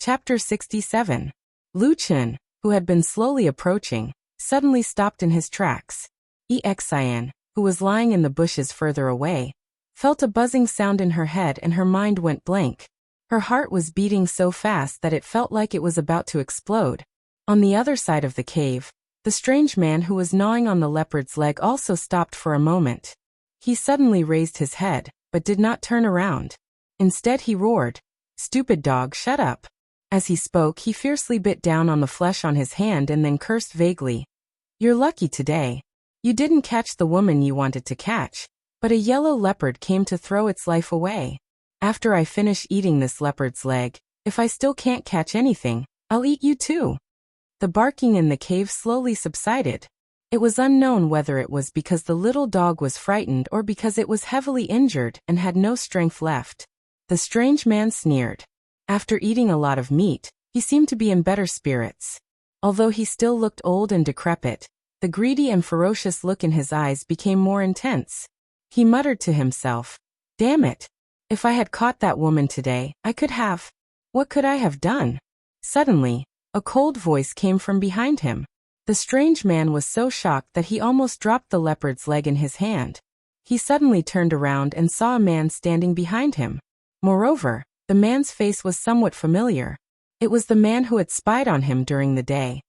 Chapter 67. Lu Chen, who had been slowly approaching, suddenly stopped in his tracks. Xian, who was lying in the bushes further away, felt a buzzing sound in her head and her mind went blank. Her heart was beating so fast that it felt like it was about to explode. On the other side of the cave, the strange man who was gnawing on the leopard's leg also stopped for a moment. He suddenly raised his head, but did not turn around. Instead he roared, "Stupid dog, shut up." As he spoke, he fiercely bit down on the flesh on his hand and then cursed vaguely. "You're lucky today. You didn't catch the woman you wanted to catch, but a yellow leopard came to throw its life away. After I finish eating this leopard's leg, if I still can't catch anything, I'll eat you too." The barking in the cave slowly subsided. It was unknown whether it was because the little dog was frightened or because it was heavily injured and had no strength left. The strange man sneered. After eating a lot of meat, he seemed to be in better spirits. Although he still looked old and decrepit, the greedy and ferocious look in his eyes became more intense. He muttered to himself, "Damn it! If I had caught that woman today, I could have. What could I have done?" Suddenly, a cold voice came from behind him. The strange man was so shocked that he almost dropped the leopard's leg in his hand. He suddenly turned around and saw a man standing behind him. Moreover, the man's face was somewhat familiar. It was the man who had spied on him during the day.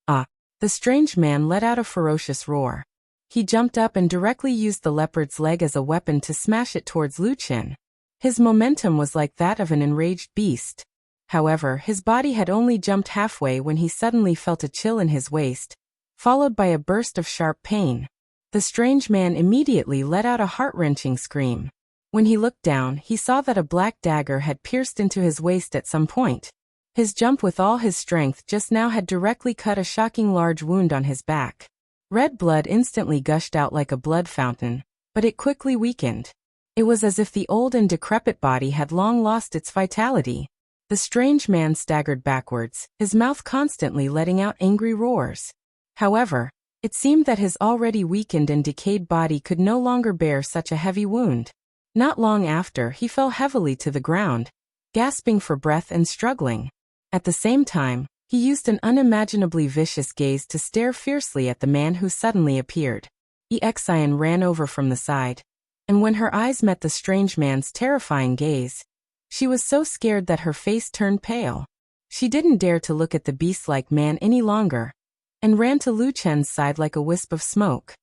"Ah!" The strange man let out a ferocious roar. He jumped up and directly used the leopard's leg as a weapon to smash it towards Lu Chen. His momentum was like that of an enraged beast. However, his body had only jumped halfway when he suddenly felt a chill in his waist, followed by a burst of sharp pain. The strange man immediately let out a heart-wrenching scream. When he looked down, he saw that a black dagger had pierced into his waist at some point. His jump with all his strength just now had directly cut a shocking large wound on his back. Red blood instantly gushed out like a blood fountain, but it quickly weakened. It was as if the old and decrepit body had long lost its vitality. The strange man staggered backwards, his mouth constantly letting out angry roars. However, it seemed that his already weakened and decayed body could no longer bear such a heavy wound. Not long after, he fell heavily to the ground, gasping for breath and struggling. At the same time, he used an unimaginably vicious gaze to stare fiercely at the man who suddenly appeared. Xian ran over from the side, and when her eyes met the strange man's terrifying gaze, she was so scared that her face turned pale. She didn't dare to look at the beast-like man any longer, and ran to Lu Chen's side like a wisp of smoke.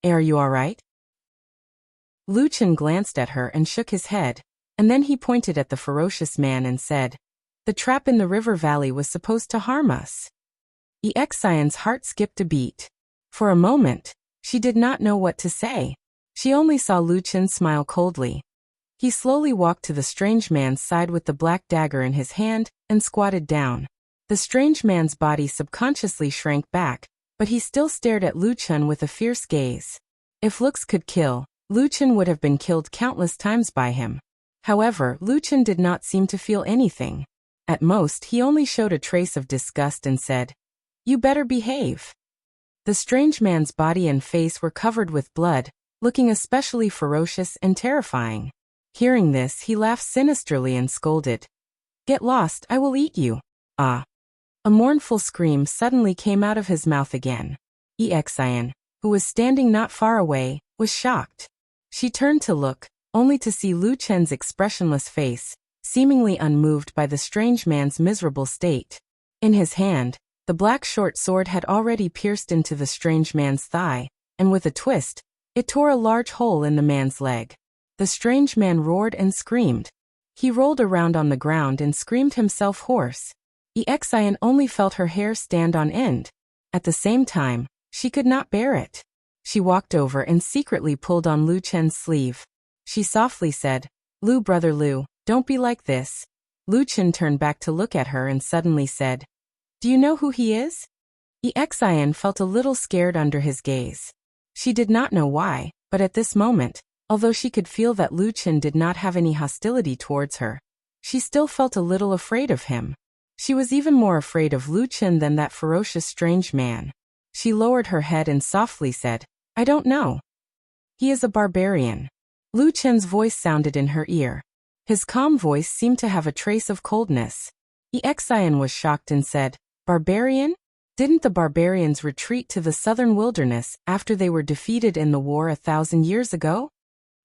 "Are you all right?" Lu Chen glanced at her and shook his head, and then he pointed at the ferocious man and said, "The trap in the river valley was supposed to harm us." Xian's heart skipped a beat. For a moment, she did not know what to say. She only saw Lu Chen smile coldly. He slowly walked to the strange man's side with the black dagger in his hand and squatted down. The strange man's body subconsciously shrank back, but he still stared at Lu Chen with a fierce gaze. If looks could kill, Lu Chen would have been killed countless times by him. However, Lu Chen did not seem to feel anything. At most, he only showed a trace of disgust and said, "You better behave." The strange man's body and face were covered with blood, looking especially ferocious and terrifying. Hearing this, he laughed sinisterly and scolded, "Get lost, I will eat you." "Ah!" A mournful scream suddenly came out of his mouth again. Xian, who was standing not far away, was shocked. She turned to look, only to see Lu Chen's expressionless face, seemingly unmoved by the strange man's miserable state. In his hand, the black short sword had already pierced into the strange man's thigh, and with a twist, it tore a large hole in the man's leg. The strange man roared and screamed. He rolled around on the ground and screamed himself hoarse. Xian only felt her hair stand on end. At the same time, she could not bear it. She walked over and secretly pulled on Lu Chen's sleeve. She softly said, "Lu, brother Lu, don't be like this." Lu Chen turned back to look at her and suddenly said, "Do you know who he is?" Xian felt a little scared under his gaze. She did not know why, but at this moment, although she could feel that Lu Chen did not have any hostility towards her, she still felt a little afraid of him. She was even more afraid of Lu Chen than that ferocious strange man. She lowered her head and softly said, "I don't know." "He is a barbarian." Lu Chen's voice sounded in her ear. His calm voice seemed to have a trace of coldness. Exian was shocked and said, "Barbarian? Didn't the barbarians retreat to the southern wilderness after they were defeated in the war 1,000 years ago?"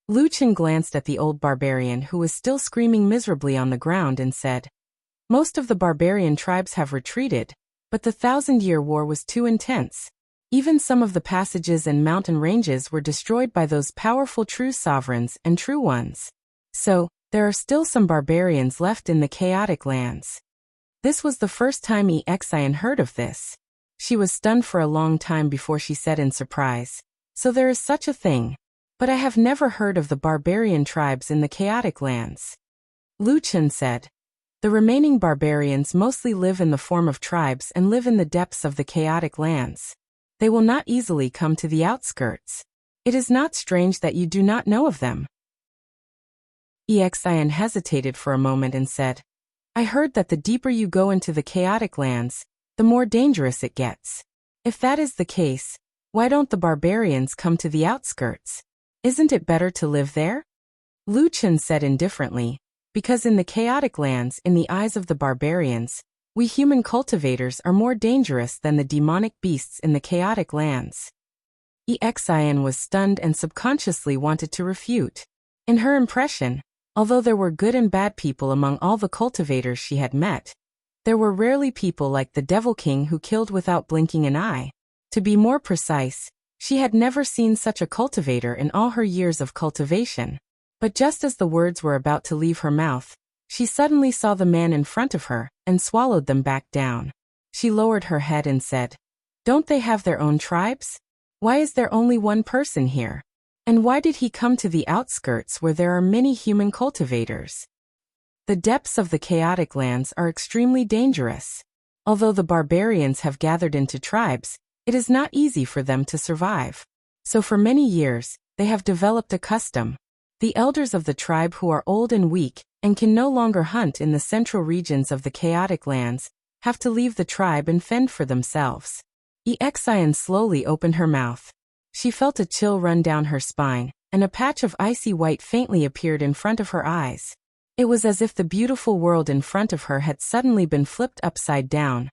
Luchin glanced at the old barbarian who was still screaming miserably on the ground and said, "Most of the barbarian tribes have retreated, but the 1,000-year war was too intense. Even some of the passages and mountain ranges were destroyed by those powerful true sovereigns and true ones. So, there are still some barbarians left in the chaotic lands." This was the first time Exian heard of this. She was stunned for a long time before she said in surprise, "So there is such a thing. But I have never heard of the barbarian tribes in the chaotic lands." Luchin said, "The remaining barbarians mostly live in the form of tribes and live in the depths of the chaotic lands. They will not easily come to the outskirts. It is not strange that you do not know of them." Exian hesitated for a moment and said, "I heard that the deeper you go into the chaotic lands, the more dangerous it gets. If that is the case, why don't the barbarians come to the outskirts? Isn't it better to live there?" Luchin said indifferently, "Because in the chaotic lands, in the eyes of the barbarians, we human cultivators are more dangerous than the demonic beasts in the chaotic lands." Exian was stunned and subconsciously wanted to refute. In her impression, although there were good and bad people among all the cultivators she had met, there were rarely people like the Devil King who killed without blinking an eye. To be more precise, she had never seen such a cultivator in all her years of cultivation. But just as the words were about to leave her mouth, she suddenly saw the man in front of her and swallowed them back down. She lowered her head and said, "Don't they have their own tribes? Why is there only one person here? And why did he come to the outskirts where there are many human cultivators?" The depths of the chaotic lands are extremely dangerous. Although the barbarians have gathered into tribes, it is not easy for them to survive. So for many years, they have developed a custom. The elders of the tribe who are old and weak and can no longer hunt in the central regions of the chaotic lands have to leave the tribe and fend for themselves. Exian slowly opened her mouth. She felt a chill run down her spine, and a patch of icy white faintly appeared in front of her eyes. It was as if the beautiful world in front of her had suddenly been flipped upside down,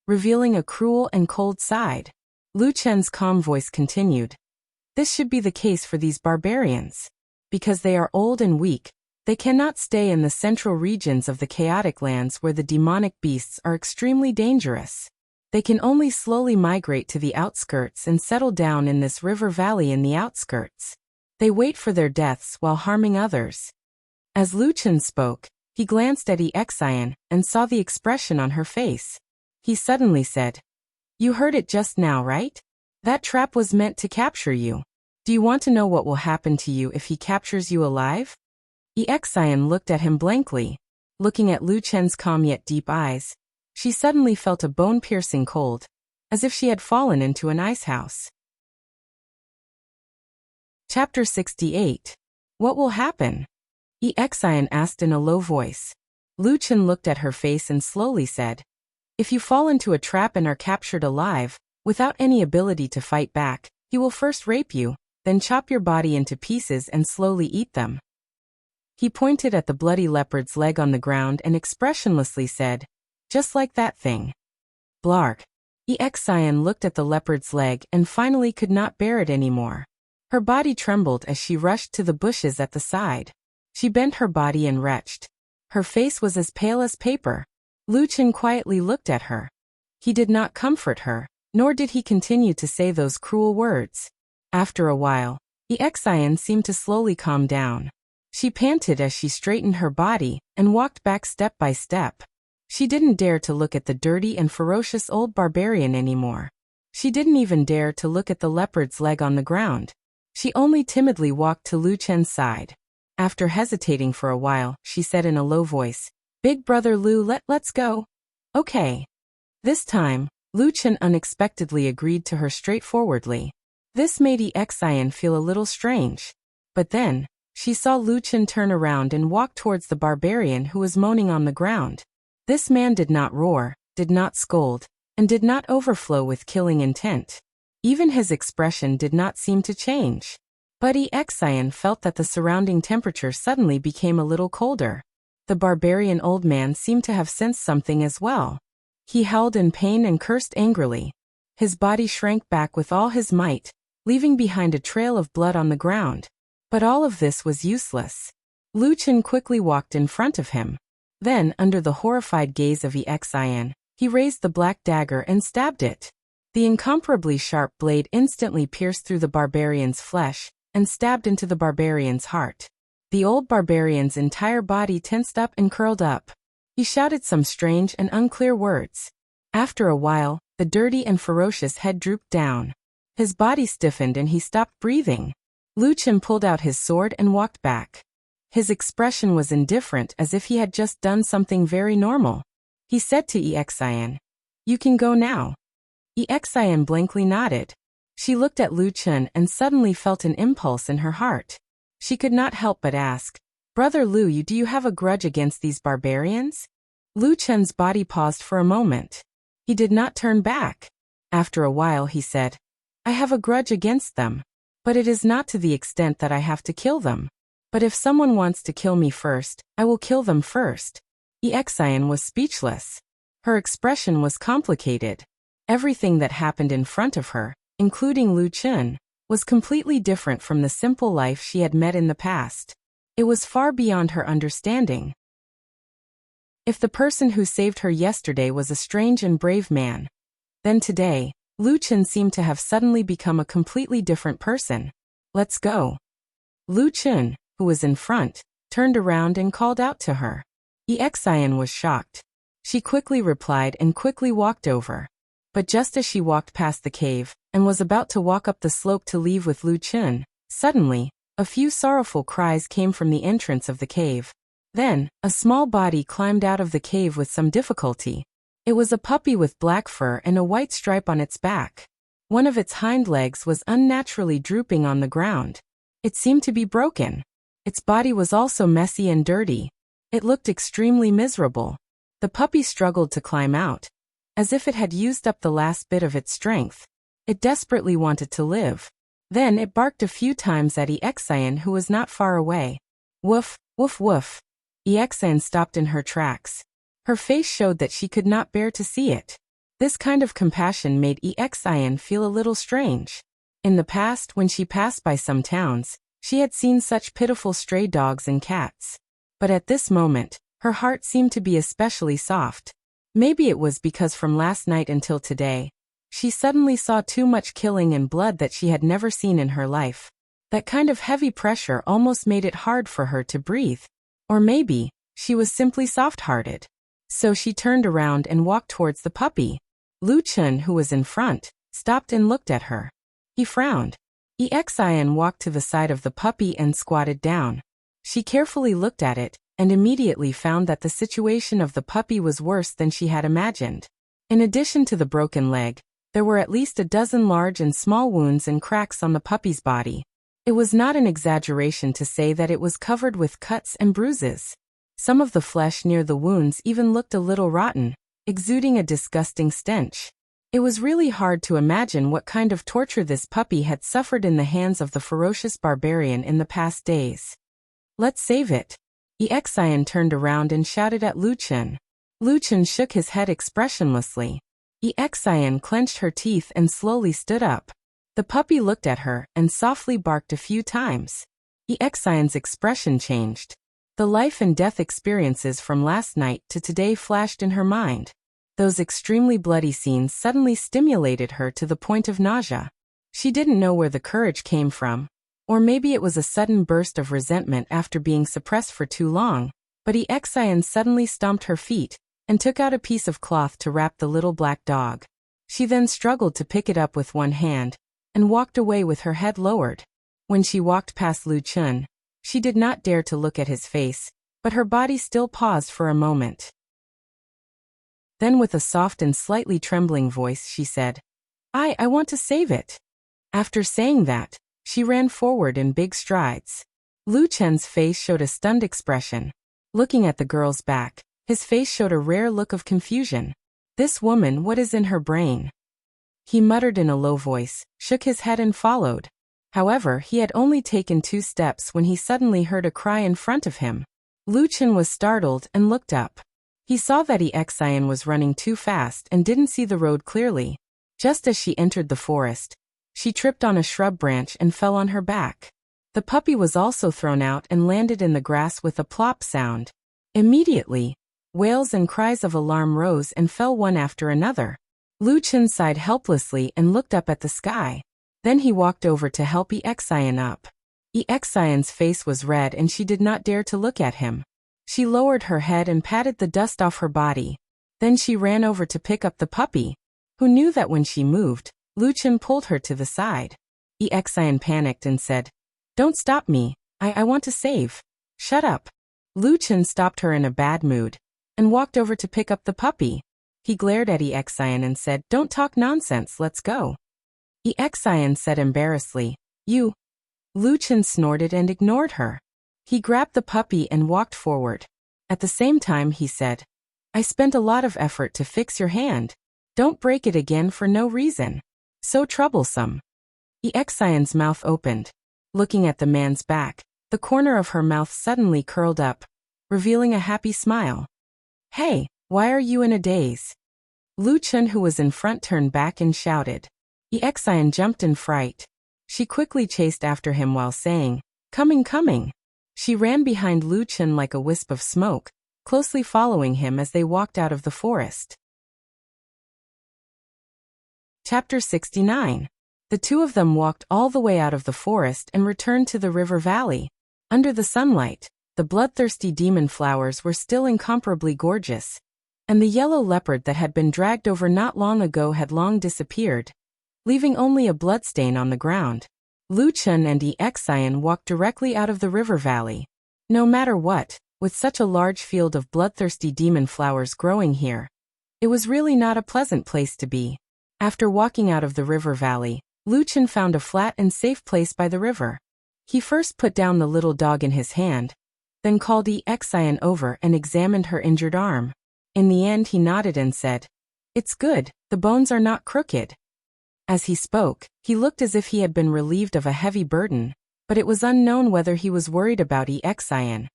revealing a cruel and cold side. Luchen's calm voice continued, "This should be the case for these barbarians. Because they are old and weak, they cannot stay in the central regions of the chaotic lands where the demonic beasts are extremely dangerous. They can only slowly migrate to the outskirts and settle down in this river valley in the outskirts. They wait for their deaths while harming others." As Luchin spoke, he glanced at Exian and saw the expression on her face. He suddenly said, "You heard it just now, right? That trap was meant to capture you. Do you want to know what will happen to you if he captures you alive?" Exian looked at him blankly. Looking at Luchen's calm yet deep eyes, she suddenly felt a bone-piercing cold, as if she had fallen into an ice house. Chapter 68. What will happen? Exian asked in a low voice. Luchin looked at her face and slowly said, "If you fall into a trap and are captured alive, without any ability to fight back, he will first rape you, then chop your body into pieces and slowly eat them." He pointed at the bloody leopard's leg on the ground and expressionlessly said, "Just like that thing." Blarg. Exian looked at the leopard's leg and finally could not bear it anymore. Her body trembled as she rushed to the bushes at the side. She bent her body and retched. Her face was as pale as paper. Luchin quietly looked at her. He did not comfort her, nor did he continue to say those cruel words. After a while, Exian seemed to slowly calm down. She panted as she straightened her body and walked back step by step. She didn't dare to look at the dirty and ferocious old barbarian anymore. She didn't even dare to look at the leopard's leg on the ground. She only timidly walked to Luchen's side. After hesitating for a while, she said in a low voice, "Big brother Lu, let's go." "Okay." This time, Luchin unexpectedly agreed to her straightforwardly. This made Exian feel a little strange. But then, she saw Luchin turn around and walk towards the barbarian who was moaning on the ground. This man did not roar, did not scold, and did not overflow with killing intent. Even his expression did not seem to change. But Exian felt that the surrounding temperature suddenly became a little colder. The barbarian old man seemed to have sensed something as well. He howled in pain and cursed angrily. His body shrank back with all his might, leaving behind a trail of blood on the ground. But all of this was useless. Lu Chen quickly walked in front of him. Then, under the horrified gaze of Exin, he raised the black dagger and stabbed it. The incomparably sharp blade instantly pierced through the barbarian's flesh and stabbed into the barbarian's heart. The old barbarian's entire body tensed up and curled up. He shouted some strange and unclear words. After a while, the dirty and ferocious head drooped down. His body stiffened and he stopped breathing. Lu Chen pulled out his sword and walked back. His expression was indifferent, as if he had just done something very normal. He said to Exin, "You can go now." Exin blankly nodded. She looked at Lu Chen and suddenly felt an impulse in her heart. She could not help but ask, "Brother Lu, do you have a grudge against these barbarians?" Lu Chen's body paused for a moment. He did not turn back. After a while he said, "I have a grudge against them. But it is not to the extent that I have to kill them. But if someone wants to kill me first, I will kill them first." Exin was speechless. Her expression was complicated. Everything that happened in front of her, including Lu Chen, was completely different from the simple life she had met in the past. It was far beyond her understanding. If the person who saved her yesterday was a strange and brave man, then today, Lu Chen seemed to have suddenly become a completely different person. "Let's go." Lu Chen, who was in front, turned around and called out to her. Exin was shocked. She quickly replied and quickly walked over. But just as she walked past the cave, and was about to walk up the slope to leave with Lu Chen, suddenly, a few sorrowful cries came from the entrance of the cave. Then, a small body climbed out of the cave with some difficulty. It was a puppy with black fur and a white stripe on its back. One of its hind legs was unnaturally drooping on the ground. It seemed to be broken. Its body was also messy and dirty. It looked extremely miserable. The puppy struggled to climb out. As if it had used up the last bit of its strength. It desperately wanted to live. Then it barked a few times at Exin, who was not far away. Woof, woof, woof. Exin stopped in her tracks. Her face showed that she could not bear to see it. This kind of compassion made Exin feel a little strange. In the past, when she passed by some towns, she had seen such pitiful stray dogs and cats. But at this moment, her heart seemed to be especially soft. Maybe it was because from last night until today, she suddenly saw too much killing and blood that she had never seen in her life. That kind of heavy pressure almost made it hard for her to breathe. Or maybe, she was simply soft-hearted. So she turned around and walked towards the puppy. Lu Chen, who was in front, stopped and looked at her. He frowned. Exin walked to the side of the puppy and squatted down. She carefully looked at it, and immediately found that the situation of the puppy was worse than she had imagined. In addition to the broken leg, there were at least a dozen large and small wounds and cracks on the puppy's body. It was not an exaggeration to say that it was covered with cuts and bruises. Some of the flesh near the wounds even looked a little rotten, exuding a disgusting stench. It was really hard to imagine what kind of torture this puppy had suffered in the hands of the ferocious barbarian in the past days. "Let's save it." Exin turned around and shouted at Lu Chen. Lu Chen shook his head expressionlessly. Exin clenched her teeth and slowly stood up. The puppy looked at her and softly barked a few times. Exin's expression changed. The life and death experiences from last night to today flashed in her mind. Those extremely bloody scenes suddenly stimulated her to the point of nausea. She didn't know where the courage came from. Or maybe it was a sudden burst of resentment after being suppressed for too long, but Exin suddenly stomped her feet and took out a piece of cloth to wrap the little black dog. She then struggled to pick it up with one hand and walked away with her head lowered. When she walked past Lu Chen, she did not dare to look at his face, but her body still paused for a moment. Then with a soft and slightly trembling voice she said, I want to save it." After saying that, she ran forward in big strides. Lu Chen's face showed a stunned expression. Looking at the girl's back, his face showed a rare look of confusion. This woman, what is in her brain? He muttered in a low voice, shook his head and followed. However, he had only taken 2 steps when he suddenly heard a cry in front of him. Luchin was startled and looked up. He saw that Ixian was running too fast and didn't see the road clearly. Just as she entered the forest, she tripped on a shrub branch and fell on her back. The puppy was also thrown out and landed in the grass with a plop sound. Immediately, wails and cries of alarm rose and fell one after another. Luchin sighed helplessly and looked up at the sky. Then he walked over to help Ixian up. Ixian's face was red and she did not dare to look at him. She lowered her head and patted the dust off her body. Then she ran over to pick up the puppy, who knew that when she moved, Luchin pulled her to the side. Ixian panicked and said, "Don't stop me, I want to save." "Shut up." Luchin stopped her in a bad mood, and walked over to pick up the puppy. He glared at Ixian and said, "Don't talk nonsense, let's go." Ixian said embarrassedly, "You." Luchin snorted and ignored her. He grabbed the puppy and walked forward. At the same time he said, "I spent a lot of effort to fix your hand. Don't break it again for no reason. So troublesome." Ixian's mouth opened. Looking at the man's back, the corner of her mouth suddenly curled up, revealing a happy smile. "Hey, why are you in a daze?" Luchin, who was in front, turned back and shouted. Ixian jumped in fright. She quickly chased after him while saying, "Coming, coming." She ran behind Luchin like a wisp of smoke, closely following him as they walked out of the forest. Chapter 69. The two of them walked all the way out of the forest and returned to the river valley. Under the sunlight, the bloodthirsty demon flowers were still incomparably gorgeous, and the yellow leopard that had been dragged over not long ago had long disappeared, leaving only a bloodstain on the ground. Luchin and Ixian walked directly out of the river valley. No matter what, with such a large field of bloodthirsty demon flowers growing here, it was really not a pleasant place to be. After walking out of the river valley, Luchin found a flat and safe place by the river. He first put down the little dog in his hand, then called Ixian over and examined her injured arm. In the end he nodded and said, "It's good, the bones are not crooked." As he spoke, he looked as if he had been relieved of a heavy burden, but it was unknown whether he was worried about Ixian,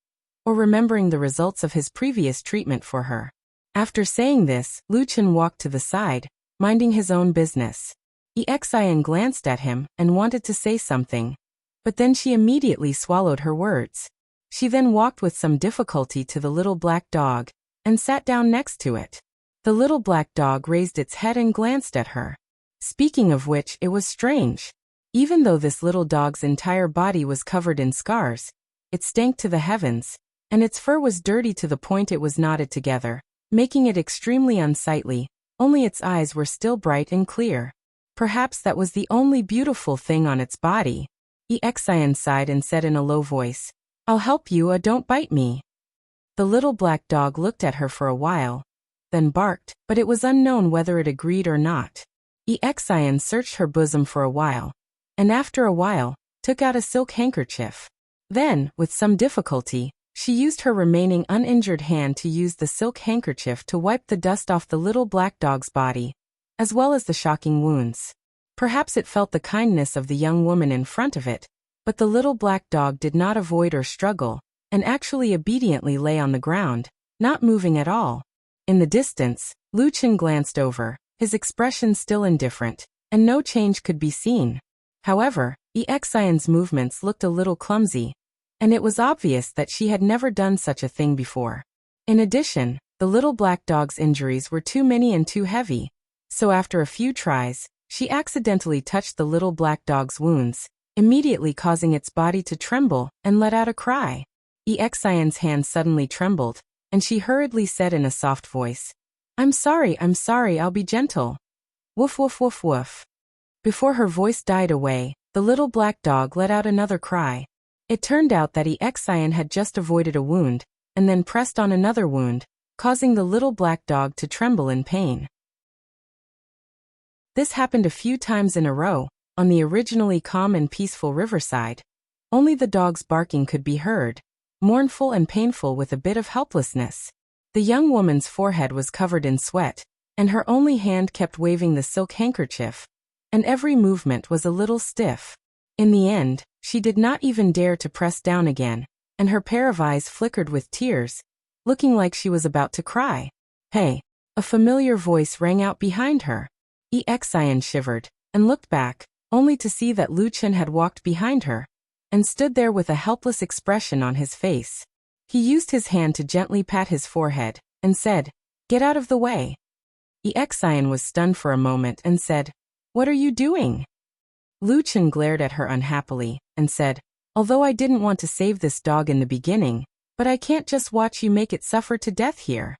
or remembering the results of his previous treatment for her. After saying this, Luchin walked to the side, minding his own business. Ixian glanced at him and wanted to say something, but then she immediately swallowed her words. She then walked with some difficulty to the little black dog, and sat down next to it. The little black dog raised its head and glanced at her. Speaking of which, it was strange. Even though this little dog's entire body was covered in scars, it stank to the heavens, and its fur was dirty to the point it was knotted together, making it extremely unsightly. Only its eyes were still bright and clear. Perhaps that was the only beautiful thing on its body. Ixian sighed and said in a low voice, "I'll help you, don't bite me." The little black dog looked at her for a while, then barked, but it was unknown whether it agreed or not. Ixian searched her bosom for a while, and after a while, took out a silk handkerchief. Then, with some difficulty, she used her remaining uninjured hand to use the silk handkerchief to wipe the dust off the little black dog's body, as well as the shocking wounds. Perhaps it felt the kindness of the young woman in front of it, but the little black dog did not avoid or struggle, and actually obediently lay on the ground, not moving at all. In the distance, Luchin glanced over, his expression still indifferent, and no change could be seen. However, Ixian's movements looked a little clumsy, and it was obvious that she had never done such a thing before. In addition, the little black dog's injuries were too many and too heavy, so after a few tries, she accidentally touched the little black dog's wounds, immediately causing its body to tremble and let out a cry. Ixian's hand suddenly trembled, and she hurriedly said in a soft voice, I'm sorry, I'll be gentle." Woof woof woof woof. Before her voice died away, the little black dog let out another cry. It turned out that Ixian had just avoided a wound, and then pressed on another wound, causing the little black dog to tremble in pain. This happened a few times in a row, on the originally calm and peaceful riverside. Only the dog's barking could be heard, mournful and painful with a bit of helplessness. The young woman's forehead was covered in sweat, and her only hand kept waving the silk handkerchief, and every movement was a little stiff. In the end, she did not even dare to press down again, and her pair of eyes flickered with tears, looking like she was about to cry. "Hey!" A familiar voice rang out behind her. Ian shivered, and looked back, only to see that Lu Chen had walked behind her, and stood there with a helpless expression on his face. He used his hand to gently pat his forehead, and said, "Get out of the way." Ian was stunned for a moment and said, "What are you doing?" Lu Chen glared at her unhappily, and said, "Although I didn't want to save this dog in the beginning, but I can't just watch you make it suffer to death here."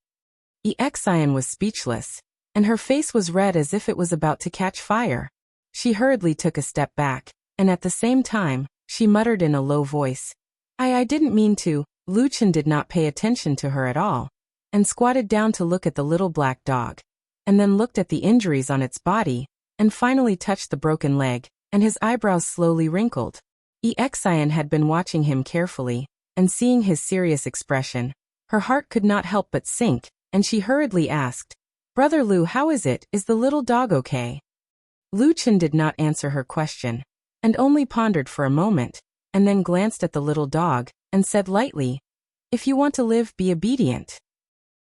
Ian was speechless, and her face was red as if it was about to catch fire. She hurriedly took a step back, and at the same time, she muttered in a low voice, I didn't mean to." Lu Chen did not pay attention to her at all, and squatted down to look at the little black dog, and then looked at the injuries on its body, and finally touched the broken leg, and his eyebrows slowly wrinkled. Ian had been watching him carefully, and seeing his serious expression, her heart could not help but sink, and she hurriedly asked, "Brother Lu, how is it? Is the little dog okay?" Lu Chen did not answer her question, and only pondered for a moment, and then glanced at the little dog, and said lightly, "If you want to live, be obedient."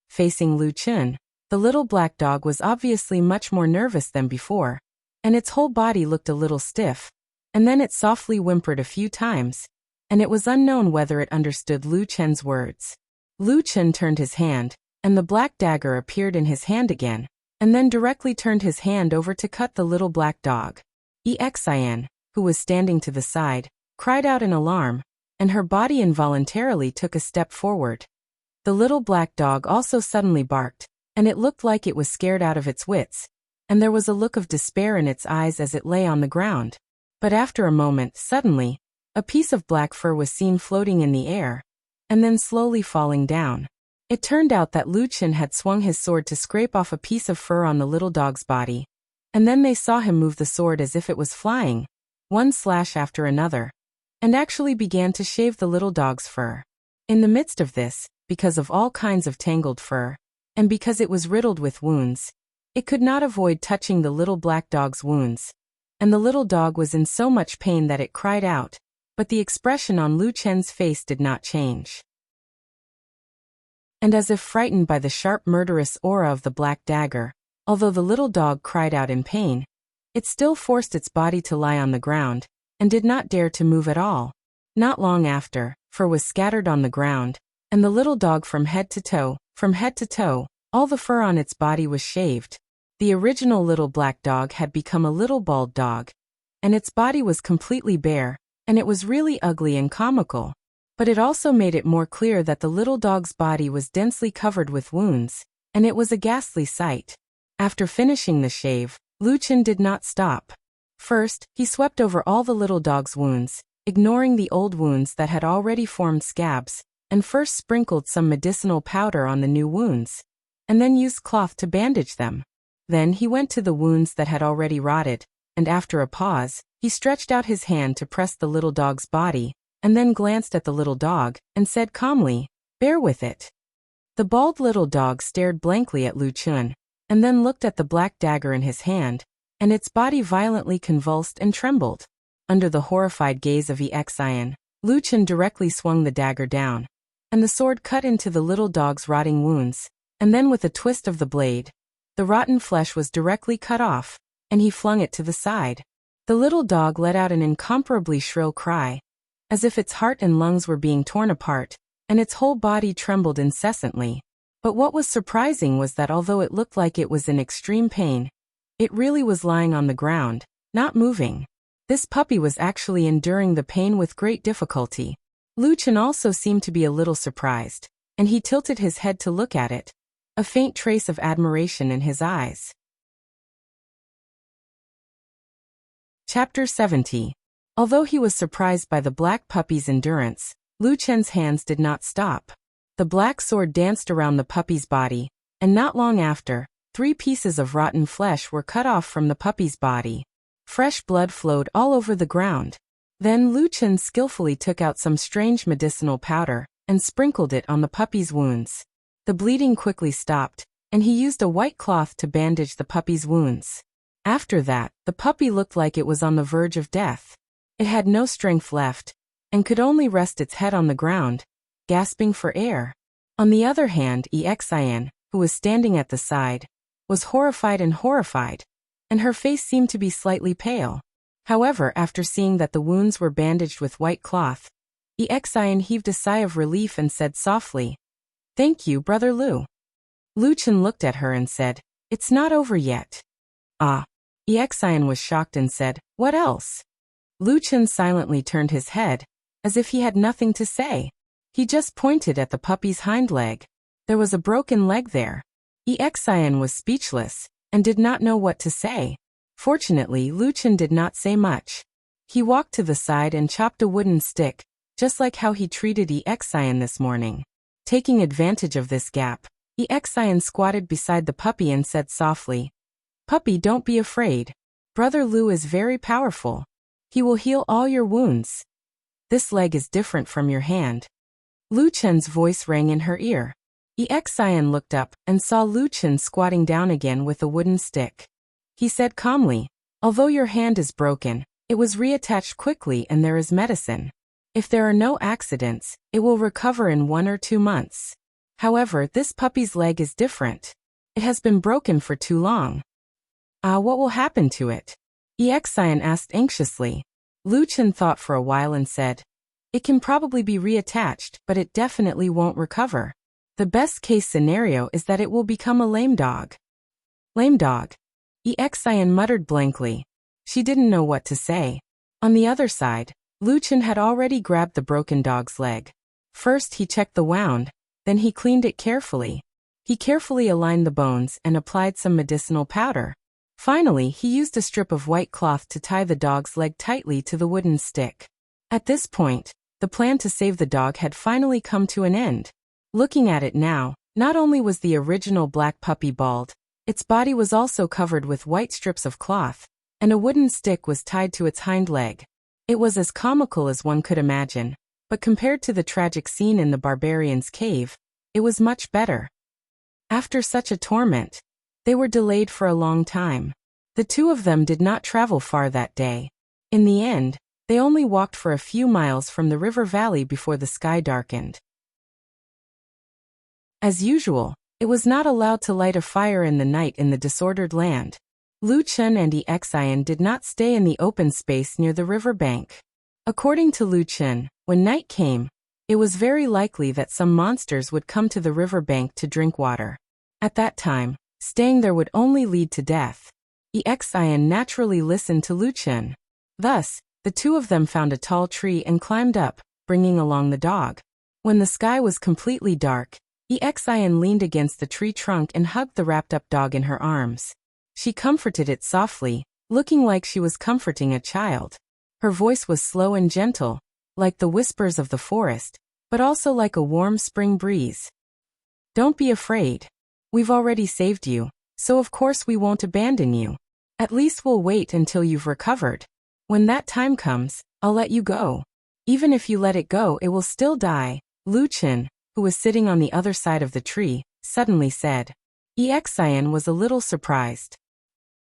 Facing Lu Chen, the little black dog was obviously much more nervous than before, and its whole body looked a little stiff, and then it softly whimpered a few times, and it was unknown whether it understood Lu Chen's words. Lu Chen turned his hand, and the black dagger appeared in his hand again, and then directly turned his hand over to cut the little black dog. Ian, who was standing to the side, cried out in alarm, and her body involuntarily took a step forward. The little black dog also suddenly barked, and it looked like it was scared out of its wits, and there was a look of despair in its eyes as it lay on the ground. But after a moment, suddenly, a piece of black fur was seen floating in the air, and then slowly falling down. It turned out that Lu Chen had swung his sword to scrape off a piece of fur on the little dog's body, and then they saw him move the sword as if it was flying, one slash after another, and actually began to shave the little dog's fur. In the midst of this, because of all kinds of tangled fur, and because it was riddled with wounds, it could not avoid touching the little black dog's wounds, and the little dog was in so much pain that it cried out, but the expression on Lu Chen's face did not change. And as if frightened by the sharp murderous aura of the black dagger, although the little dog cried out in pain, it still forced its body to lie on the ground, and did not dare to move at all. Not long after, fur was scattered on the ground, and the little dog from head to toe, all the fur on its body was shaved. The original little black dog had become a little bald dog, and its body was completely bare, and it was really ugly and comical. But it also made it more clear that the little dog's body was densely covered with wounds, and it was a ghastly sight. After finishing the shave, Lu Chen did not stop. First, he swept over all the little dog's wounds, ignoring the old wounds that had already formed scabs, and first sprinkled some medicinal powder on the new wounds, and then used cloth to bandage them. Then he went to the wounds that had already rotted, and after a pause, he stretched out his hand to press the little dog's body, and then glanced at the little dog, and said calmly, "Bear with it." The bald little dog stared blankly at Lu Chen, and then looked at the black dagger in his hand, and its body violently convulsed and trembled. Under the horrified gaze of Ian, Lu Chen directly swung the dagger down, and the sword cut into the little dog's rotting wounds, and then with a twist of the blade, the rotten flesh was directly cut off, and he flung it to the side. The little dog let out an incomparably shrill cry, as if its heart and lungs were being torn apart, and its whole body trembled incessantly. But what was surprising was that although it looked like it was in extreme pain, it really was lying on the ground, not moving. This puppy was actually enduring the pain with great difficulty. Lu Chen also seemed to be a little surprised, and he tilted his head to look at it, a faint trace of admiration in his eyes. Chapter 70. Although he was surprised by the black puppy's endurance, Lu Chen's hands did not stop. The black sword danced around the puppy's body, and not long after, 3 pieces of rotten flesh were cut off from the puppy's body. Fresh blood flowed all over the ground. Then Lu Chen skillfully took out some strange medicinal powder, and sprinkled it on the puppy's wounds. The bleeding quickly stopped, and he used a white cloth to bandage the puppy's wounds. After that, the puppy looked like it was on the verge of death. It had no strength left, and could only rest its head on the ground, gasping for air. On the other hand, Exin, who was standing at the side, was horrified, and her face seemed to be slightly pale. However, after seeing that the wounds were bandaged with white cloth, Exin heaved a sigh of relief and said softly, "Thank you, Brother Lu." Lu Chen looked at her and said, "It's not over yet." Ah. Exin was shocked and said, "What else?" Lu Chen silently turned his head, as if he had nothing to say. He just pointed at the puppy's hind leg. There was a broken leg there. Exin was speechless, and did not know what to say. Fortunately, Lu Chen did not say much. He walked to the side and chopped a wooden stick, just like how he treated Exin this morning. Taking advantage of this gap, Exin squatted beside the puppy and said softly, "Puppy, don't be afraid. Brother Lu is very powerful. He will heal all your wounds. This leg is different from your hand." Lu Chen's voice rang in her ear. Exin looked up and saw Lu Chen squatting down again with a wooden stick. He said calmly, "Although your hand is broken, it was reattached quickly and there is medicine. If there are no accidents, it will recover in 1 or 2 months. However, this puppy's leg is different. It has been broken for too long." What will happen to it?" Exin asked anxiously. Lu Chen thought for a while and said, "It can probably be reattached, but it definitely won't recover. The best case scenario is that it will become a lame dog." "Lame dog?" Exin muttered blankly. She didn't know what to say. On the other side, Lu Chen had already grabbed the broken dog's leg. First he checked the wound, then he cleaned it carefully. He carefully aligned the bones and applied some medicinal powder. Finally, he used a strip of white cloth to tie the dog's leg tightly to the wooden stick. At this point, the plan to save the dog had finally come to an end. Looking at it now, not only was the original black puppy bald, its body was also covered with white strips of cloth, and a wooden stick was tied to its hind leg. It was as comical as one could imagine, but compared to the tragic scene in the barbarian's cave, it was much better. After such a torment, they were delayed for a long time. The two of them did not travel far that day. In the end, they only walked for a few miles from the river valley before the sky darkened. As usual, it was not allowed to light a fire in the night in the disordered land. Lu Chen and Exin did not stay in the open space near the river bank. According to Lu Chen, when night came, it was very likely that some monsters would come to the river bank to drink water. At that time, staying there would only lead to death. Exin naturally listened to Lu Chen. Thus, the two of them found a tall tree and climbed up, bringing along the dog. When the sky was completely dark, Exin leaned against the tree trunk and hugged the wrapped-up dog in her arms. She comforted it softly, looking like she was comforting a child. Her voice was slow and gentle, like the whispers of the forest, but also like a warm spring breeze. "Don't be afraid. We've already saved you, so of course we won't abandon you. At least we'll wait until you've recovered. When that time comes, I'll let you go. Even if you let it go, it will still die," Lu Chen, who was sitting on the other side of the tree, suddenly said. Exin was a little surprised.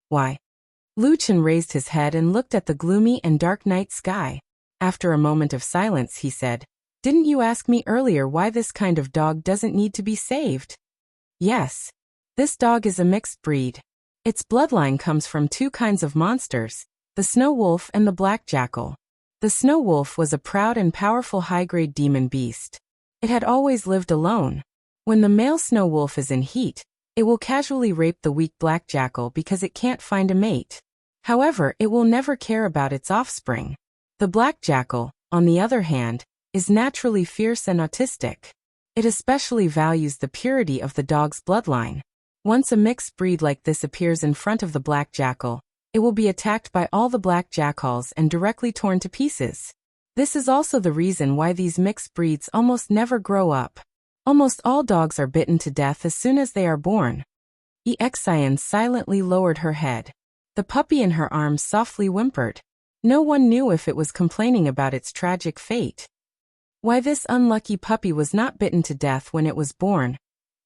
"Why?" Lu Chen raised his head and looked at the gloomy and dark night sky. After a moment of silence, he said, "Didn't you ask me earlier why this kind of dog doesn't need to be saved?" "Yes. This dog is a mixed breed. Its bloodline comes from 2 kinds of monsters, the snow wolf and the black jackal. The snow wolf was a proud and powerful high-grade demon beast. It had always lived alone. When the male snow wolf is in heat, it will casually rape the weak black jackal because it can't find a mate. However, it will never care about its offspring. The black jackal, on the other hand, is naturally fierce and autistic. It especially values the purity of the dog's bloodline. Once a mixed breed like this appears in front of the black jackal, it will be attacked by all the black jackals and directly torn to pieces. This is also the reason why these mixed breeds almost never grow up. Almost all dogs are bitten to death as soon as they are born." Exin silently lowered her head. The puppy in her arms softly whimpered. No one knew if it was complaining about its tragic fate. Why this unlucky puppy was not bitten to death when it was born,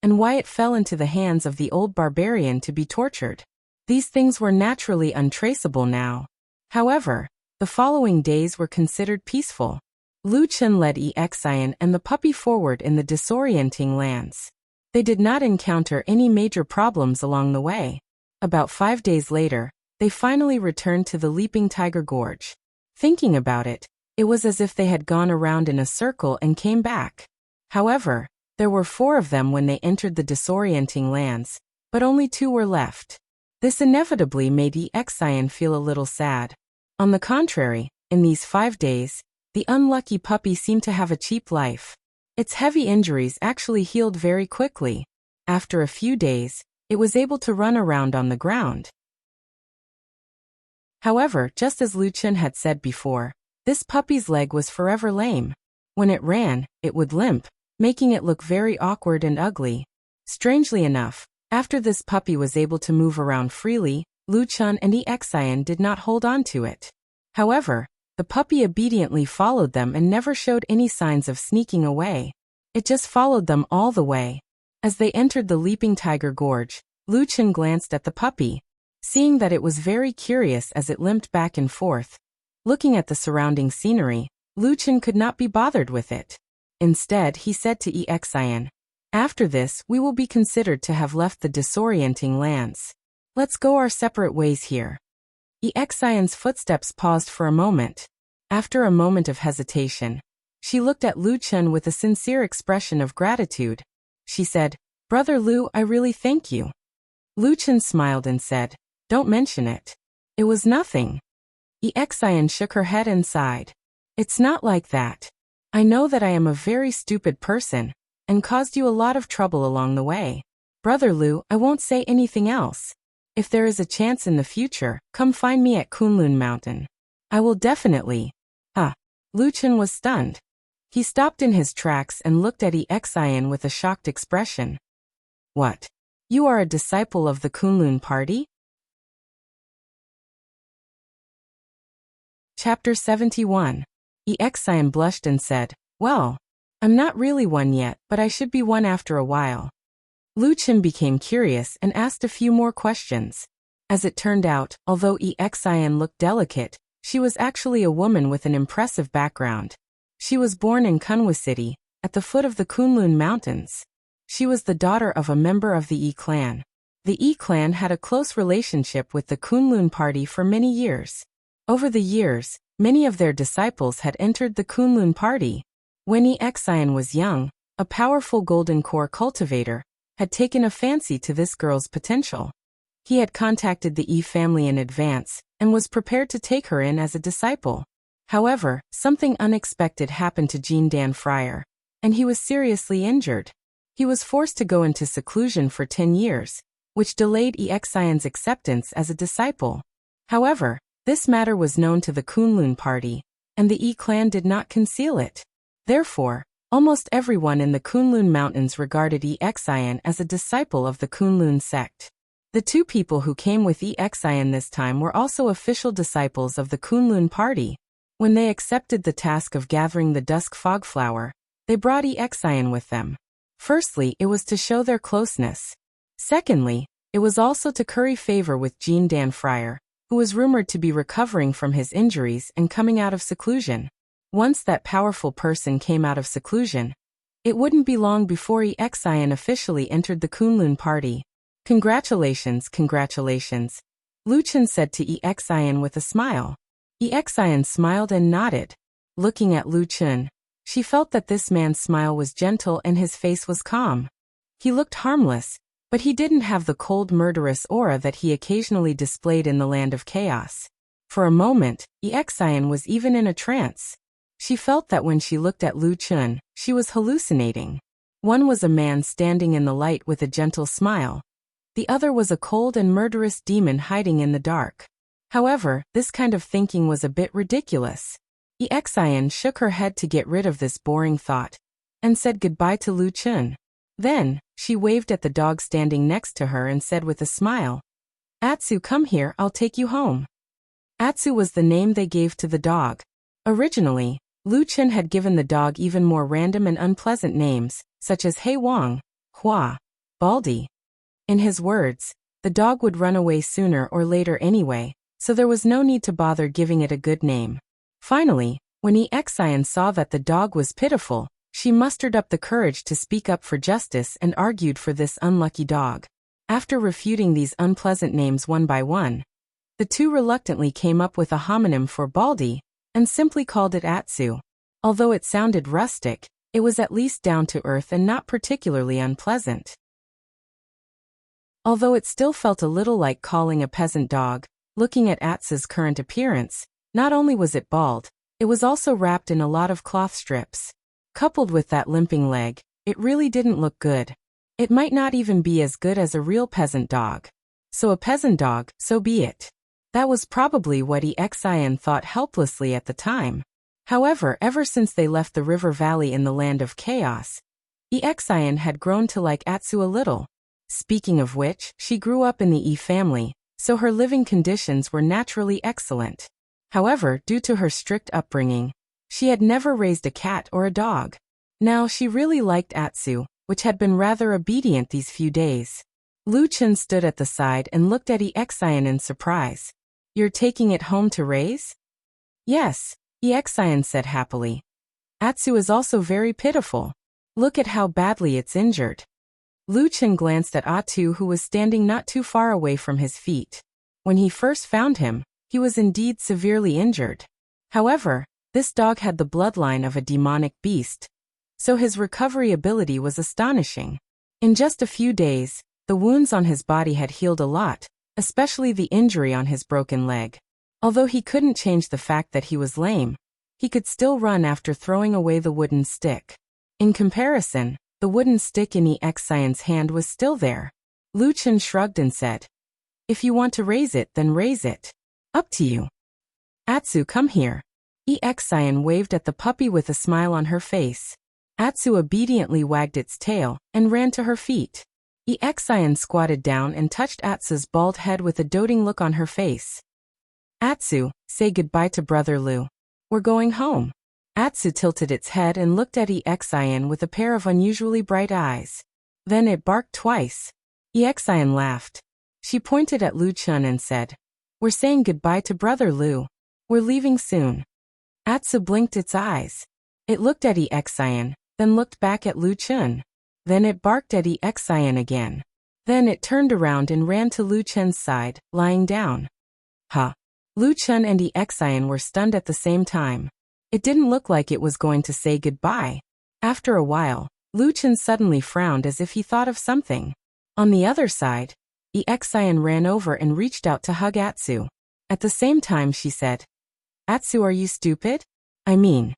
and why it fell into the hands of the old barbarian to be tortured. These things were naturally untraceable now. However, the following days were considered peaceful. Lu Chen led Exian and the puppy forward in the disorienting lands. They did not encounter any major problems along the way. About 5 days later, they finally returned to the Leaping Tiger Gorge. Thinking about it, it was as if they had gone around in a circle and came back. However, there were 4 of them when they entered the disorienting lands, but only 2 were left. This inevitably made Exian feel a little sad. On the contrary, in these 5 days, the unlucky puppy seemed to have a cheap life. Its heavy injuries actually healed very quickly. After a few days, it was able to run around on the ground. However, just as Lu Chen had said before, this puppy's leg was forever lame. When it ran, it would limp, making it look very awkward and ugly. Strangely enough, after this puppy was able to move around freely, Lu Chen and Exian did not hold on to it. However, the puppy obediently followed them and never showed any signs of sneaking away. It just followed them all the way. As they entered the Leaping Tiger Gorge, Lu Chen glanced at the puppy, seeing that it was very curious as it limped back and forth. Looking at the surrounding scenery, Lu Chen could not be bothered with it. Instead, he said to Exian, "After this, we will be considered to have left the disorienting lands. Let's go our separate ways here." Exian's footsteps paused for a moment. After a moment of hesitation, she looked at Lu Chen with a sincere expression of gratitude. She said, "Brother Lu, I really thank you." Lu Chen smiled and said, "Don't mention it. It was nothing." Exian shook her head and sighed. "It's not like that. I know that I am a very stupid person, and caused you a lot of trouble along the way. Brother Lu, I won't say anything else. If there is a chance in the future, come find me at Kunlun Mountain. I will definitely." Lu Chen was stunned. He stopped in his tracks and looked at Exian with a shocked expression. "What? You are a disciple of the Kunlun party?" Chapter 71. Exian blushed and said, "Well, I'm not really one yet, but I should be one after a while." Lu Chen became curious and asked a few more questions. As it turned out, although Exian looked delicate, she was actually a woman with an impressive background. She was born in Kunwa City, at the foot of the Kunlun Mountains. She was the daughter of a member of the clan. The clan had a close relationship with the Kunlun party for many years. Over the years, many of their disciples had entered the Kunlun party. When Exian was young, a powerful golden core cultivator had taken a fancy to this girl's potential. He had contacted the family in advance and was prepared to take her in as a disciple. However, something unexpected happened to Jean Dan Fryer, and he was seriously injured. He was forced to go into seclusion for 10 years, which delayed Exian's acceptance as a disciple. However, this matter was known to the Kunlun party, and the clan did not conceal it. Therefore, almost everyone in the Kunlun Mountains regarded Exian as a disciple of the Kunlun sect. The 2 people who came with Exian this time were also official disciples of the Kunlun party. When they accepted the task of gathering the dusk fog flower, they brought Exian with them. Firstly, it was to show their closeness. Secondly, it was also to curry favor with Jean Dan Fryer, who was rumored to be recovering from his injuries and coming out of seclusion. Once that powerful person came out of seclusion, it wouldn't be long before Exian officially entered the Kunlun party. "Congratulations, congratulations," Lu Chen said to Exian with a smile. Exian smiled and nodded. Looking at Lu Chen, she felt that this man's smile was gentle and his face was calm. He looked harmless, but he didn't have the cold murderous aura that he occasionally displayed in the land of chaos. For a moment, Exian was even in a trance. She felt that when she looked at Lu Chen, she was hallucinating. One was a man standing in the light with a gentle smile. The other was a cold and murderous demon hiding in the dark. However, this kind of thinking was a bit ridiculous. Exian shook her head to get rid of this boring thought, and said goodbye to Lu Chen. Then, she waved at the dog standing next to her and said with a smile, "Atsu, come here, I'll take you home." Atsu was the name they gave to the dog. Originally, Lu Chen had given the dog even more random and unpleasant names, such as Hei Wang, Hua, Baldy. In his words, the dog would run away sooner or later anyway, so there was no need to bother giving it a good name. Finally, When Exian saw that the dog was pitiful, she mustered up the courage to speak up for justice and argued for this unlucky dog. After refuting these unpleasant names one by one, the two reluctantly came up with a homonym for Baldy, and simply called it Atsu. Although it sounded rustic, it was at least down to earth and not particularly unpleasant. Although it still felt a little like calling a peasant dog, looking at Atsu's current appearance, not only was it bald, it was also wrapped in a lot of cloth strips. Coupled with that limping leg, it really didn't look good. It might not even be as good as a real peasant dog. So a peasant dog, so be it. That was probably what Exian thought helplessly at the time. However, ever since they left the river valley in the land of chaos, Exian had grown to like Atsu a little. Speaking of which, she grew up in the family, so her living conditions were naturally excellent. However, due to her strict upbringing, she had never raised a cat or a dog. Now she really liked Atsu, which had been rather obedient these few days. Lu Chen stood at the side and looked at Exian in surprise. "You're taking it home to raise?" "Yes," Exian said happily. "Atsu is also very pitiful. Look at how badly it's injured." Lu Chen glanced at Atsu, who was standing not too far away from his feet. When he first found him, he was indeed severely injured. However, this dog had the bloodline of a demonic beast, so his recovery ability was astonishing. In just a few days, the wounds on his body had healed a lot, especially the injury on his broken leg. Although he couldn't change the fact that he was lame, he could still run after throwing away the wooden stick. In comparison, the wooden stick in Exian's hand was still there. Lu Chen shrugged and said, "If you want to raise it, then raise it. Up to you." "Atsu, come here." Exian waved at the puppy with a smile on her face. Atsu obediently wagged its tail and ran to her feet. Exian squatted down and touched Atsu's bald head with a doting look on her face. "Atsu, say goodbye to Brother Lu. We're going home." Atsu tilted its head and looked at Exian with a pair of unusually bright eyes. Then it barked twice. Exian laughed. She pointed at Lu Chen and said, "We're saying goodbye to Brother Lu. We're leaving soon." Atsu blinked its eyes. It looked at Exian, then looked back at Lu Chen. Then it barked at Exian again. Then it turned around and ran to Lu Chen's side, lying down. Huh. Lu Chen and Exian were stunned at the same time. It didn't look like it was going to say goodbye. After a while, Lu Chen suddenly frowned as if he thought of something. On the other side, Exian ran over and reached out to hug Atsu. At the same time she said, "Atsu, are you stupid? I mean."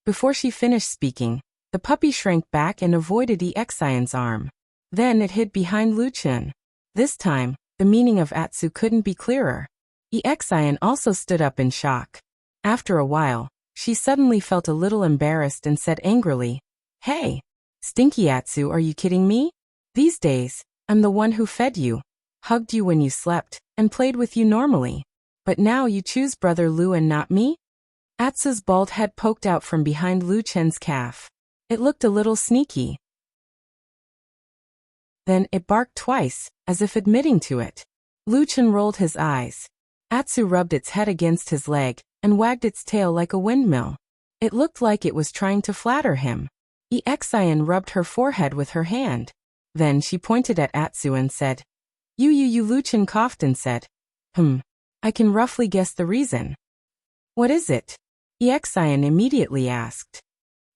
Before she finished speaking, the puppy shrank back and avoided Exian's arm. Then it hid behind Lu Chen. This time, the meaning of Atsu couldn't be clearer. Exian also stood up in shock. After a while, she suddenly felt a little embarrassed and said angrily, "Hey, Stinky Atsu, are you kidding me? These days, I'm the one who fed you, hugged you when you slept, and played with you normally. But now you choose Brother Lu and not me?" Atsu's bald head poked out from behind Lu Chen's calf. It looked a little sneaky. Then it barked twice, as if admitting to it. Lu Chen rolled his eyes. Atsu rubbed its head against his leg and wagged its tail like a windmill. It looked like it was trying to flatter him. Exian rubbed her forehead with her hand. Then she pointed at Atsu and said, You. Lu Chen coughed and said, I can roughly guess the reason." "What is it?" Exian immediately asked.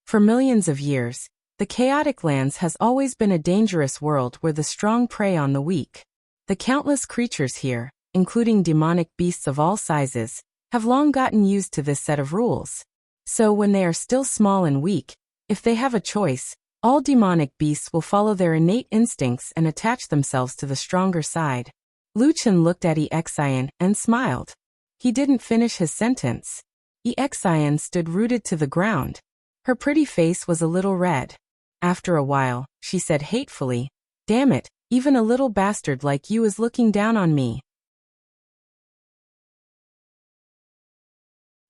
For millions of years, the chaotic lands has always been a dangerous world where the strong prey on the weak. The countless creatures here, including demonic beasts of all sizes, have long gotten used to this set of rules. So when they are still small and weak, if they have a choice, all demonic beasts will follow their innate instincts and attach themselves to the stronger side. Lu Chen looked at Exian and smiled. He didn't finish his sentence. Exian stood rooted to the ground. Her pretty face was a little red. After a while, she said hatefully, "Damn it, even a little bastard like you is looking down on me."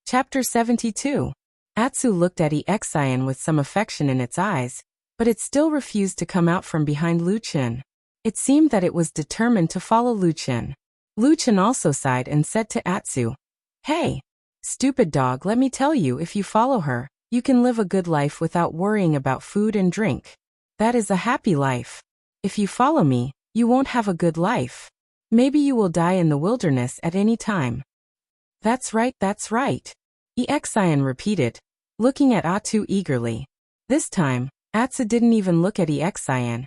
Chapter 72. Atsu looked at Exian with some affection in its eyes, but it still refused to come out from behind Lu Chen. It seemed that it was determined to follow Lu Chen. Lu Chen also sighed and said to Atsu, "Hey, Stupid dog, let me tell you, if you follow her, you can live a good life without worrying about food and drink. That is a happy life. If you follow me, you won't have a good life. Maybe you will die in the wilderness at any time. That's right, that's right. Exian repeated, looking at Atu eagerly. This time, Atsu didn't even look at Exian.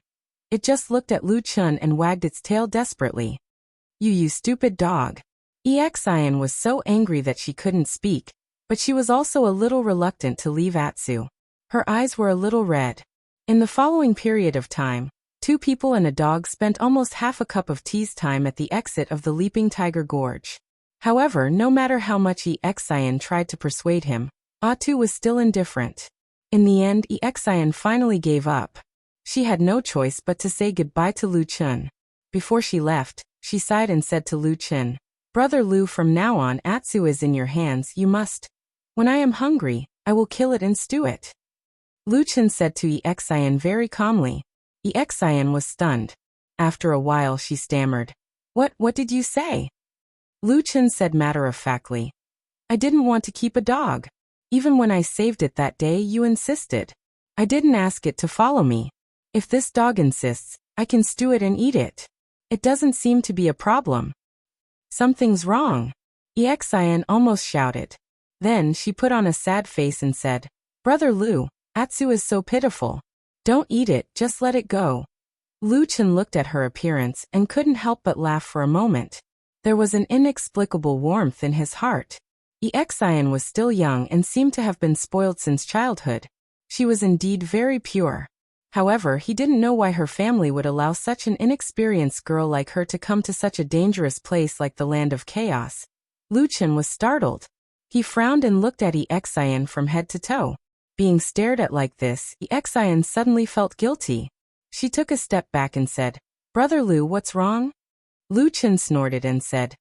It just looked at Lu Chun and wagged its tail desperately. You stupid dog. Exian was so angry that she couldn't speak, but she was also a little reluctant to leave Atsu. Her eyes were a little red. In the following period of time, 2 people and a dog spent almost half a cup of tea's time at the exit of the Leaping Tiger Gorge. However, no matter how much Exian tried to persuade him, Atu was still indifferent. In the end, Exian finally gave up. She had no choice but to say goodbye to Lu Chun. Before she left, she sighed and said to Lu Chun, "Brother Lu, from now on Atsu is in your hands, you must. When I am hungry, I will kill it and stew it." Lu Chun said to Exian very calmly. Exian was stunned. After a while she stammered, What did you say?" Lu Chun said matter-of-factly, "I didn't want to keep a dog. Even when I saved it that day, you insisted. I didn't ask it to follow me. If this dog insists, I can stew it and eat it. It doesn't seem to be a problem." "Something's wrong," Exian almost shouted. Then she put on a sad face and said, "Brother Lu, Atsu is so pitiful. Don't eat it, just let it go." Lu Chun looked at her appearance and couldn't help but laugh for a moment. There was an inexplicable warmth in his heart. Exian was still young and seemed to have been spoiled since childhood. She was indeed very pure. However, he didn't know why her family would allow such an inexperienced girl like her to come to such a dangerous place like the Land of Chaos. Lu Chun was startled. He frowned and looked at Exian from head to toe. Being stared at like this, Exian suddenly felt guilty. She took a step back and said, "Brother Lu, what's wrong?" Lu Chun snorted and said,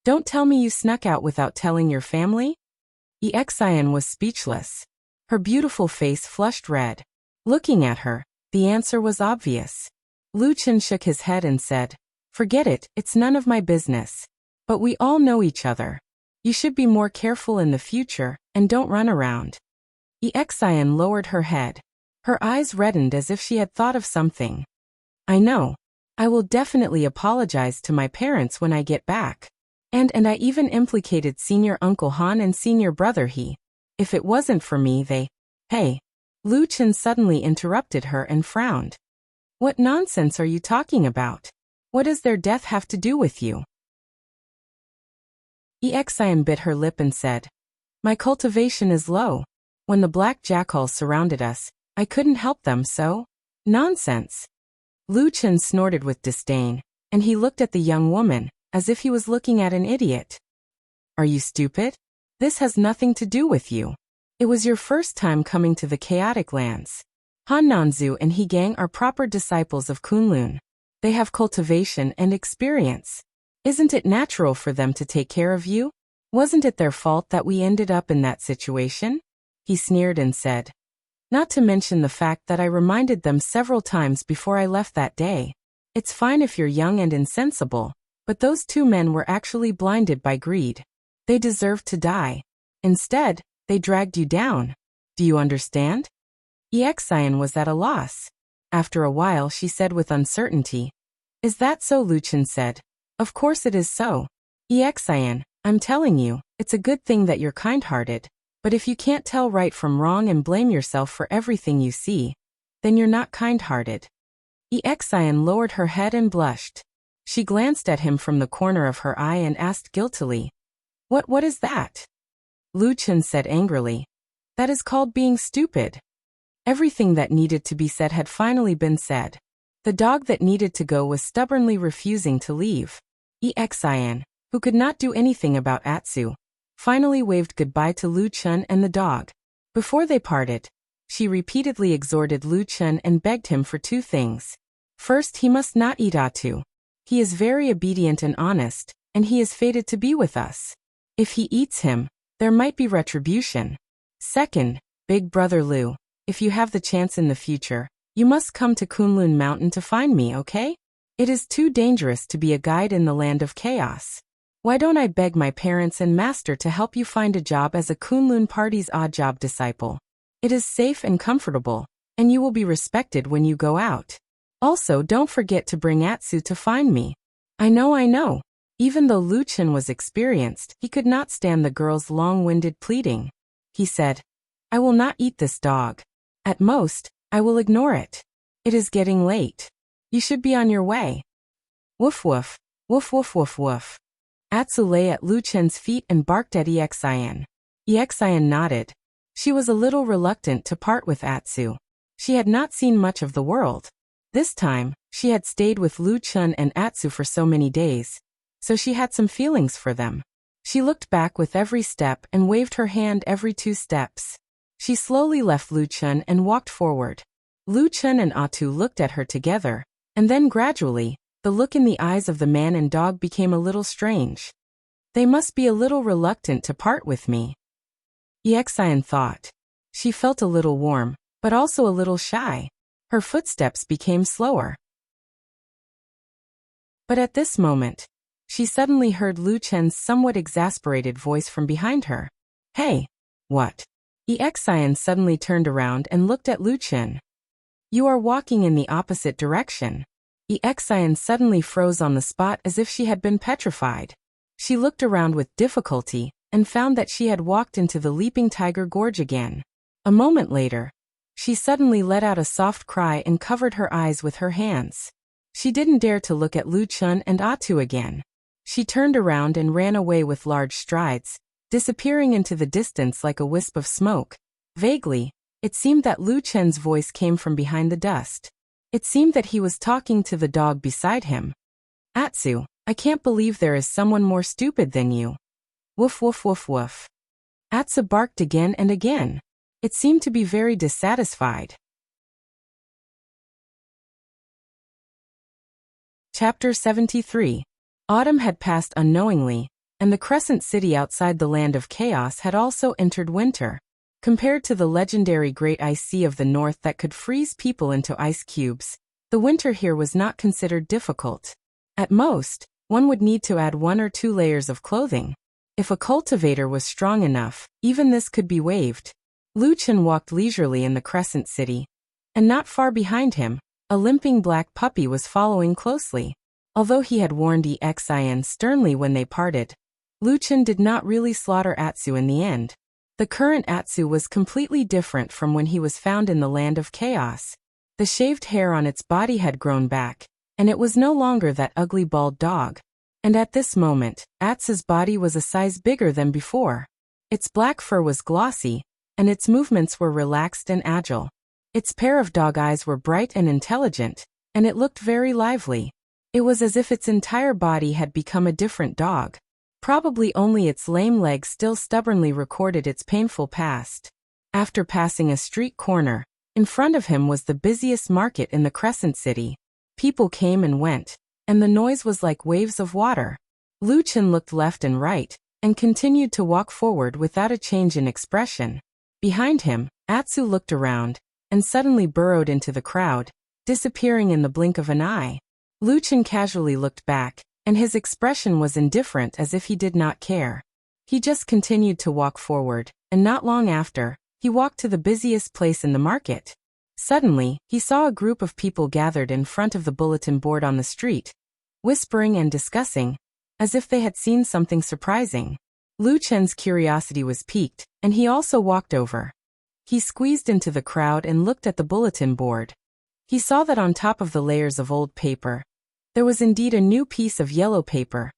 "Don't tell me you snuck out without telling your family?" Exian was speechless. Her beautiful face flushed red. Looking at her, the answer was obvious. Lu Chun shook his head and said, "Forget it, it's none of my business. But we all know each other. You should be more careful in the future, and don't run around." Exian lowered her head. Her eyes reddened as if she had thought of something. "I know. I will definitely apologize to my parents when I get back. And I even implicated Senior Uncle Han and Senior Brother He. If it wasn't for me, they—" "Hey." Lu Chun suddenly interrupted her and frowned. "What nonsense are you talking about? What does their death have to do with you?" Exian bit her lip and said, "My cultivation is low. When the black jackals surrounded us, I couldn't help them, so—" "Nonsense." Lu Chun snorted with disdain, and he looked at the young woman, as if he was looking at an idiot. "Are you stupid? This has nothing to do with you. It was your first time coming to the chaotic lands. Han Nanzu and He Gang are proper disciples of Kunlun. They have cultivation and experience. Isn't it natural for them to take care of you? Wasn't it their fault that we ended up in that situation?" He sneered and said, "Not to mention the fact that I reminded them several times before I left that day. It's fine if you're young and insensible, but those 2 men were actually blinded by greed. They deserved to die. Instead, they dragged you down. Do you understand?" Exian was at a loss. After a while she said with uncertainty, "Is that so?" Lu Chun said, "Of course it is so. Exian, I'm telling you, it's a good thing that you're kind-hearted, but if you can't tell right from wrong and blame yourself for everything you see, then you're not kind-hearted." Exian lowered her head and blushed. She glanced at him from the corner of her eye and asked guiltily, What is that?" Lu Chun said angrily, "That is called being stupid." Everything that needed to be said had finally been said. The dog that needed to go was stubbornly refusing to leave. Exian, who could not do anything about Atsu, finally waved goodbye to Lu Chun and the dog. Before they parted, she repeatedly exhorted Lu Chun and begged him for 2 things. First, he must not eat Atu. He is very obedient and honest, and he is fated to be with us. If he eats him, there might be retribution. Second, Big Brother Lu, if you have the chance in the future, you must come to Kunlun Mountain to find me, okay? It is too dangerous to be a guide in the Land of Chaos. Why don't I beg my parents and master to help you find a job as a Kunlun Party's odd job disciple? It is safe and comfortable, and you will be respected when you go out. Also, don't forget to bring Atsu to find me. I know. Even though Lu Chen was experienced, he could not stand the girl's long-winded pleading. He said, I will not eat this dog. At most, I will ignore it. It is getting late. You should be on your way. Woof woof, woof woof woof woof. Atsu lay at Lu Chen's feet and barked at Exin. Exin nodded. She was a little reluctant to part with Atsu. She had not seen much of the world. This time, she had stayed with Lu Chen and Atsu for so many days, so she had some feelings for them. She looked back with every step and waved her hand every 2 steps. She slowly left Lu Chen and walked forward. Lu Chen and Atsu looked at her together, and then gradually, the look in the eyes of the man and dog became a little strange. They must be a little reluctant to part with me. Exin thought. She felt a little warm, but also a little shy. Her footsteps became slower. But at this moment, she suddenly heard Lu Chen's somewhat exasperated voice from behind her. Hey! What? Exin suddenly turned around and looked at Lu Chen. You are walking in the opposite direction. Exin suddenly froze on the spot as if she had been petrified. She looked around with difficulty and found that she had walked into the Leaping Tiger Gorge again. A moment later, she suddenly let out a soft cry and covered her eyes with her hands. She didn't dare to look at Lu Chen and Atsu again. She turned around and ran away with large strides, disappearing into the distance like a wisp of smoke. Vaguely, it seemed that Lu Chen's voice came from behind the dust. It seemed that he was talking to the dog beside him. Atsu, I can't believe there is someone more stupid than you. Woof woof woof woof. Atsu barked again and again. It seemed to be very dissatisfied. Chapter 73. Autumn had passed unknowingly, and the Crescent City outside the Land of Chaos had also entered winter. Compared to the legendary Great Ice Sea of the North that could freeze people into ice cubes, the winter here was not considered difficult. At most, one would need to add 1 or 2 layers of clothing. If a cultivator was strong enough, even this could be waived. Lu Chen walked leisurely in the Crescent City, and not far behind him, a limping black puppy was following closely. Although he had warned Exin sternly when they parted, Lu Chen did not really slaughter Atsu in the end. The current Atsu was completely different from when he was found in the Land of Chaos. The shaved hair on its body had grown back, and it was no longer that ugly bald dog. And at this moment, Atsu's body was a size bigger than before. Its black fur was glossy, and its movements were relaxed and agile. Its pair of dog eyes were bright and intelligent, and it looked very lively. It was as if its entire body had become a different dog. Probably only its lame legs still stubbornly recorded its painful past. After passing a street corner, in front of him was the busiest market in the Crescent City. People came and went, and the noise was like waves of water. Lu Chen looked left and right, and continued to walk forward without a change in expression. Behind him, Atsu looked around, and suddenly burrowed into the crowd, disappearing in the blink of an eye. Lu Chen casually looked back, and his expression was indifferent as if he did not care. He just continued to walk forward, and not long after, he walked to the busiest place in the market. Suddenly, he saw a group of people gathered in front of the bulletin board on the street, whispering and discussing, as if they had seen something surprising. Lu Chen's curiosity was piqued, and he also walked over. He squeezed into the crowd and looked at the bulletin board. He saw that on top of the layers of old paper, there was indeed a new piece of yellow paper,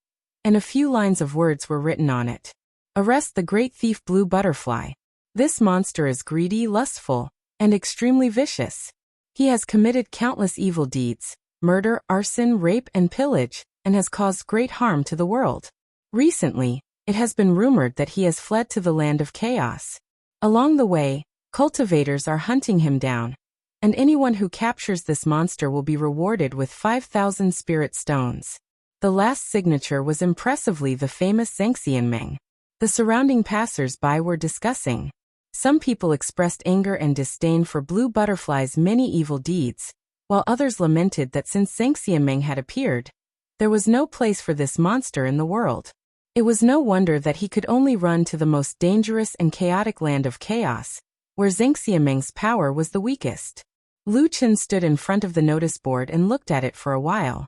and a few lines of words were written on it. Arrest the great thief Blue Butterfly. This monster is greedy, lustful, and extremely vicious. He has committed countless evil deeds, murder, arson, rape, and pillage, and has caused great harm to the world. Recently, it has been rumored that he has fled to the Land of Chaos. Along the way, cultivators are hunting him down, and anyone who captures this monster will be rewarded with 5,000 spirit stones. The last signature was impressively the famous Zhangxianmeng. The surrounding passers-by were discussing. Some people expressed anger and disdain for Blue Butterfly's many evil deeds, while others lamented that since Zhangxianmeng had appeared, there was no place for this monster in the world. It was no wonder that he could only run to the most dangerous and chaotic land of chaos, where Zhangxiameng's power was the weakest. Lu Chen stood in front of the notice board and looked at it for a while.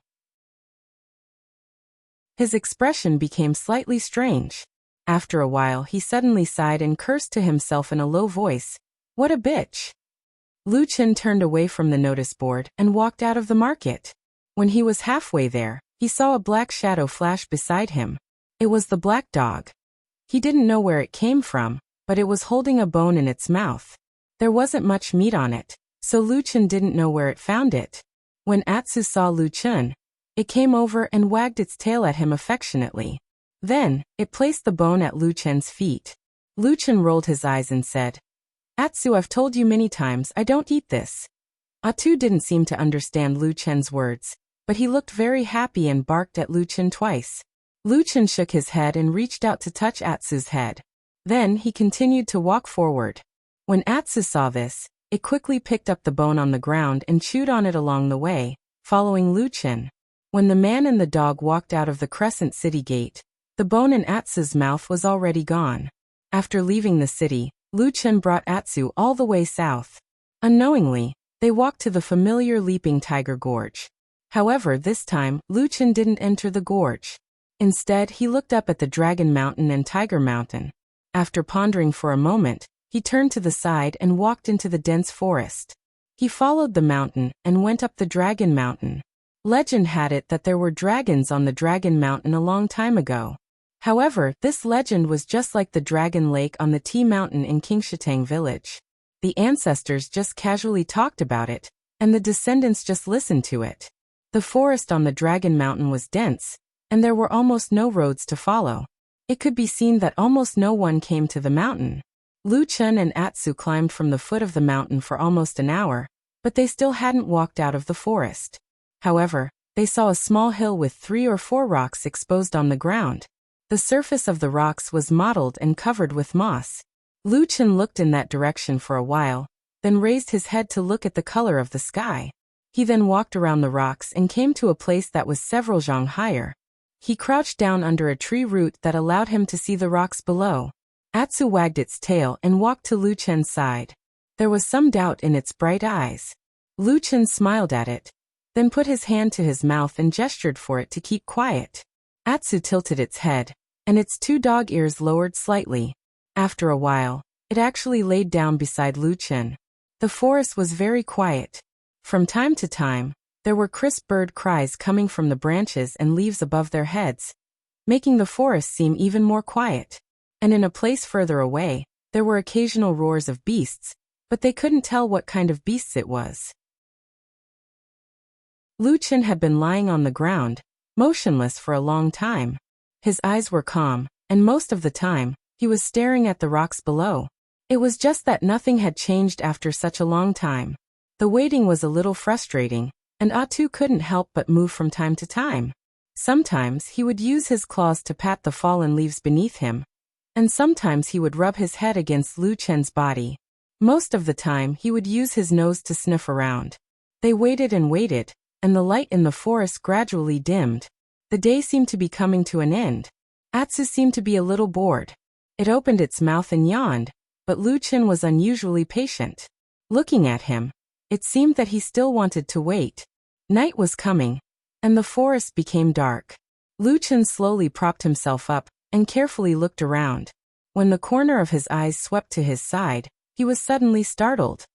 His expression became slightly strange. After a while he suddenly sighed and cursed to himself in a low voice. What a bitch! Lu Chen turned away from the notice board and walked out of the market. When he was halfway there, he saw a black shadow flash beside him. It was the black dog. He didn't know where it came from, but it was holding a bone in its mouth. There wasn't much meat on it, so Lu Chen didn't know where it found it. When Atsu saw Lu Chen, it came over and wagged its tail at him affectionately. Then, it placed the bone at Lu Chen's feet. Lu Chen rolled his eyes and said, Atsu, I've told you many times I don't eat this. Atsu didn't seem to understand Lu Chen's words, but he looked very happy and barked at Lu Chen twice. Lu Chen shook his head and reached out to touch Atsu's head. Then he continued to walk forward. When Atsu saw this, it quickly picked up the bone on the ground and chewed on it along the way, following Lu Chen. When the man and the dog walked out of the Crescent City gate, the bone in Atsu's mouth was already gone. After leaving the city, Lu Chen brought Atsu all the way south. Unknowingly, they walked to the familiar Leaping Tiger Gorge. However, this time, Lu Chen didn't enter the gorge. Instead, he looked up at the Dragon Mountain and Tiger Mountain. After pondering for a moment, he turned to the side and walked into the dense forest. He followed the mountain and went up the Dragon Mountain. Legend had it that there were dragons on the Dragon Mountain a long time ago. However, this legend was just like the Dragon Lake on the Tea Mountain in Qingshitang village. The ancestors just casually talked about it, and the descendants just listened to it. The forest on the Dragon Mountain was dense, and there were almost no roads to follow. It could be seen that almost no one came to the mountain. Lu Chen and Atsu climbed from the foot of the mountain for almost an hour, but they still hadn't walked out of the forest. However, they saw a small hill with 3 or 4 rocks exposed on the ground. The surface of the rocks was mottled and covered with moss. Lu Chen looked in that direction for a while, then raised his head to look at the color of the sky. He then walked around the rocks and came to a place that was several zhang higher. He crouched down under a tree root that allowed him to see the rocks below. Atsu wagged its tail and walked to Lu Chen's side. There was some doubt in its bright eyes. Lu Chen smiled at it, then put his hand to his mouth and gestured for it to keep quiet. Atsu tilted its head, and its 2 dog ears lowered slightly. After a while, it actually laid down beside Lu Chen. The forest was very quiet. From time to time, there were crisp bird cries coming from the branches and leaves above their heads, making the forest seem even more quiet. And in a place further away, there were occasional roars of beasts, but they couldn't tell what kind of beasts it was. Lu Chen had been lying on the ground, motionless for a long time. His eyes were calm, and most of the time, he was staring at the rocks below. It was just that nothing had changed after such a long time. The waiting was a little frustrating, and Atsu couldn't help but move from time to time. Sometimes he would use his claws to pat the fallen leaves beneath him, and sometimes he would rub his head against Lu Chen's body. Most of the time he would use his nose to sniff around. They waited and waited, and the light in the forest gradually dimmed. The day seemed to be coming to an end. Atsu seemed to be a little bored. It opened its mouth and yawned, but Lu Chen was unusually patient. Looking at him, it seemed that he still wanted to wait. Night was coming, and the forest became dark. Lu Chen slowly propped himself up and carefully looked around. When the corner of his eyes swept to his side, he was suddenly startled.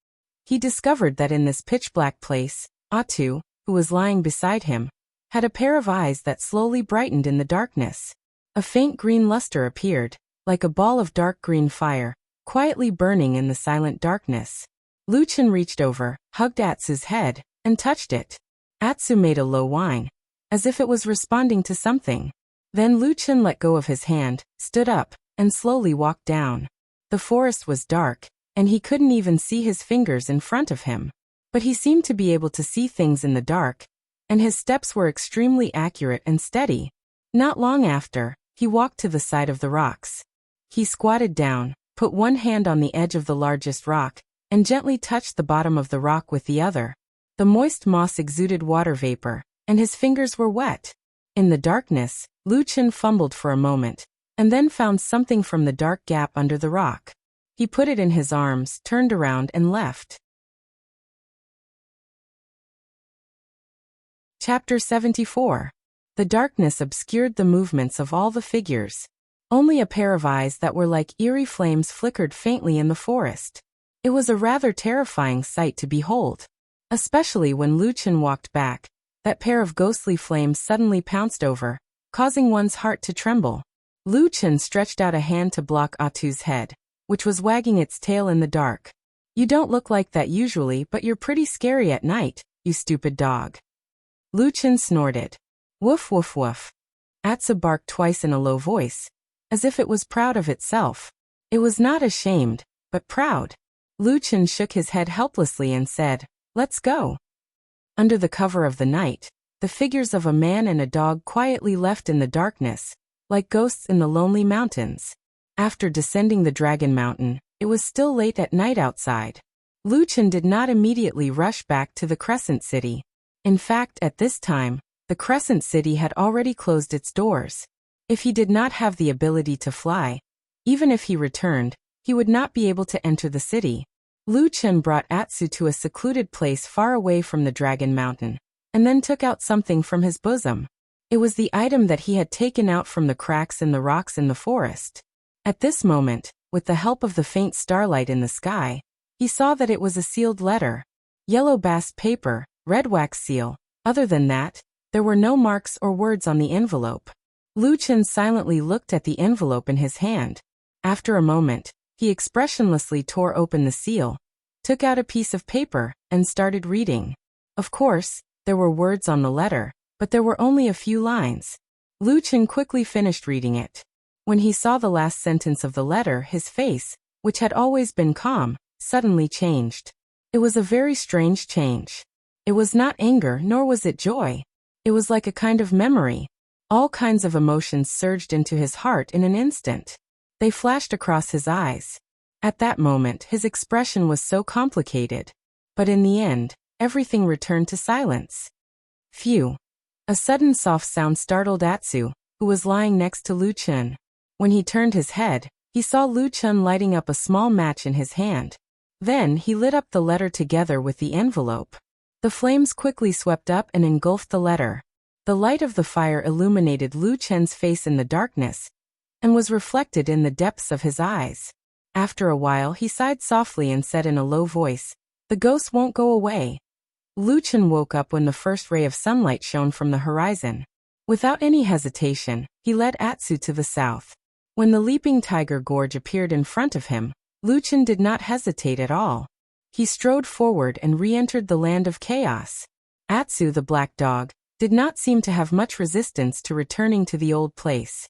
He discovered that in this pitch-black place, Atsu, who was lying beside him, had a pair of eyes that slowly brightened in the darkness. A faint green luster appeared, like a ball of dark green fire, quietly burning in the silent darkness. Lu Chen reached over, hugged Atsu's head, and touched it. Atsu made a low whine, as if it was responding to something. Then Lu Chen let go of his hand, stood up, and slowly walked down. The forest was dark, and he couldn't even see his fingers in front of him. But he seemed to be able to see things in the dark, and his steps were extremely accurate and steady. Not long after, he walked to the side of the rocks. He squatted down, put one hand on the edge of the largest rock, and gently touched the bottom of the rock with the other. The moist moss exuded water vapor, and his fingers were wet. In the darkness, Lu Chen fumbled for a moment, and then found something from the dark gap under the rock. He put it in his arms, turned around and left. Chapter 74. The darkness obscured the movements of all the figures. Only a pair of eyes that were like eerie flames flickered faintly in the forest. It was a rather terrifying sight to behold. Especially when Lu Chen walked back, that pair of ghostly flames suddenly pounced over, causing one's heart to tremble. Lu Chen stretched out a hand to block Atu's head, which was wagging its tail in the dark. "You don't look like that usually, but you're pretty scary at night, you stupid dog." Lu Chen snorted. "Woof woof woof." Atsu barked twice in a low voice, as if it was proud of itself. It was not ashamed, but proud. Lu Chen shook his head helplessly and said, "Let's go." Under the cover of the night, the figures of a man and a dog quietly left in the darkness, like ghosts in the lonely mountains. After descending the Dragon Mountain, it was still late at night outside. Lu Chen did not immediately rush back to the Crescent City. In fact, at this time, the Crescent City had already closed its doors. If he did not have the ability to fly, even if he returned, he would not be able to enter the city. Lu Chen brought Atsu to a secluded place far away from the Dragon Mountain, and then took out something from his bosom. It was the item that he had taken out from the cracks in the rocks in the forest. At this moment, with the help of the faint starlight in the sky, he saw that it was a sealed letter. Yellow bast paper, red wax seal. Other than that, there were no marks or words on the envelope. Lu Chen silently looked at the envelope in his hand. After a moment, he expressionlessly tore open the seal, took out a piece of paper, and started reading. Of course, there were words on the letter, but there were only a few lines. Lu Chen quickly finished reading it. When he saw the last sentence of the letter, his face, which had always been calm, suddenly changed. It was a very strange change. It was not anger, nor was it joy. It was like a kind of memory. All kinds of emotions surged into his heart in an instant. They flashed across his eyes. At that moment, his expression was so complicated. But in the end, everything returned to silence. Phew. A sudden soft sound startled Atsu, who was lying next to Lu Chen. When he turned his head, he saw Lu Chen lighting up a small match in his hand. Then he lit up the letter together with the envelope. The flames quickly swept up and engulfed the letter. The light of the fire illuminated Lu Chen's face in the darkness, and was reflected in the depths of his eyes. After a while he sighed softly and said in a low voice, "The ghost won't go away." Lu Chen woke up when the first ray of sunlight shone from the horizon. Without any hesitation, he led Atsu to the south. When the leaping tiger gorge appeared in front of him, Lu Chen did not hesitate at all. He strode forward and re-entered the land of chaos. Atsu, the black dog, did not seem to have much resistance to returning to the old place.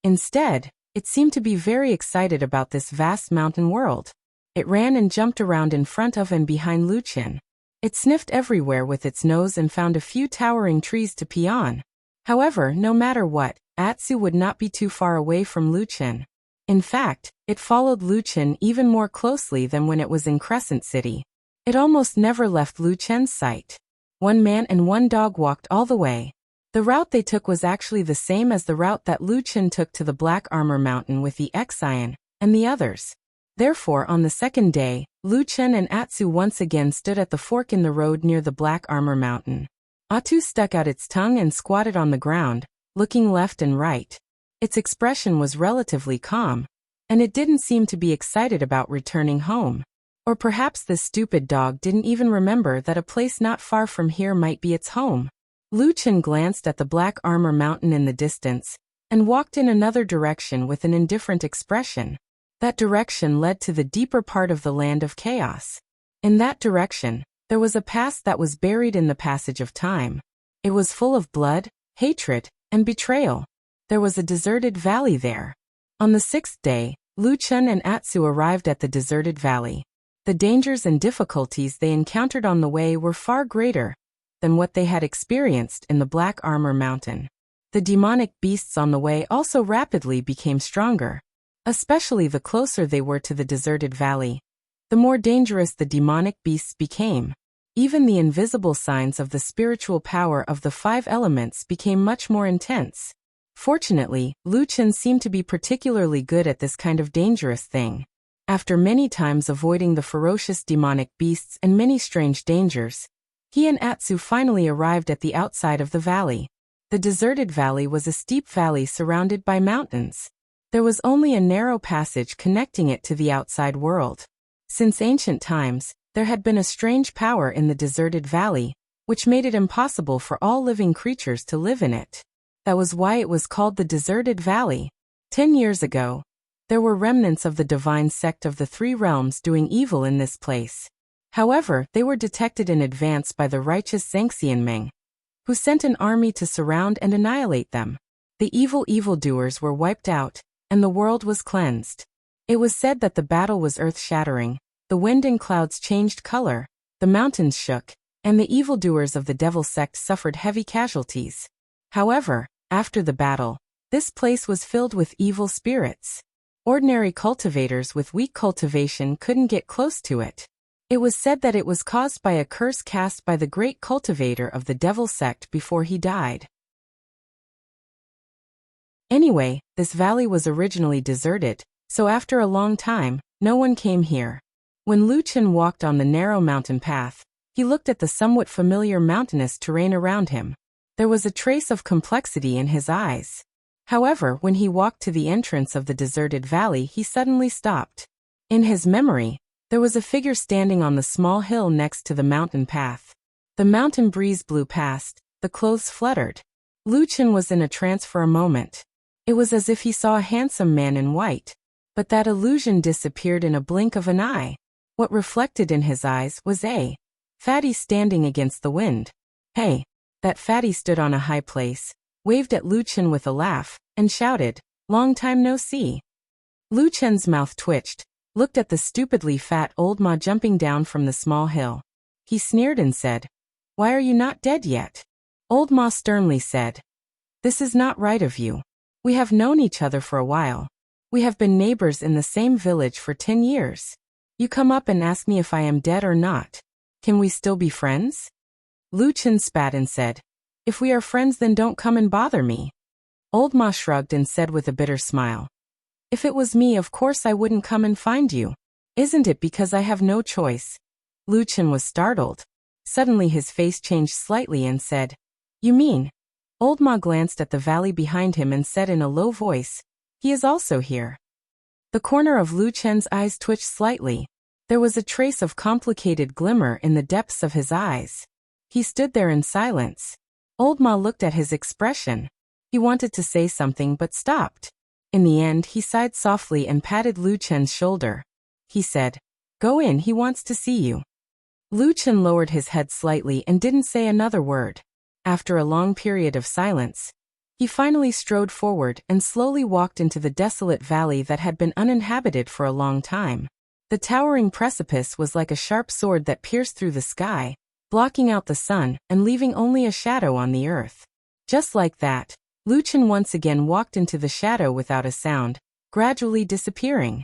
Instead, it seemed to be very excited about this vast mountain world. It ran and jumped around in front of and behind Lu Chen. It sniffed everywhere with its nose and found a few towering trees to pee on. However, no matter what, Atsu would not be too far away from Lu Chen. In fact, it followed Lu Chen even more closely than when it was in Crescent City. It almost never left Lu Chen's sight. One man and one dog walked all the way. The route they took was actually the same as the route that Lu Chen took to the Black Armor Mountain with the Xian and the others. Therefore, on the second day, Lu Chen and Atsu once again stood at the fork in the road near the Black Armor Mountain. Atu stuck out its tongue and squatted on the ground, looking left and right. Its expression was relatively calm, and it didn't seem to be excited about returning home. Or perhaps this stupid dog didn't even remember that a place not far from here might be its home. Lu Chen glanced at the Black Armor Mountain in the distance, and walked in another direction with an indifferent expression. That direction led to the deeper part of the land of chaos. In that direction, there was a past that was buried in the passage of time. It was full of blood, hatred, and betrayal. There was a deserted valley there. On the sixth day, Lu Chen and Atsu arrived at the deserted valley. The dangers and difficulties they encountered on the way were far greater than what they had experienced in the Black Armor Mountain. The demonic beasts on the way also rapidly became stronger. Especially the closer they were to the deserted valley, the more dangerous the demonic beasts became. Even the invisible signs of the spiritual power of the 5 elements became much more intense. Fortunately, Lu Chen seemed to be particularly good at this kind of dangerous thing. After many times avoiding the ferocious demonic beasts and many strange dangers, he and Atsu finally arrived at the outside of the valley. The deserted valley was a steep valley surrounded by mountains. There was only a narrow passage connecting it to the outside world. Since ancient times, there had been a strange power in the deserted valley, which made it impossible for all living creatures to live in it. That was why it was called the Deserted Valley. 10 years ago, there were remnants of the divine sect of the 3 realms doing evil in this place. However, they were detected in advance by the righteous Zhangxian Meng, who sent an army to surround and annihilate them. The evildoers were wiped out, and the world was cleansed. It was said that the battle was earth-shattering. The wind and clouds changed color, the mountains shook, and the evildoers of the devil sect suffered heavy casualties. However, after the battle, this place was filled with evil spirits. Ordinary cultivators with weak cultivation couldn't get close to it. It was said that it was caused by a curse cast by the great cultivator of the devil sect before he died. Anyway, this valley was originally deserted, so after a long time, no one came here. When Lu Chen walked on the narrow mountain path, he looked at the somewhat familiar mountainous terrain around him. There was a trace of complexity in his eyes. However, when he walked to the entrance of the deserted valley, he suddenly stopped. In his memory, there was a figure standing on the small hill next to the mountain path. The mountain breeze blew past, the clothes fluttered. Lu Chen was in a trance for a moment. It was as if he saw a handsome man in white, but that illusion disappeared in a blink of an eye. What reflected in his eyes was a fatty standing against the wind. Hey! That fatty stood on a high place, waved at Lu Chen with a laugh, and shouted, "Long time no see." Lu Chen's mouth twitched, looked at the stupidly fat old ma jumping down from the small hill. He sneered and said, "Why are you not dead yet?" Old ma sternly said, "This is not right of you. We have known each other for a while. We have been neighbors in the same village for 10 years. You come up and ask me if I am dead or not. Can we still be friends?" Lu Chen spat and said, "If we are friends, then don't come and bother me." Old Ma shrugged and said with a bitter smile, "If it was me, of course I wouldn't come and find you. Isn't it because I have no choice?" Lu Chen was startled. Suddenly his face changed slightly and said, "You mean?" Old Ma glanced at the valley behind him and said in a low voice, "He is also here." The corner of Lu Chen's eyes twitched slightly. There was a trace of complicated glimmer in the depths of his eyes. He stood there in silence. Old Ma looked at his expression. He wanted to say something but stopped. In the end, he sighed softly and patted Lu Chen's shoulder. He said, "Go in, he wants to see you." Lu Chen lowered his head slightly and didn't say another word. After a long period of silence, he finally strode forward and slowly walked into the desolate valley that had been uninhabited for a long time. The towering precipice was like a sharp sword that pierced through the sky, blocking out the sun and leaving only a shadow on the earth. Just like that, Lu Chen once again walked into the shadow without a sound, gradually disappearing.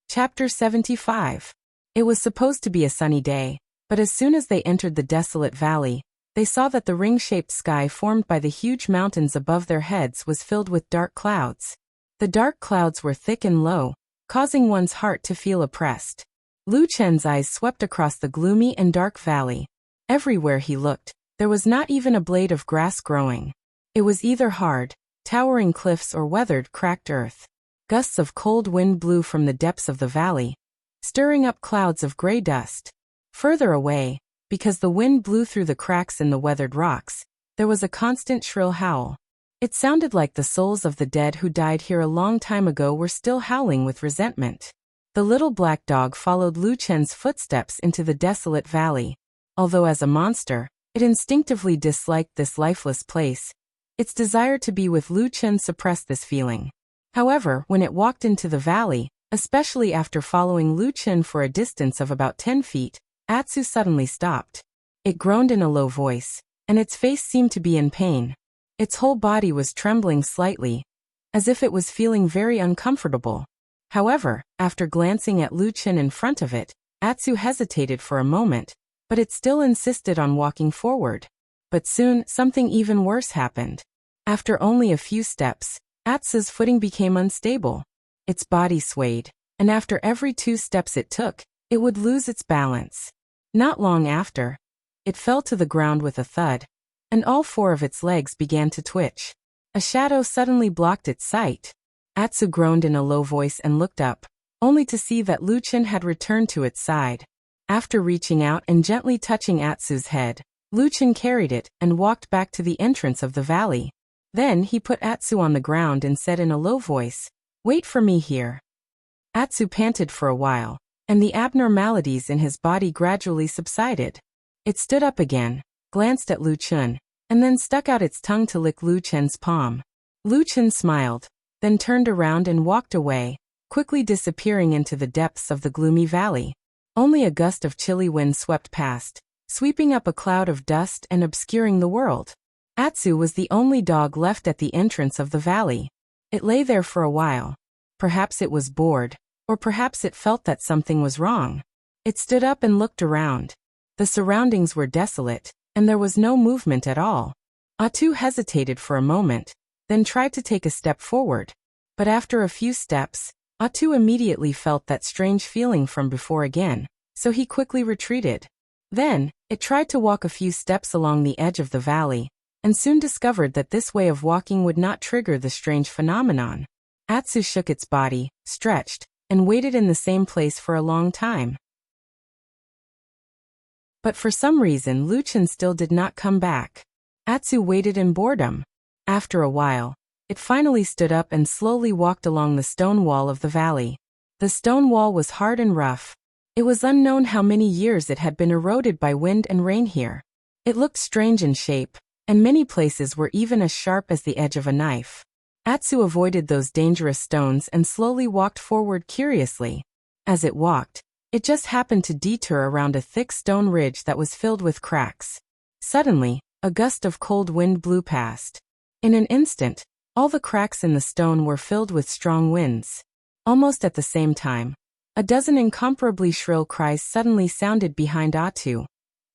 Chapter 75. It was supposed to be a sunny day, but as soon as they entered the desolate valley, they saw that the ring-shaped sky formed by the huge mountains above their heads was filled with dark clouds. The dark clouds were thick and low, causing one's heart to feel oppressed. Lu Chen's eyes swept across the gloomy and dark valley. Everywhere he looked, there was not even a blade of grass growing. It was either hard, towering cliffs or weathered, cracked earth. Gusts of cold wind blew from the depths of the valley, stirring up clouds of gray dust. Further away, because the wind blew through the cracks in the weathered rocks, there was a constant shrill howl. It sounded like the souls of the dead who died here a long time ago were still howling with resentment. The little black dog followed Lu Chen's footsteps into the desolate valley. Although as a monster, it instinctively disliked this lifeless place, its desire to be with Lu Chen suppressed this feeling. However, when it walked into the valley, especially after following Lu Chen for a distance of about 10 feet, Atsu suddenly stopped. It groaned in a low voice, and its face seemed to be in pain. Its whole body was trembling slightly, as if it was feeling very uncomfortable. However, after glancing at Luchin in front of it, Atsu hesitated for a moment, but it still insisted on walking forward. But soon, something even worse happened. After only a few steps, Atsu's footing became unstable. Its body swayed, and after every 2 steps it took, it would lose its balance. Not long after, it fell to the ground with a thud, and all 4 of its legs began to twitch. A shadow suddenly blocked its sight. Atsu groaned in a low voice and looked up, only to see that Luchin had returned to its side. After reaching out and gently touching Atsu's head, Luchin carried it and walked back to the entrance of the valley. Then he put Atsu on the ground and said in a low voice, "Wait for me here." Atsu panted for a while, and the abnormalities in his body gradually subsided. It stood up again, glanced at Luchin, and then stuck out its tongue to lick Luchin's palm. Luchin smiled, then turned around and walked away, quickly disappearing into the depths of the gloomy valley. Only a gust of chilly wind swept past, sweeping up a cloud of dust and obscuring the world. Atsu was the only dog left at the entrance of the valley. It lay there for a while. Perhaps it was bored, or perhaps it felt that something was wrong. It stood up and looked around. The surroundings were desolate, and there was no movement at all. Atsu hesitated for a moment, then tried to take a step forward. But after a few steps, Atsu immediately felt that strange feeling from before again, so he quickly retreated. Then, it tried to walk a few steps along the edge of the valley, and soon discovered that this way of walking would not trigger the strange phenomenon. Atsu shook its body, stretched, and waited in the same place for a long time. But for some reason Luchin still did not come back. Atsu waited in boredom. After a while, it finally stood up and slowly walked along the stone wall of the valley. The stone wall was hard and rough. It was unknown how many years it had been eroded by wind and rain here. It looked strange in shape, and many places were even as sharp as the edge of a knife. Atsu avoided those dangerous stones and slowly walked forward curiously. As it walked, it just happened to detour around a thick stone ridge that was filled with cracks. Suddenly, a gust of cold wind blew past. In an instant, all the cracks in the stone were filled with strong winds. Almost at the same time, a dozen incomparably shrill cries suddenly sounded behind Atsu.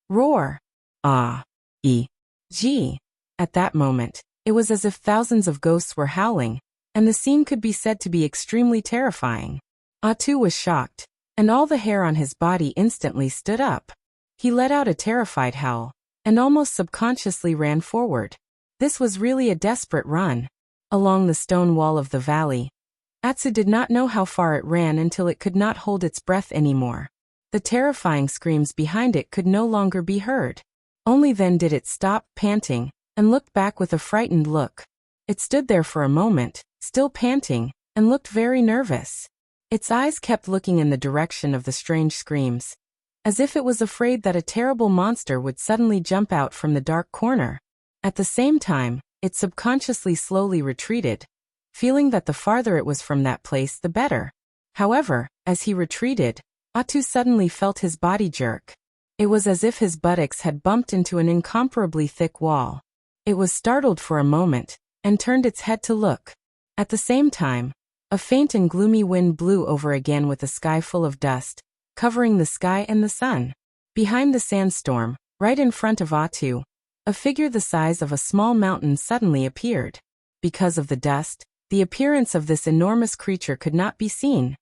Roar! Ah! Gee! At that moment, it was as if thousands of ghosts were howling, and the scene could be said to be extremely terrifying. Atsu was shocked, and all the hair on his body instantly stood up. He let out a terrified howl, and almost subconsciously ran forward. This was really a desperate run. Along the stone wall of the valley, Atsu did not know how far it ran until it could not hold its breath anymore. The terrifying screams behind it could no longer be heard. Only then did it stop, panting, and looked back with a frightened look. It stood there for a moment, still panting, and looked very nervous. Its eyes kept looking in the direction of the strange screams, as if it was afraid that a terrible monster would suddenly jump out from the dark corner. At the same time, it subconsciously slowly retreated, feeling that the farther it was from that place the better. However, as he retreated, Atsu suddenly felt his body jerk. It was as if his buttocks had bumped into an incomparably thick wall. It was startled for a moment, and turned its head to look. At the same time, a faint and gloomy wind blew over again with a sky full of dust, covering the sky and the sun. Behind the sandstorm, right in front of Atsu, a figure the size of a small mountain suddenly appeared. Because of the dust, the appearance of this enormous creature could not be seen.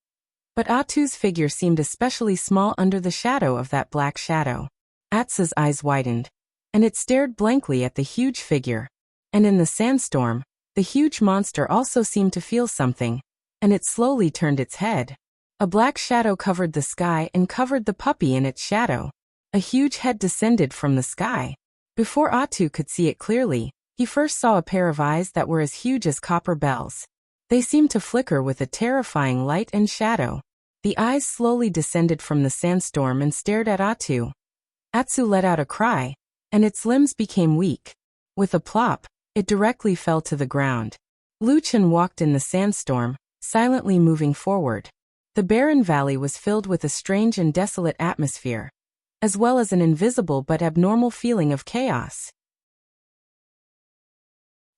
But Atsu's figure seemed especially small under the shadow of that black shadow. Atsu's eyes widened, and it stared blankly at the huge figure. And in the sandstorm, the huge monster also seemed to feel something, and it slowly turned its head. A black shadow covered the sky and covered the puppy in its shadow. A huge head descended from the sky. Before Atsu could see it clearly, he first saw a pair of eyes that were as huge as copper bells. They seemed to flicker with a terrifying light and shadow. The eyes slowly descended from the sandstorm and stared at Atsu. Atsu let out a cry, and its limbs became weak. With a plop, it directly fell to the ground. Luchin walked in the sandstorm, silently moving forward. The barren valley was filled with a strange and desolate atmosphere, as well as an invisible but abnormal feeling of chaos.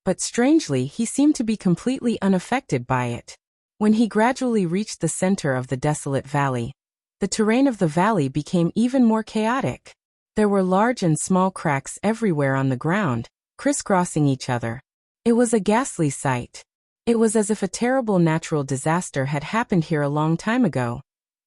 But strangely, he seemed to be completely unaffected by it. When he gradually reached the center of the desolate valley, the terrain of the valley became even more chaotic. There were large and small cracks everywhere on the ground, crisscrossing each other. It was a ghastly sight. It was as if a terrible natural disaster had happened here a long time ago,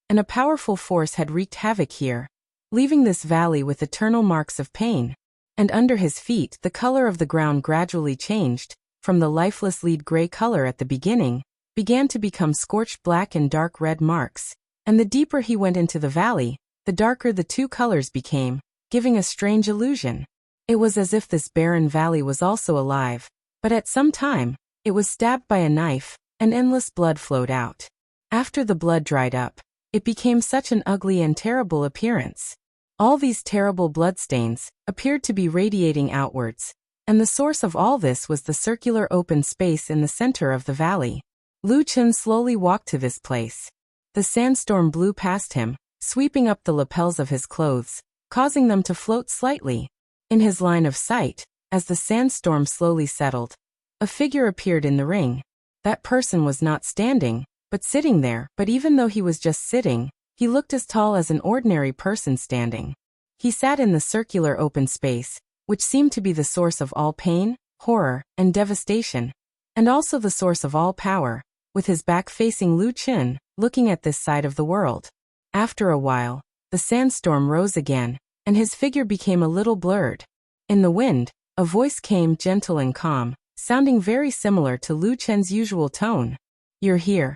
and a powerful force had wreaked havoc here, leaving this valley with eternal marks of pain. And under his feet, the color of the ground gradually changed, from the lifeless lead gray color at the beginning, began to become scorched black and dark red marks, and the deeper he went into the valley, the darker the two colors became, giving a strange illusion. It was as if this barren valley was also alive, but at some time, it was stabbed by a knife, and endless blood flowed out. After the blood dried up, it became such an ugly and terrible appearance. All these terrible bloodstains appeared to be radiating outwards, and the source of all this was the circular open space in the center of the valley. Lu Chen slowly walked to this place. The sandstorm blew past him, sweeping up the lapels of his clothes, causing them to float slightly. In his line of sight, as the sandstorm slowly settled, a figure appeared in the ring. That person was not standing, but sitting there, but even though he was just sitting, he looked as tall as an ordinary person standing. He sat in the circular open space, which seemed to be the source of all pain, horror, and devastation, and also the source of all power, with his back facing Lu Chen, looking at this side of the world. After a while, the sandstorm rose again, and his figure became a little blurred. In the wind, a voice came, gentle and calm, sounding very similar to Lu Chen's usual tone. "You're here."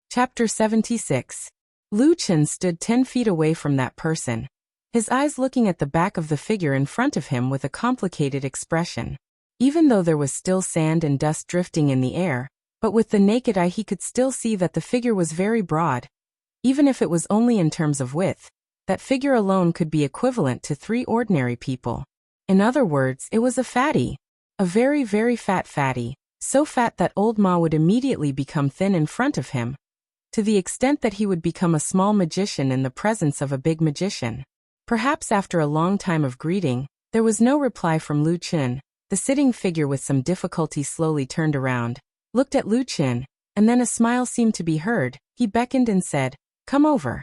Chapter 76. Lu Chen stood 10 feet away from that person, his eyes looking at the back of the figure in front of him with a complicated expression. Even though there was still sand and dust drifting in the air, but with the naked eye he could still see that the figure was very broad. Even if it was only in terms of width, that figure alone could be equivalent to 3 ordinary people. In other words, it was a fatty. A very, very fat fatty, so fat that old Ma would immediately become thin in front of him, to the extent that he would become a small magician in the presence of a big magician. Perhaps after a long time of greeting, there was no reply from Lu Chen. The sitting figure with some difficulty slowly turned around, looked at Lu Chen, and then a smile seemed to be heard. He beckoned and said, "Come over."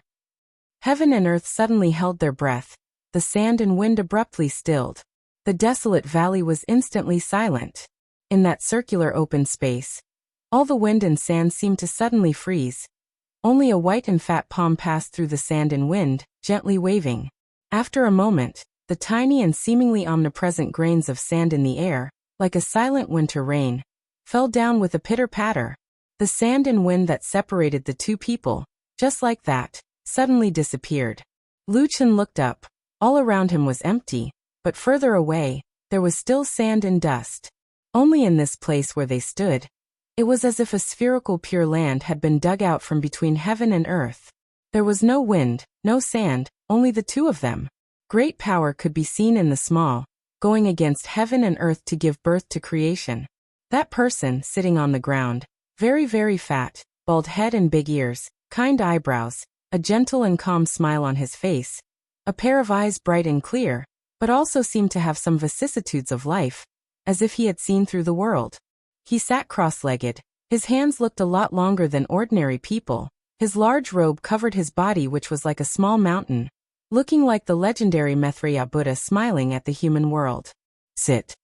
Heaven and earth suddenly held their breath. The sand and wind abruptly stilled. The desolate valley was instantly silent. In that circular open space, all the wind and sand seemed to suddenly freeze. Only a white and fat palm passed through the sand and wind, gently waving. After a moment, the tiny and seemingly omnipresent grains of sand in the air, like a silent winter rain, fell down with a pitter-patter. The sand and wind that separated the two people, just like that, suddenly disappeared. Lu Chen looked up. All around him was empty, but further away, there was still sand and dust. Only in this place where they stood, it was as if a spherical pure land had been dug out from between heaven and earth. There was no wind, no sand, only the two of them. Great power could be seen in the small, going against heaven and earth to give birth to creation. That person, sitting on the ground, very, very fat, bald head and big ears, kind eyebrows, a gentle and calm smile on his face, a pair of eyes bright and clear, but also seemed to have some vicissitudes of life, as if he had seen through the world. He sat cross-legged. His hands looked a lot longer than ordinary people. His large robe covered his body, which was like a small mountain, looking like the legendary Maitreya Buddha smiling at the human world. "Sit."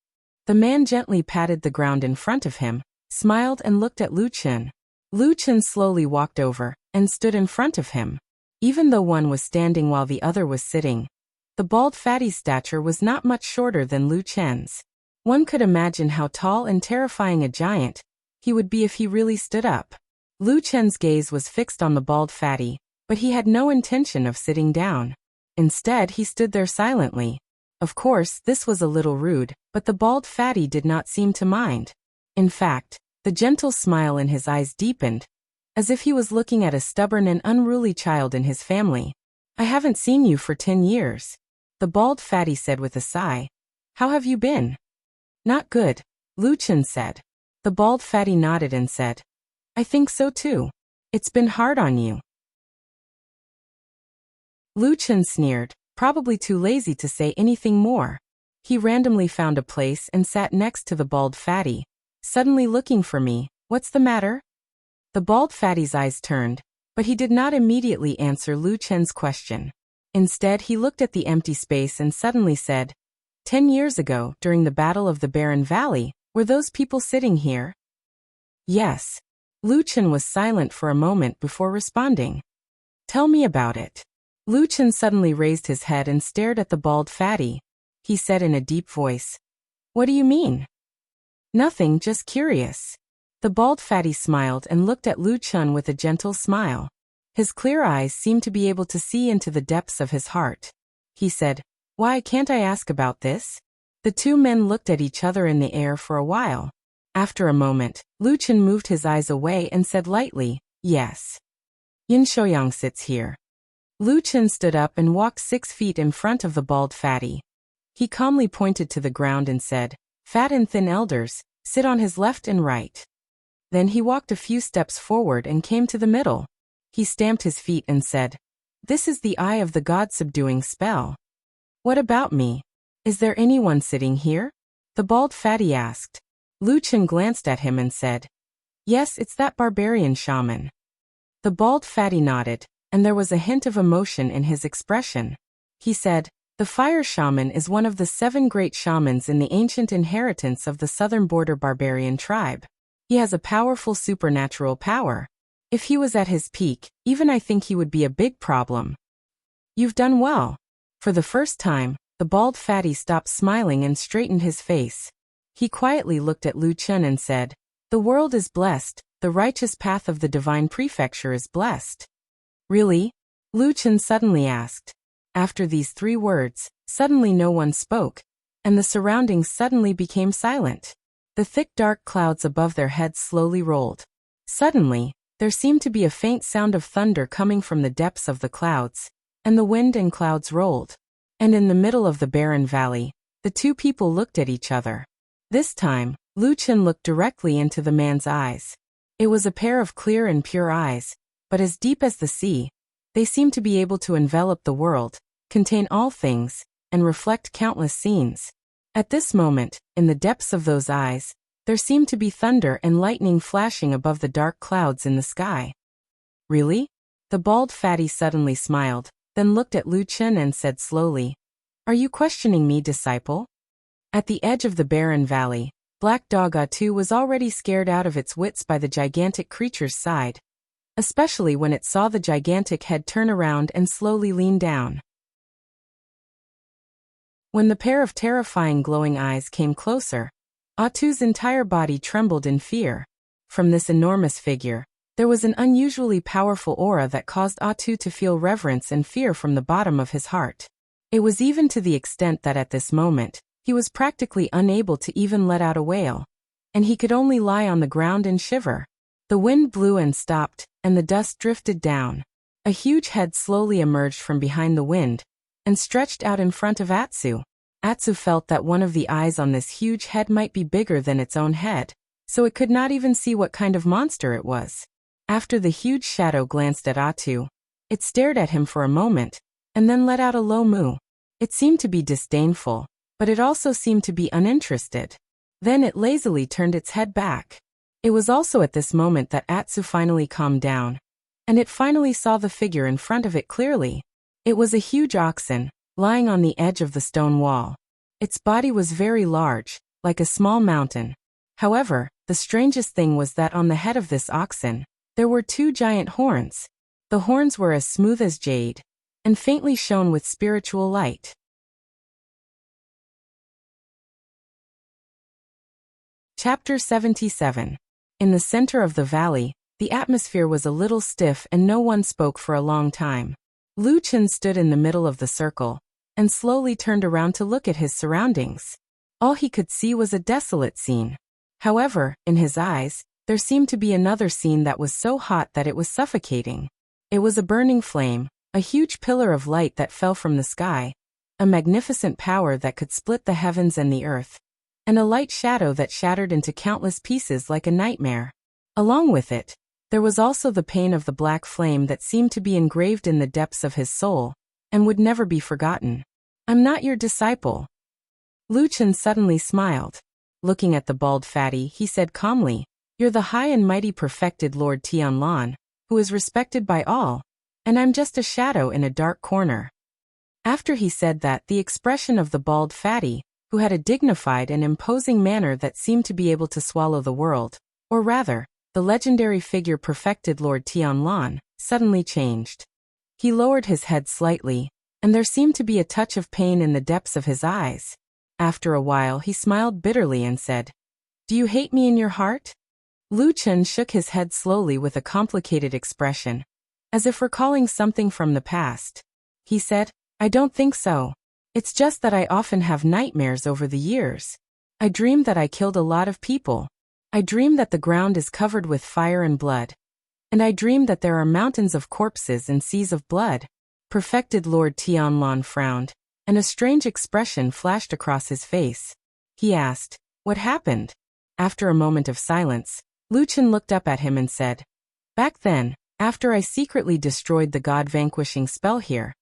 The man gently patted the ground in front of him, smiled and looked at Lu Chen. Lu Chen slowly walked over and stood in front of him. Even though one was standing while the other was sitting, the bald fatty's stature was not much shorter than Lu Chen's. One could imagine how tall and terrifying a giant he would be if he really stood up. Lu Chen's gaze was fixed on the bald fatty, but he had no intention of sitting down. Instead, he stood there silently. Of course, this was a little rude, but the bald fatty did not seem to mind. In fact, the gentle smile in his eyes deepened, as if he was looking at a stubborn and unruly child in his family. "I haven't seen you for 10 years. The bald fatty said with a sigh. "How have you been?" "Not good," Lu Chen said. The bald fatty nodded and said, "I think so too. It's been hard on you." Lu Chen sneered, probably too lazy to say anything more. He randomly found a place and sat next to the bald fatty, suddenly looking for me. What's the matter? The bald fatty's eyes turned, but he did not immediately answer Lu Chen's question. Instead, he looked at the empty space and suddenly said, 10 years ago, during the Battle of the Barren Valley, were those people sitting here? Yes. Lu Chen was silent for a moment before responding. Tell me about it. Lu Chen suddenly raised his head and stared at the bald fatty. He said in a deep voice, What do you mean? Nothing, just curious. The bald fatty smiled and looked at Lu Chen with a gentle smile. His clear eyes seemed to be able to see into the depths of his heart. He said, Why can't I ask about this? The two men looked at each other in the air for a while. After a moment, Lu Chen moved his eyes away and said lightly, Yes. Yin Shouyang sits here. Lu Chen stood up and walked 6 feet in front of the bald fatty. He calmly pointed to the ground and said, Fat and thin elders, sit on his left and right. Then he walked a few steps forward and came to the middle. He stamped his feet and said, This is the eye of the God-subduing spell. What about me? Is there anyone sitting here? The bald fatty asked. Lu Chen glanced at him and said, Yes, it's that barbarian shaman. The bald fatty nodded, and there was a hint of emotion in his expression. He said, The fire shaman is one of the 7 great shamans in the ancient inheritance of the southern border barbarian tribe. He has a powerful supernatural power. If he was at his peak, even I think he would be a big problem. You've done well. For the first time, the bald fatty stopped smiling and straightened his face. He quietly looked at Lu Chen and said, The world is blessed, the righteous path of the divine prefecture is blessed. Really? Lu Chen suddenly asked. After these 3 words, suddenly no one spoke, and the surroundings suddenly became silent. The thick dark clouds above their heads slowly rolled. Suddenly, there seemed to be a faint sound of thunder coming from the depths of the clouds, and the wind and clouds rolled. And in the middle of the barren valley, the 2 people looked at each other. This time, Lu Chen looked directly into the man's eyes. It was a pair of clear and pure eyes, but as deep as the sea. They seemed to be able to envelop the world, contain all things, and reflect countless scenes. At this moment, in the depths of those eyes, there seemed to be thunder and lightning flashing above the dark clouds in the sky. Really? The bald fatty suddenly smiled, then looked at Lu Chen and said slowly, Are you questioning me, disciple? At the edge of the barren valley, Black Dog Atu was already scared out of its wits by the gigantic creature's side, especially when it saw the gigantic head turn around and slowly lean down. When the pair of terrifying glowing eyes came closer, Atu's entire body trembled in fear. From this enormous figure, there was an unusually powerful aura that caused Atu to feel reverence and fear from the bottom of his heart. It was even to the extent that at this moment, he was practically unable to even let out a wail, and he could only lie on the ground and shiver. The wind blew and stopped, and the dust drifted down. A huge head slowly emerged from behind the wind, and stretched out in front of Atsu. Atsu felt that one of the eyes on this huge head might be bigger than its own head, so it could not even see what kind of monster it was. After the huge shadow glanced at Atu, it stared at him for a moment, and then let out a low moo. It seemed to be disdainful, but it also seemed to be uninterested. Then it lazily turned its head back. It was also at this moment that Atsu finally calmed down, and it finally saw the figure in front of it clearly. It was a huge oxen, lying on the edge of the stone wall. Its body was very large, like a small mountain. However, the strangest thing was that on the head of this oxen, there were 2 giant horns. The horns were as smooth as jade, and faintly shone with spiritual light. Chapter 77. In the center of the valley, the atmosphere was a little stiff and no one spoke for a long time. Lu Chen stood in the middle of the circle, and slowly turned around to look at his surroundings. All he could see was a desolate scene. However, in his eyes, there seemed to be another scene that was so hot that it was suffocating. It was a burning flame, a huge pillar of light that fell from the sky, a magnificent power that could split the heavens and the earth, and a light shadow that shattered into countless pieces like a nightmare. Along with it, there was also the pain of the black flame that seemed to be engraved in the depths of his soul, and would never be forgotten. I'm not your disciple. Lu Chen suddenly smiled. Looking at the bald fatty, he said calmly, "You're the high and mighty perfected Lord Tianlan, who is respected by all, and I'm just a shadow in a dark corner." After he said that, the expression of the bald fatty, who had a dignified and imposing manner that seemed to be able to swallow the world, or rather, the legendary figure perfected Lord Tianlan, suddenly changed. He lowered his head slightly, and there seemed to be a touch of pain in the depths of his eyes. After a while he smiled bitterly and said, "Do you hate me in your heart?" Lu Chen shook his head slowly with a complicated expression, as if recalling something from the past. He said, "I don't think so. It's just that I often have nightmares over the years. I dream that I killed a lot of people. I dream that the ground is covered with fire and blood. And I dream that there are mountains of corpses and seas of blood." Perfected Lord Tianlan frowned, and a strange expression flashed across his face. He asked, "What happened?" After a moment of silence, Lu Chen looked up at him and said, "Back then, after I secretly destroyed the god-vanquishing spell here,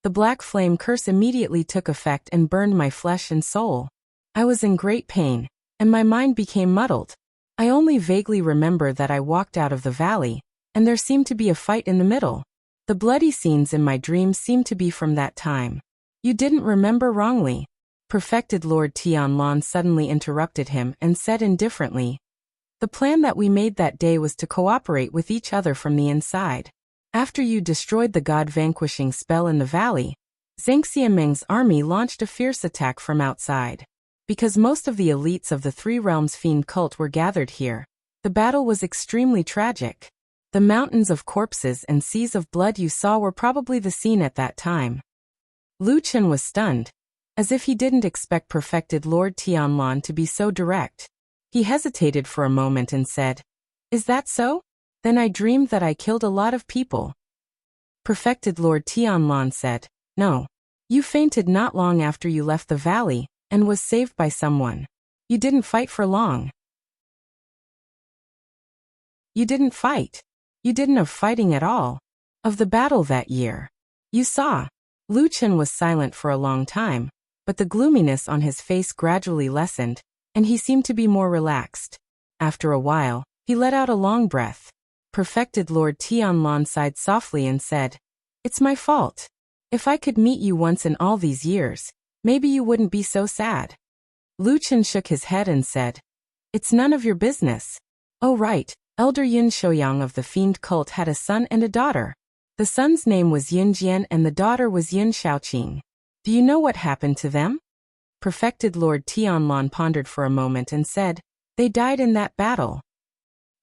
the black flame curse immediately took effect and burned my flesh and soul. I was in great pain, and my mind became muddled. I only vaguely remember that I walked out of the valley, and there seemed to be a fight in the middle. The bloody scenes in my dreams seemed to be from that time." "You didn't remember wrongly." Perfected Lord Tianlan suddenly interrupted him and said indifferently, "The plan that we made that day was to cooperate with each other from the inside. After you destroyed the god-vanquishing spell in the valley, Zheng Xiameng's army launched a fierce attack from outside. Because most of the elites of the Three Realms Fiend cult were gathered here, the battle was extremely tragic. The mountains of corpses and seas of blood you saw were probably the scene at that time." Lu Chen was stunned, as if he didn't expect perfected Lord Tianlan to be so direct. He hesitated for a moment and said, "Is that so? Then I dreamed that I killed a lot of people." Perfected Lord Tianlan said, "No. You fainted not long after you left the valley, and was saved by someone. You didn't fight for long." "You didn't fight? You didn't have fighting at all? Of the battle that year? You saw?" Lu Chen was silent for a long time, but the gloominess on his face gradually lessened, and he seemed to be more relaxed. After a while, he let out a long breath. Perfected Lord Tianlan sighed softly and said, "It's my fault. If I could meet you once in all these years, maybe you wouldn't be so sad." Lu Chen shook his head and said, "It's none of your business. Oh right, Elder Yin Shouyang of the Fiend cult had a son and a daughter. The son's name was Yin Jian and the daughter was Yin Shaoqing. Do you know what happened to them?" Perfected Lord Tianlan pondered for a moment and said, "They died in that battle."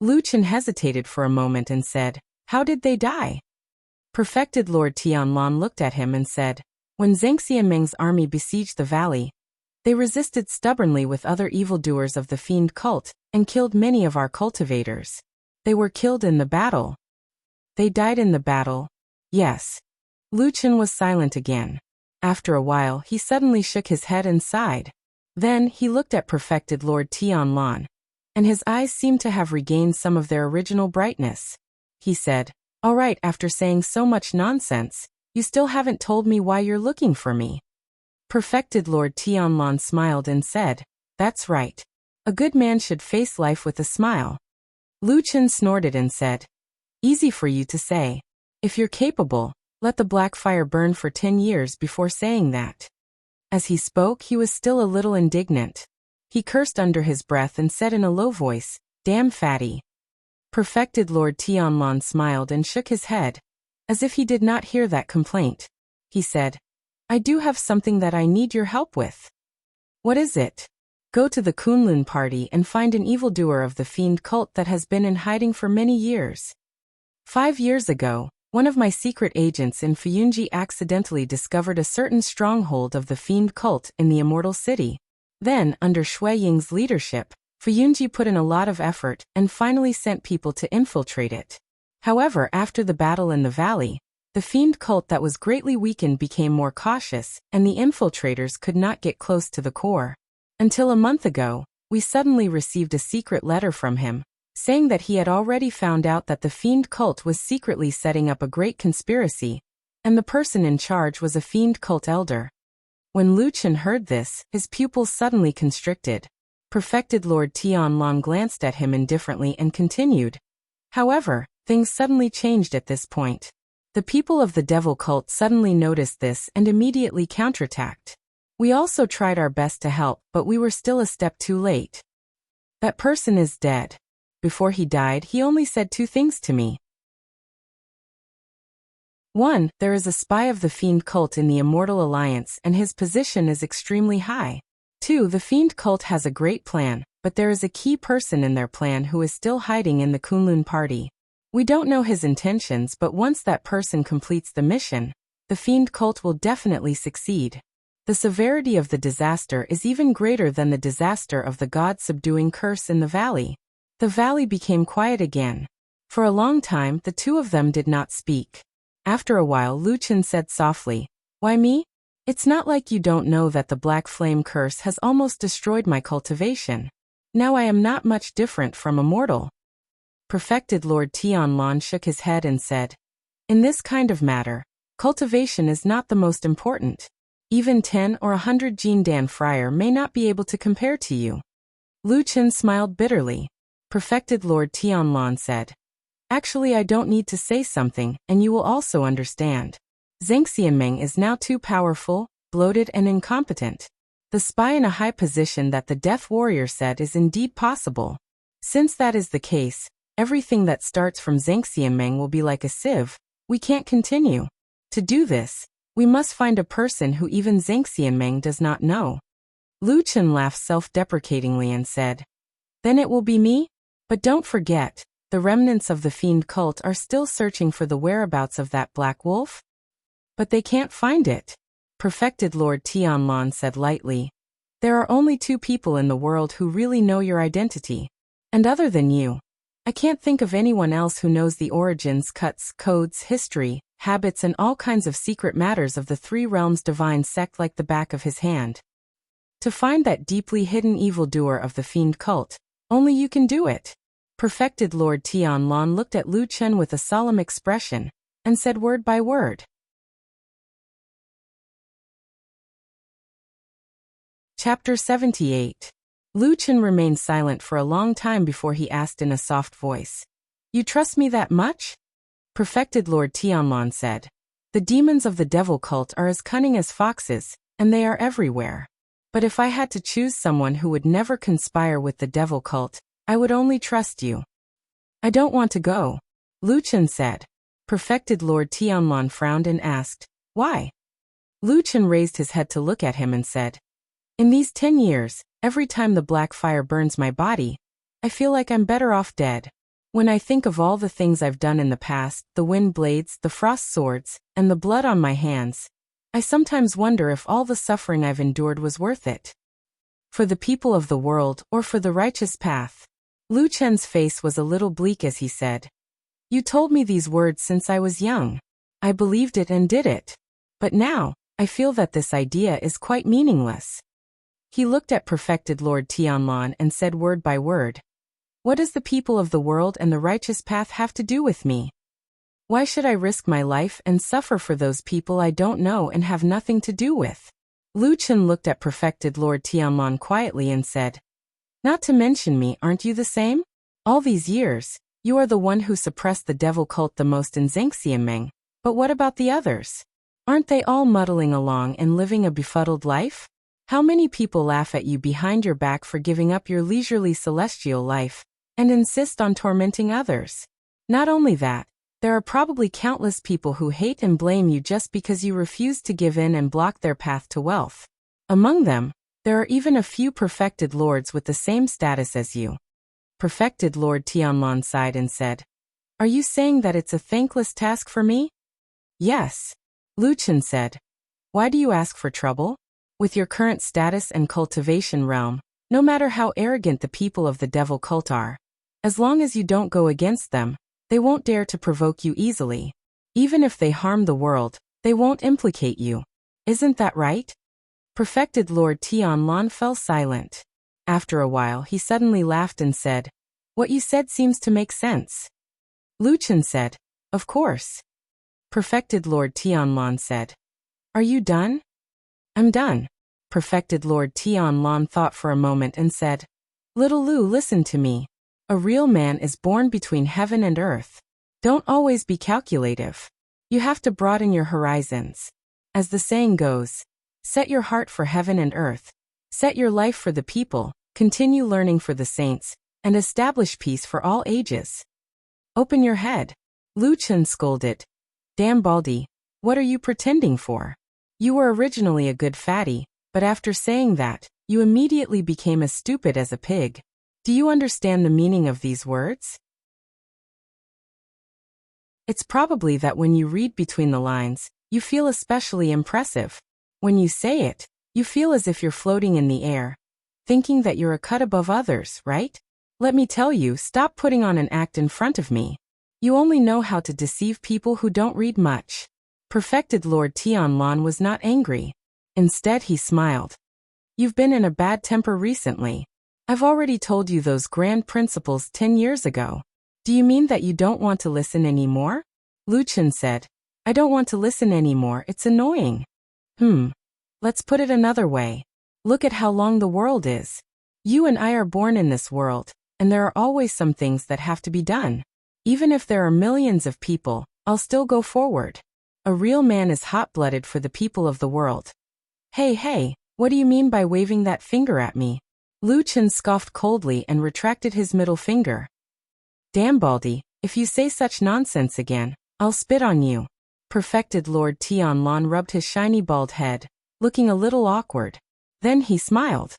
Lu Chen hesitated for a moment and said, "How did they die?" Perfected Lord Tianlan looked at him and said, "When Zheng Xiameng's army besieged the valley, they resisted stubbornly with other evildoers of the Fiend cult, and killed many of our cultivators. They were killed in the battle." "They died in the battle?" "Yes." Lu Chen was silent again. After a while he suddenly shook his head and sighed. Then he looked at perfected Lord Tianlan, and his eyes seemed to have regained some of their original brightness. He said, "All right, after saying so much nonsense, you still haven't told me why you're looking for me." Perfected Lord Tianlan smiled and said, "That's right. A good man should face life with a smile." Lu Chen snorted and said, "Easy for you to say. If you're capable, let the black fire burn for 10 years before saying that." As he spoke, he was still a little indignant. He cursed under his breath and said in a low voice, "Damn fatty." Perfected Lord Tianlan smiled and shook his head, as if he did not hear that complaint. He said, "I do have something that I need your help with." "What is it?" "Go to the Kunlun party and find an evildoer of the Fiend cult that has been in hiding for many years. 5 years ago, one of my secret agents in Fuyunji accidentally discovered a certain stronghold of the Fiend cult in the Immortal City. Then, under Shui Ying's leadership, Fuyunji put in a lot of effort and finally sent people to infiltrate it. However, after the battle in the valley, the Fiend cult that was greatly weakened became more cautious, and the infiltrators could not get close to the core. Until a month ago, we suddenly received a secret letter from him, saying that he had already found out that the Fiend cult was secretly setting up a great conspiracy, and the person in charge was a Fiend cult elder. When Lu Chen heard this, his pupils suddenly constricted. Perfected Lord Tianlong glanced at him indifferently and continued. However, things suddenly changed at this point. The people of the devil cult suddenly noticed this and immediately counterattacked. We also tried our best to help, but we were still a step too late. That person is dead. Before he died, he only said 2 things to me. 1. There is a spy of the Fiend cult in the Immortal Alliance and his position is extremely high. 2. The Fiend cult has a great plan, but there is a key person in their plan who is still hiding in the Kunlun party. We don't know his intentions, but once that person completes the mission, the Fiend cult will definitely succeed. The severity of the disaster is even greater than the disaster of the god-subduing curse in the valley. The valley became quiet again. For a long time, the 2 of them did not speak. After a while, Lu Chen said softly, "Why me? It's not like you don't know that the Black Flame curse has almost destroyed my cultivation. Now I am not much different from a mortal." Perfected Lord Tianlong shook his head and said, "In this kind of matter, cultivation is not the most important. Even 10 or 100 Jindan Friar may not be able to compare to you." Lu Chen smiled bitterly. Perfected Lord Tianlong said, "Actually, I don't need to say something, and you will also understand. Zhang Xianmeng is now too powerful, bloated and incompetent. The spy in a high position that the Death Warrior said is indeed possible. Since that is the case, everything that starts from Zhang Xianmeng will be like a sieve. We can't continue. To do this, we must find a person who even Zhang Xianmeng does not know." Lu Chen laughed self-deprecatingly and said, "Then it will be me? But don't forget, the remnants of the Fiend cult are still searching for the whereabouts of that black wolf. But they can't find it." Perfected Lord Tianlong said lightly, "There are only 2 people in the world who really know your identity. And other than you, I can't think of anyone else who knows the origins, cuts, codes, history, habits and all kinds of secret matters of the 3 realms divine sect like the back of his hand. To find that deeply hidden evildoer of the Fiend cult, only you can do it." Perfected Lord Tianlong looked at Lu Chen with a solemn expression, and said word by word. Chapter 78. Lu Chen remained silent for a long time before he asked in a soft voice, "You trust me that much?" Perfected Lord Tianlong said, "The demons of the devil cult are as cunning as foxes, and they are everywhere. But if I had to choose someone who would never conspire with the devil cult, I would only trust you." "I don't want to go," Lu Chen said. Perfected Lord Tianlong frowned and asked, "Why?" Lu Chen raised his head to look at him and said, "In these 10 years, every time the black fire burns my body, I feel like I'm better off dead. When I think of all the things I've done in the past, the wind blades, the frost swords, and the blood on my hands, I sometimes wonder if all the suffering I've endured was worth it. For the people of the world or for the righteous path." Lu Chen's face was a little bleak as he said, "You told me these words since I was young. I believed it and did it. But now, I feel that this idea is quite meaningless." He looked at Perfected Lord Tianlong and said word by word, "What does the people of the world and the righteous path have to do with me? Why should I risk my life and suffer for those people I don't know and have nothing to do with?" Lu Chen looked at Perfected Lord Tianlong quietly and said, "Not to mention me, aren't you the same? All these years, you are the one who suppressed the devil cult the most in Zhang Xianmeng, but what about the others? Aren't they all muddling along and living a befuddled life? How many people laugh at you behind your back for giving up your leisurely celestial life, and insist on tormenting others? Not only that, there are probably countless people who hate and blame you just because you refuse to give in and block their path to wealth. Among them, there are even a few perfected lords with the same status as you." Perfected Lord Tianlong sighed and said, "Are you saying that it's a thankless task for me?" "Yes," Lu Chen said. "Why do you ask for trouble? With your current status and cultivation realm, no matter how arrogant the people of the devil cult are, as long as you don't go against them, they won't dare to provoke you easily. Even if they harm the world, they won't implicate you. Isn't that right?" Perfected Lord Tianlong fell silent. After a while he suddenly laughed and said, "What you said seems to make sense." Lu Chen said, "Of course." Perfected Lord Tianlong said, "Are you done?" I'm done. Perfected Lord Tianlan thought for a moment and said, Little Lu, listen to me. A real man is born between heaven and earth. Don't always be calculative. You have to broaden your horizons. As the saying goes, set your heart for heaven and earth. Set your life for the people, continue learning for the saints, and establish peace for all ages. Open your head. Lu Chen scolded. Damn Baldy, what are you pretending for? You were originally a good fatty, but after saying that, you immediately became as stupid as a pig. Do you understand the meaning of these words? It's probably that when you read between the lines, you feel especially impressive. When you say it, you feel as if you're floating in the air, thinking that you're a cut above others, right? Let me tell you, stop putting on an act in front of me. You only know how to deceive people who don't read much. Perfected Lord Tianlan was not angry. Instead, he smiled. You've been in a bad temper recently. I've already told you those grand principles 10 years ago. Do you mean that you don't want to listen anymore? Lu Chen said. I don't want to listen anymore, it's annoying. Let's put it another way. Look at how long the world is. You and I are born in this world, and there are always some things that have to be done. Even if there are millions of people, I'll still go forward. A real man is hot-blooded for the people of the world. Hey, what do you mean by waving that finger at me? Lu Chen scoffed coldly and retracted his middle finger. Damn Baldy, if you say such nonsense again, I'll spit on you. Perfected Lord Tianlan rubbed his shiny bald head, looking a little awkward. Then he smiled.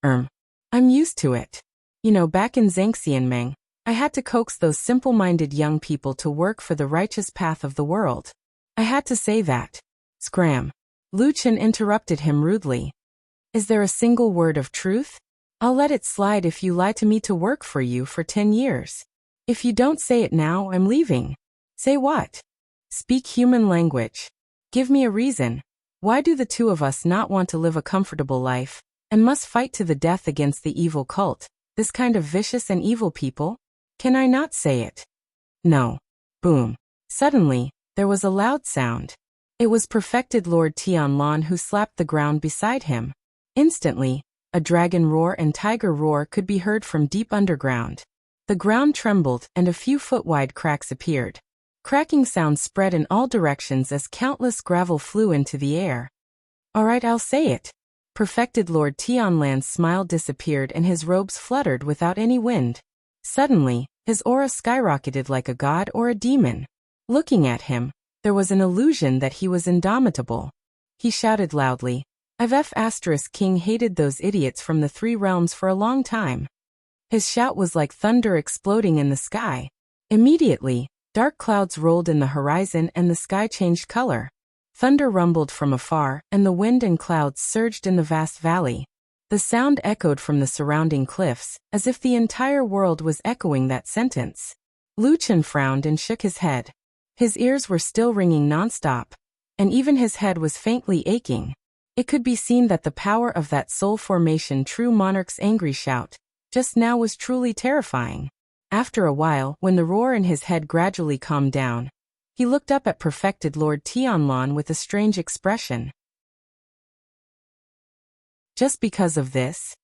I'm used to it. You know, back in Zhangxianmeng, I had to coax those simple-minded young people to work for the righteous path of the world. I had to say that. Scram. Lu Chen interrupted him rudely. Is there a single word of truth? I'll let it slide if you lie to me to work for you for 10 years. If you don't say it now, I'm leaving. Say what? Speak human language. Give me a reason. Why do the two of us not want to live a comfortable life, and must fight to the death against the evil cult, this kind of vicious and evil people? Can I not say it? No. Boom. Suddenly, there was a loud sound. It was Perfected Lord Tianlan who slapped the ground beside him. Instantly, a dragon roar and tiger roar could be heard from deep underground. The ground trembled and a few foot-wide cracks appeared. Cracking sounds spread in all directions as countless gravel flew into the air. All right, I'll say it. Perfected Lord Tianlan's smile disappeared and his robes fluttered without any wind. Suddenly, his aura skyrocketed like a god or a demon. Looking at him, there was an illusion that he was indomitable. He shouted loudly, I've King hated those idiots from the three realms for a long time. His shout was like thunder exploding in the sky. Immediately, dark clouds rolled in the horizon and the sky changed color. Thunder rumbled from afar, and the wind and clouds surged in the vast valley. The sound echoed from the surrounding cliffs, as if the entire world was echoing that sentence. Lu Chen frowned and shook his head. His ears were still ringing nonstop, and even his head was faintly aching. It could be seen that the power of that soul formation true monarch's angry shout just now was truly terrifying. After a while, when the roar in his head gradually calmed down, he looked up at Perfected Lord Tianlan with a strange expression. Just because of this?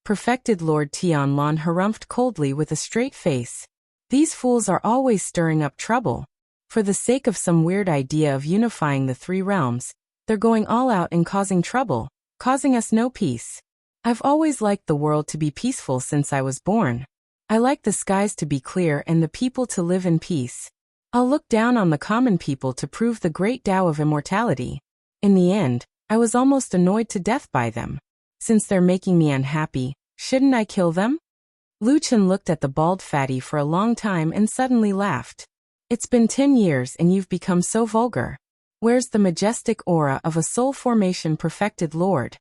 Perfected Lord Tianlan harumphed coldly with a straight face. These fools are always stirring up trouble. For the sake of some weird idea of unifying the three realms, they're going all out and causing trouble, causing us no peace. I've always liked the world to be peaceful since I was born. I like the skies to be clear and the people to live in peace. I'll look down on the common people to prove the great Tao of immortality. In the end, I was almost annoyed to death by them. Since they're making me unhappy, shouldn't I kill them? Lu Chen looked at the bald fatty for a long time and suddenly laughed. It's been 10 years and you've become so vulgar. Where's the majestic aura of a soul formation perfected lord?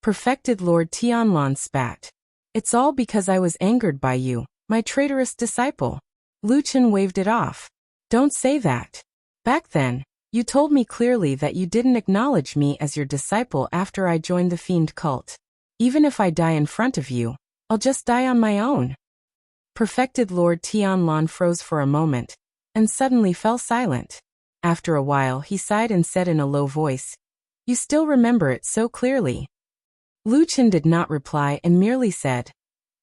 Perfected Lord Tianlan spat. It's all because I was angered by you, my traitorous disciple. Lu Chen waved it off. Don't say that. Back then, you told me clearly that you didn't acknowledge me as your disciple after I joined the fiend cult. Even if I die in front of you, I'll just die on my own. Perfected Lord Tianlan froze for a moment, and suddenly fell silent. After a while he sighed and said in a low voice, You still remember it so clearly. Lu Chen did not reply and merely said,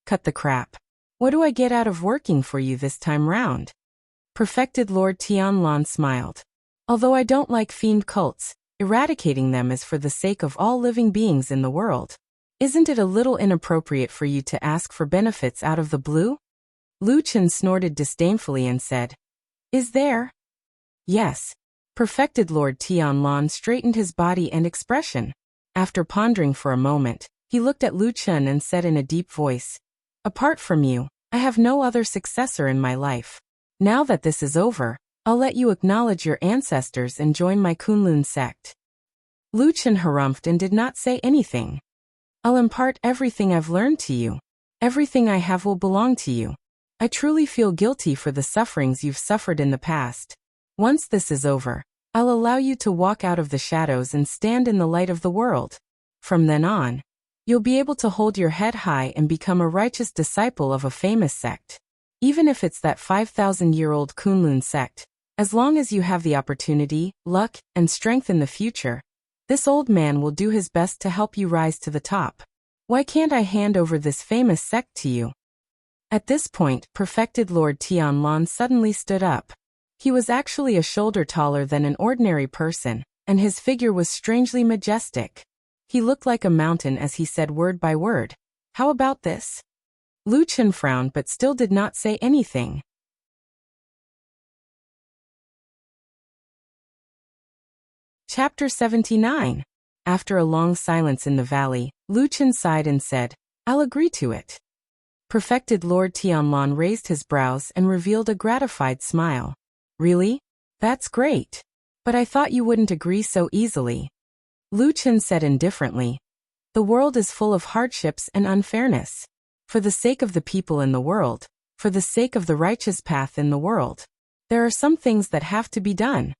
"Cut the crap. What do I get out of working for you this time round?" Perfected Lord Tianlan smiled. "Although I don't like fiend cults, eradicating them is for the sake of all living beings in the world. Isn't it a little inappropriate for you to ask for benefits out of the blue?" Lu Chen snorted disdainfully and said, "Is there?" "Yes." Perfected Lord Tianlan straightened his body and expression. After pondering for a moment, he looked at Lu Chen and said in a deep voice, "Apart from you, I have no other successor in my life. Now that this is over, I'll let you acknowledge your ancestors and join my Kunlun sect." Lu Chen harumphed and did not say anything. "I'll impart everything I've learned to you. Everything I have will belong to you. I truly feel guilty for the sufferings you've suffered in the past. Once this is over, I'll allow you to walk out of the shadows and stand in the light of the world. From then on, you'll be able to hold your head high and become a righteous disciple of a famous sect. Even if it's that 5,000-year-old Kunlun sect, as long as you have the opportunity, luck, and strength in the future, this old man will do his best to help you rise to the top. Why can't I hand over this famous sect to you?" At this point, Perfected Lord Tianlan suddenly stood up. He was actually a shoulder taller than an ordinary person, and his figure was strangely majestic. He looked like a mountain as he said word by word, "How about this?" Lu Chen frowned but still did not say anything. Chapter 79. After a long silence in the valley, Lu Chen sighed and said, "I'll agree to it." Perfected Lord Tianlan raised his brows and revealed a gratified smile. "Really? That's great. But I thought you wouldn't agree so easily." Lu Chen said indifferently, "The world is full of hardships and unfairness. For the sake of the people in the world, for the sake of the righteous path in the world, there are some things that have to be done."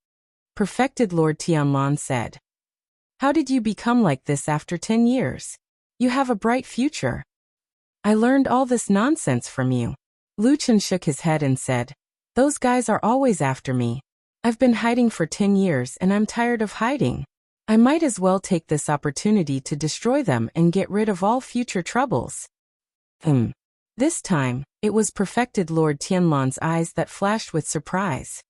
Perfected Lord Tianlan said, "How did you become like this after 10 years? You have a bright future." "I learned all this nonsense from you." Lu Chen shook his head and said, "Those guys are always after me. I've been hiding for 10 years and I'm tired of hiding. I might as well take this opportunity to destroy them and get rid of all future troubles." This time, it was Perfected Lord Tianlan's eyes that flashed with surprise.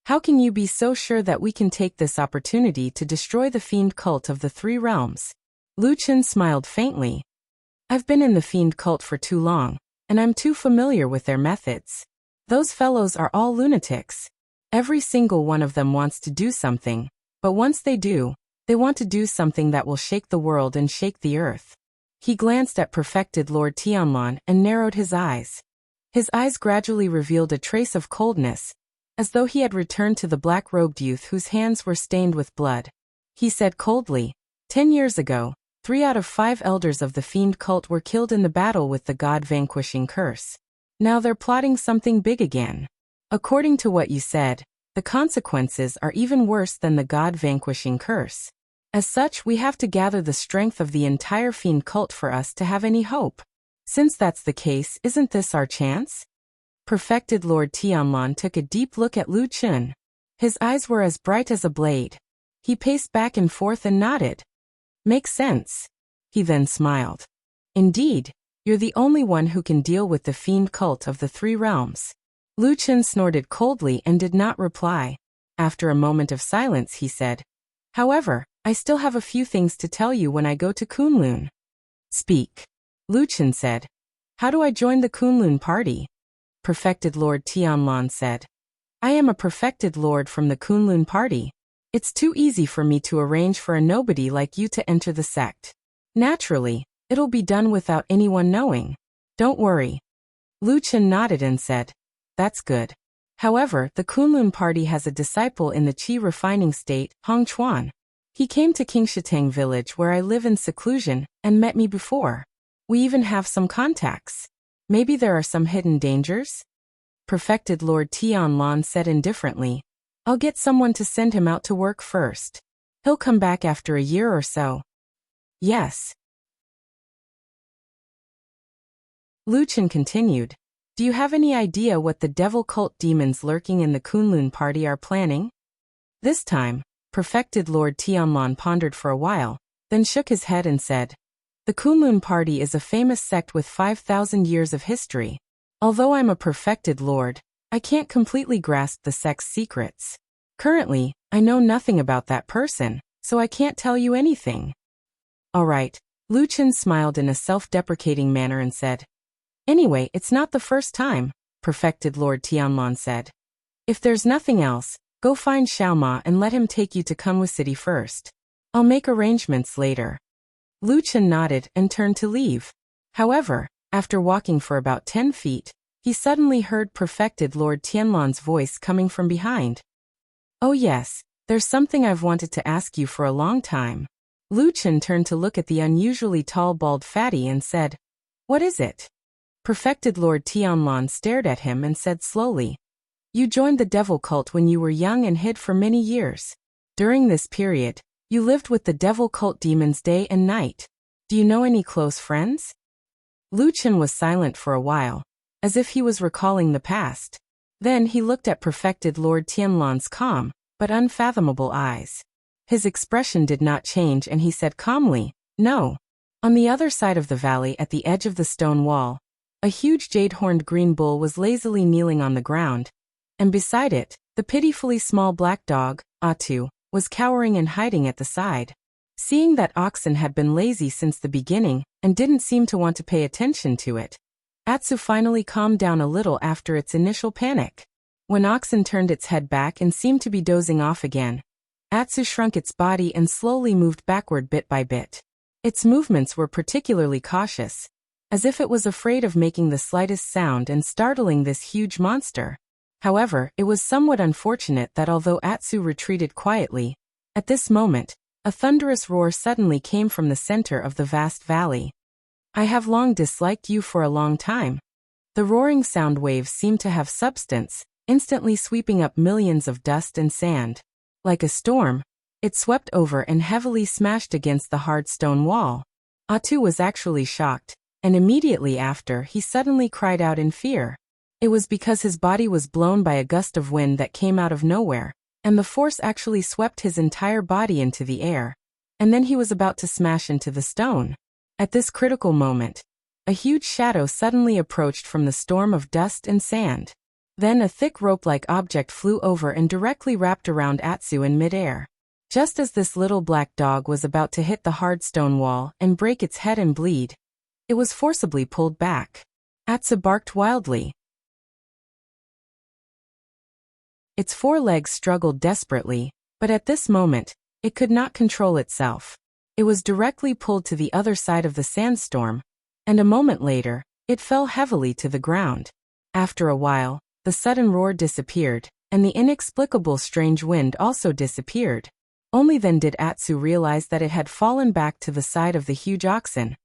"How can you be so sure that we can take this opportunity to destroy the fiend cult of the Three Realms?" Lu Chen smiled faintly. "I've been in the fiend cult for too long, and I'm too familiar with their methods. Those fellows are all lunatics. Every single one of them wants to do something, but once they do, they want to do something that will shake the world and shake the earth." He glanced at Perfected Lord Tianlan and narrowed his eyes. His eyes gradually revealed a trace of coldness, as though he had returned to the black-robed youth whose hands were stained with blood. He said coldly, 10 years ago, 3 out of 5 elders of the fiend cult were killed in the battle with the god-vanquishing curse. Now they're plotting something big again. According to what you said, the consequences are even worse than the god-vanquishing curse. As such, we have to gather the strength of the entire fiend cult for us to have any hope. Since that's the case, isn't this our chance? Perfected Lord Tianlan took a deep look at Lu Chen. His eyes were as bright as a blade. He paced back and forth and nodded. "Makes sense." He then smiled. "Indeed, you're the only one who can deal with the fiend cult of the Three Realms." Lu Chen snorted coldly and did not reply. After a moment of silence, he said, "However, I still have a few things to tell you when I go to Kunlun." "Speak." Lu Chen said. "How do I join the Kunlun party?" Perfected Lord Tianlan said, "I am a perfected lord from the Kunlun party. It's too easy for me to arrange for a nobody like you to enter the sect. Naturally, it'll be done without anyone knowing. Don't worry." Lu Chen nodded and said, "That's good. However, the Kunlun party has a disciple in the Qi refining state, Hong Chuan. He came to Qingshitang village where I live in seclusion and met me before. We even have some contacts. Maybe there are some hidden dangers?" Perfected Lord Tianlan said indifferently, "I'll get someone to send him out to work first. He'll come back after a year or so." "Yes." Lu Chen continued, "Do you have any idea what the devil cult demons lurking in the Kunlun party are planning?" This time, Perfected Lord Tianlon pondered for a while, then shook his head and said, "The Kunlun party is a famous sect with 5,000 years of history. Although I'm a perfected lord, I can't completely grasp the sect's secrets. Currently, I know nothing about that person, so I can't tell you anything." "All right," Lu Chen smiled in a self-deprecating manner and said. "Anyway, it's not the first time," Perfected Lord Tianlon said. "If there's nothing else, go find Xiaoma and let him take you to Kunwu City first. I'll make arrangements later." Lu Chen nodded and turned to leave. However, after walking for about 10 feet, he suddenly heard Perfected Lord Tianlon's voice coming from behind. "Oh yes, there's something I've wanted to ask you for a long time." Lu Chen turned to look at the unusually tall bald fatty and said, "What is it?" Perfected Lord Tianlon stared at him and said slowly, "You joined the devil cult when you were young and hid for many years. During this period, you lived with the devil cult demons day and night. Do you know any close friends?" Lu Chen was silent for a while, as if he was recalling the past. Then he looked at Perfected Lord Tianlon's calm, but unfathomable eyes. His expression did not change and he said calmly, "No." On the other side of the valley at the edge of the stone wall, a huge jade-horned green bull was lazily kneeling on the ground, and beside it, the pitifully small black dog, Atu, was cowering and hiding at the side. Seeing that Oxen had been lazy since the beginning and didn't seem to want to pay attention to it, Atsu finally calmed down a little after its initial panic. When Oxen turned its head back and seemed to be dozing off again, Atsu shrunk its body and slowly moved backward bit by bit. Its movements were particularly cautious, as if it was afraid of making the slightest sound and startling this huge monster. However, it was somewhat unfortunate that although Atsu retreated quietly, at this moment, a thunderous roar suddenly came from the center of the vast valley. "I have long disliked you for a long time." The roaring sound waves seemed to have substance, instantly sweeping up millions of dust and sand. Like a storm, it swept over and heavily smashed against the hard stone wall. Atu was actually shocked, and immediately after he suddenly cried out in fear. It was because his body was blown by a gust of wind that came out of nowhere, and the force actually swept his entire body into the air, and then he was about to smash into the stone. At this critical moment, a huge shadow suddenly approached from the storm of dust and sand. Then a thick rope-like object flew over and directly wrapped around Atsu in midair. Just as this little black dog was about to hit the hard stone wall and break its head and bleed, it was forcibly pulled back. Atsu barked wildly. Its 4 legs struggled desperately, but at this moment, it could not control itself. It was directly pulled to the other side of the sandstorm, and a moment later, it fell heavily to the ground. After a while, the sudden roar disappeared, and the inexplicable strange wind also disappeared. Only then did Atsu realize that it had fallen back to the side of the huge oxen,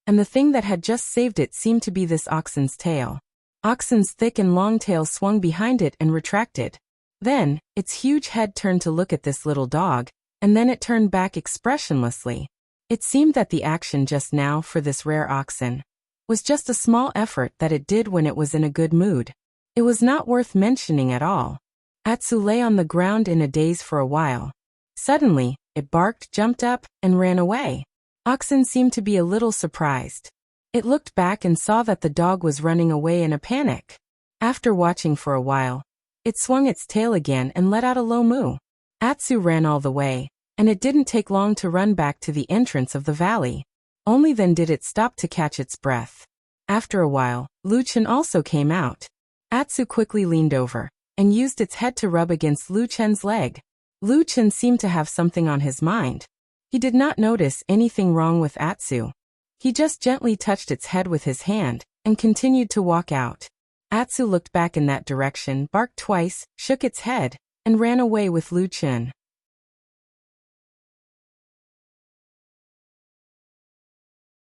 and the thing that had just saved it seemed to be this oxen's tail. Oxen's thick and long tail swung behind it and retracted. Then, its huge head turned to look at this little dog, and then it turned back expressionlessly. It seemed that the action just now for this rare oxen was just a small effort that it did when it was in a good mood. It was not worth mentioning at all. Atsu lay on the ground in a daze for a while. Suddenly, it barked, jumped up, and ran away. Oxen seemed to be a little surprised. It looked back and saw that the dog was running away in a panic. After watching for a while, it swung its tail again and let out a low moo. Atsu ran all the way, and it didn't take long to run back to the entrance of the valley. Only then did it stop to catch its breath. After a while, Lu Chen also came out. Atsu quickly leaned over, and used its head to rub against Lu Chen's leg. Lu Chen seemed to have something on his mind. He did not notice anything wrong with Atsu. He just gently touched its head with his hand, and continued to walk out. Atsu looked back in that direction, barked twice, shook its head, and ran away with Lu Chen.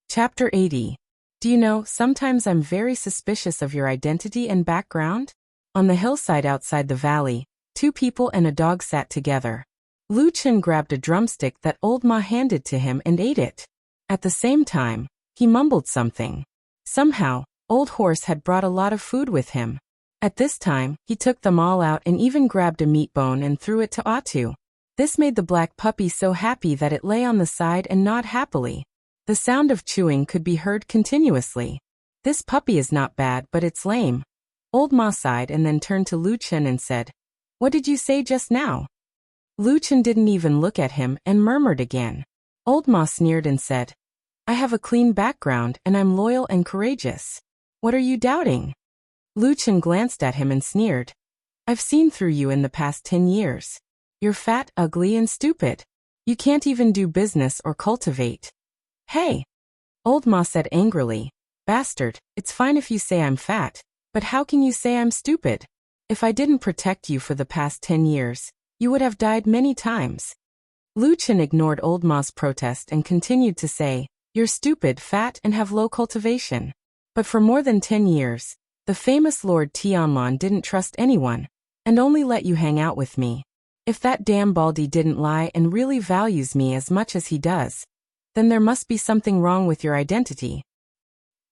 Chapter 80. Do you know, sometimes I'm very suspicious of your identity and background? On the hillside outside the valley, 2 people and a dog sat together. Lu Chen grabbed a drumstick that old Ma handed to him and ate it. At the same time, he mumbled something. Somehow, Old Horse had brought a lot of food with him. At this time, he took them all out and even grabbed a meat bone and threw it to Atu. This made the black puppy so happy that it lay on the side and gnawed happily. The sound of chewing could be heard continuously. This puppy is not bad, but it's lame. Old Ma sighed and then turned to Lu Chen and said, "What did you say just now?" Lu Chen didn't even look at him and murmured again. Old Ma sneered and said, "I have a clean background and I'm loyal and courageous. What are you doubting?" Lu Chen glanced at him and sneered. "I've seen through you in the past 10 years. You're fat, ugly, and stupid. You can't even do business or cultivate." "Hey!" Old Ma said angrily. "Bastard, it's fine if you say I'm fat, but how can you say I'm stupid? If I didn't protect you for the past 10 years, you would have died many times." Lu Chen ignored Old Ma's protest and continued to say, "You're stupid, fat, and have low cultivation. But for more than 10 years, the famous Lord Tianlon didn't trust anyone, and only let you hang out with me. If that damn Baldy didn't lie and really values me as much as he does, then there must be something wrong with your identity."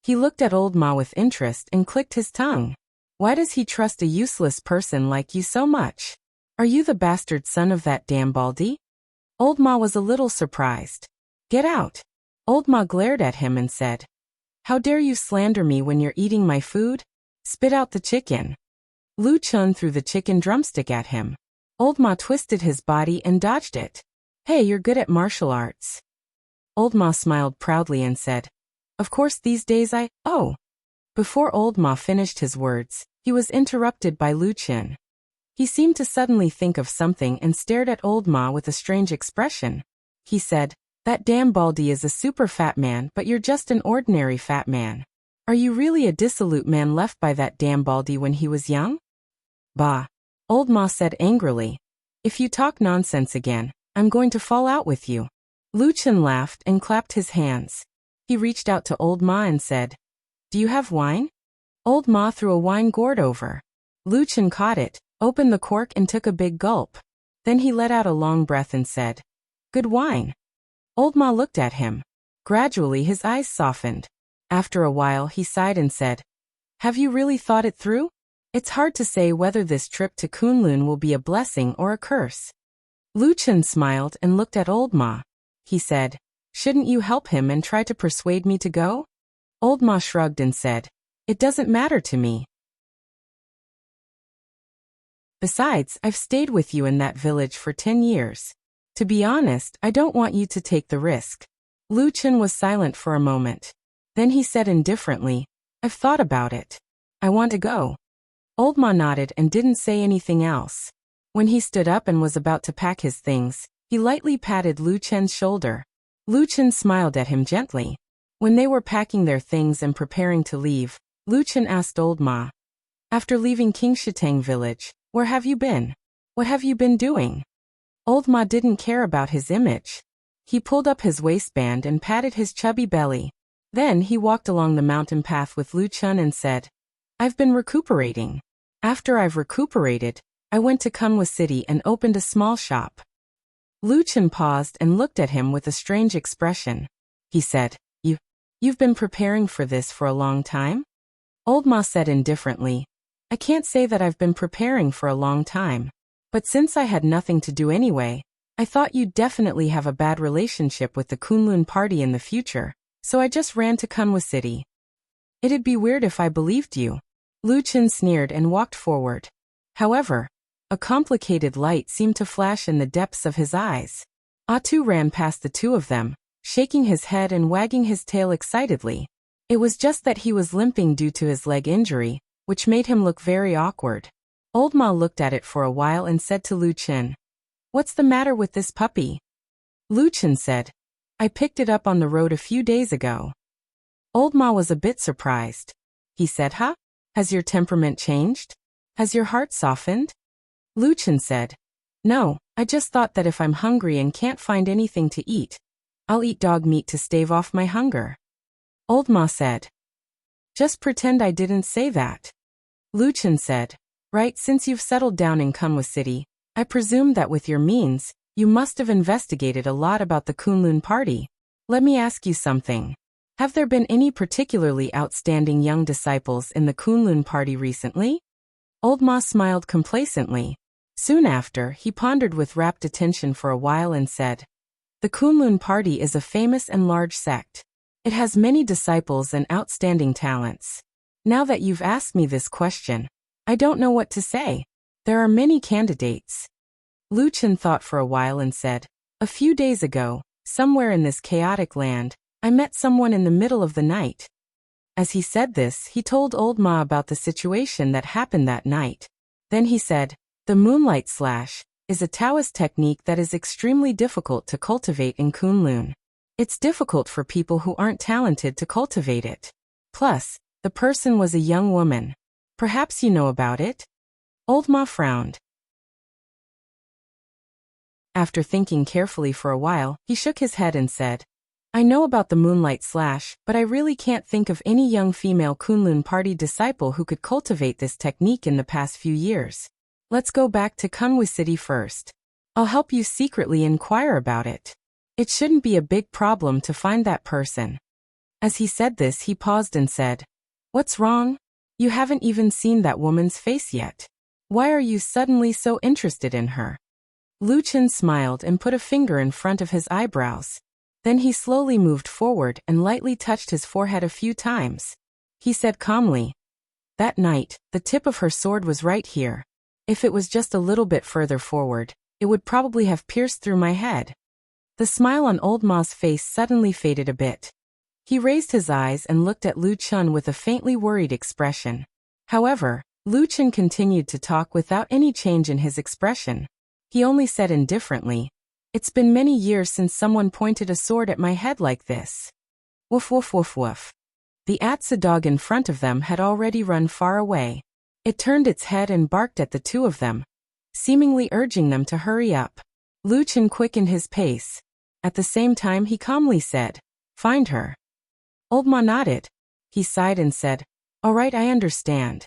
He looked at Old Ma with interest and clicked his tongue. "Why does he trust a useless person like you so much? Are you the bastard son of that damn Baldy?" Old Ma was a little surprised. "Get out." Old Ma glared at him and said, "How dare you slander me when you're eating my food? Spit out the chicken." Lu Chen threw the chicken drumstick at him. Old Ma twisted his body and dodged it. "Hey, you're good at martial arts." Old Ma smiled proudly and said, "Of course these days oh." Before Old Ma finished his words, he was interrupted by Lu Chen. He seemed to suddenly think of something and stared at Old Ma with a strange expression. He said, "That damn Baldy is a super fat man, but you're just an ordinary fat man. Are you really a dissolute man left by that damn Baldy when he was young?" "Bah," Old Ma said angrily. "If you talk nonsense again, I'm going to fall out with you." Lu Chen laughed and clapped his hands. He reached out to Old Ma and said, "Do you have wine?" Old Ma threw a wine gourd over. Lu Chen caught it, opened the cork and took a big gulp. Then he let out a long breath and said, "Good wine." Old Ma looked at him. Gradually his eyes softened. After a while he sighed and said, "Have you really thought it through? It's hard to say whether this trip to Kunlun will be a blessing or a curse." Lu Chen smiled and looked at Old Ma. He said, "Shouldn't you help him and try to persuade me to go?" Old Ma shrugged and said, "It doesn't matter to me. Besides, I've stayed with you in that village for 10 years. To be honest, I don't want you to take the risk." Lu Chen was silent for a moment. Then he said indifferently, "I've thought about it. I want to go." Old Ma nodded and didn't say anything else. When he stood up and was about to pack his things, he lightly patted Lu Chen's shoulder. Lu Chen smiled at him gently. When they were packing their things and preparing to leave, Lu Chen asked Old Ma, "After leaving Qingshitang village, where have you been? What have you been doing?" Old Ma didn't care about his image. He pulled up his waistband and patted his chubby belly. Then he walked along the mountain path with Lu Chen and said, "I've been recuperating. After I've recuperated, I went to Kunwa City and opened a small shop." Lu Chen paused and looked at him with a strange expression. He said, You've been preparing for this for a long time?" Old Ma said indifferently, "I can't say that I've been preparing for a long time. But since I had nothing to do anyway, I thought you'd definitely have a bad relationship with the Kunlun party in the future, so I just ran to Kunwa City. It'd be weird if I believed you." Lu Chen sneered and walked forward. However, a complicated light seemed to flash in the depths of his eyes. Atu ran past the two of them, shaking his head and wagging his tail excitedly. It was just that he was limping due to his leg injury, which made him look very awkward. Old Ma looked at it for a while and said to Lu Chen, "What's the matter with this puppy?" Lu Chen said, "I picked it up on the road a few days ago." Old Ma was a bit surprised. He said, "Huh? Has your temperament changed? Has your heart softened?" Lu Chen said, "No, I just thought that if I'm hungry and can't find anything to eat, I'll eat dog meat to stave off my hunger." Old Ma said, "Just pretend I didn't say that." Lu Chen said, "Right, since you've settled down in Kunwa City, I presume that with your means, you must have investigated a lot about the Kunlun party. Let me ask you something. Have there been any particularly outstanding young disciples in the Kunlun party recently?" Old Ma smiled complacently. Soon after, he pondered with rapt attention for a while and said, "The Kunlun party is a famous and large sect. It has many disciples and outstanding talents. Now that you've asked me this question, I don't know what to say. There are many candidates." Lu Chen thought for a while and said, "A few days ago, somewhere in this chaotic land, I met someone in the middle of the night." As he said this, he told Old Ma about the situation that happened that night. Then he said, "The moonlight slash is a Taoist technique that is extremely difficult to cultivate in Kunlun. It's difficult for people who aren't talented to cultivate it. Plus, the person was a young woman. Perhaps you know about it?" Old Ma frowned. After thinking carefully for a while, he shook his head and said, "I know about the moonlight slash, but I really can't think of any young female Kunlun party disciple who could cultivate this technique in the past few years. Let's go back to Kunwi City first. I'll help you secretly inquire about it. It shouldn't be a big problem to find that person." As he said this, he paused and said, "What's wrong? You haven't even seen that woman's face yet. Why are you suddenly so interested in her?" Lu Chen smiled and put a finger in front of his eyebrows. Then he slowly moved forward and lightly touched his forehead a few times. He said calmly, "That night, the tip of her sword was right here. If it was just a little bit further forward, it would probably have pierced through my head." The smile on Old Ma's face suddenly faded a bit. He raised his eyes and looked at Lu Chen with a faintly worried expression. However, Lu Chen continued to talk without any change in his expression. He only said indifferently, "It's been many years since someone pointed a sword at my head like this." Woof woof woof woof. The Atsa dog in front of them had already run far away. It turned its head and barked at the two of them, seemingly urging them to hurry up. Lu Chen quickened his pace. At the same time he calmly said, "Find her." Old Ma nodded. He sighed and said, "All right, I understand."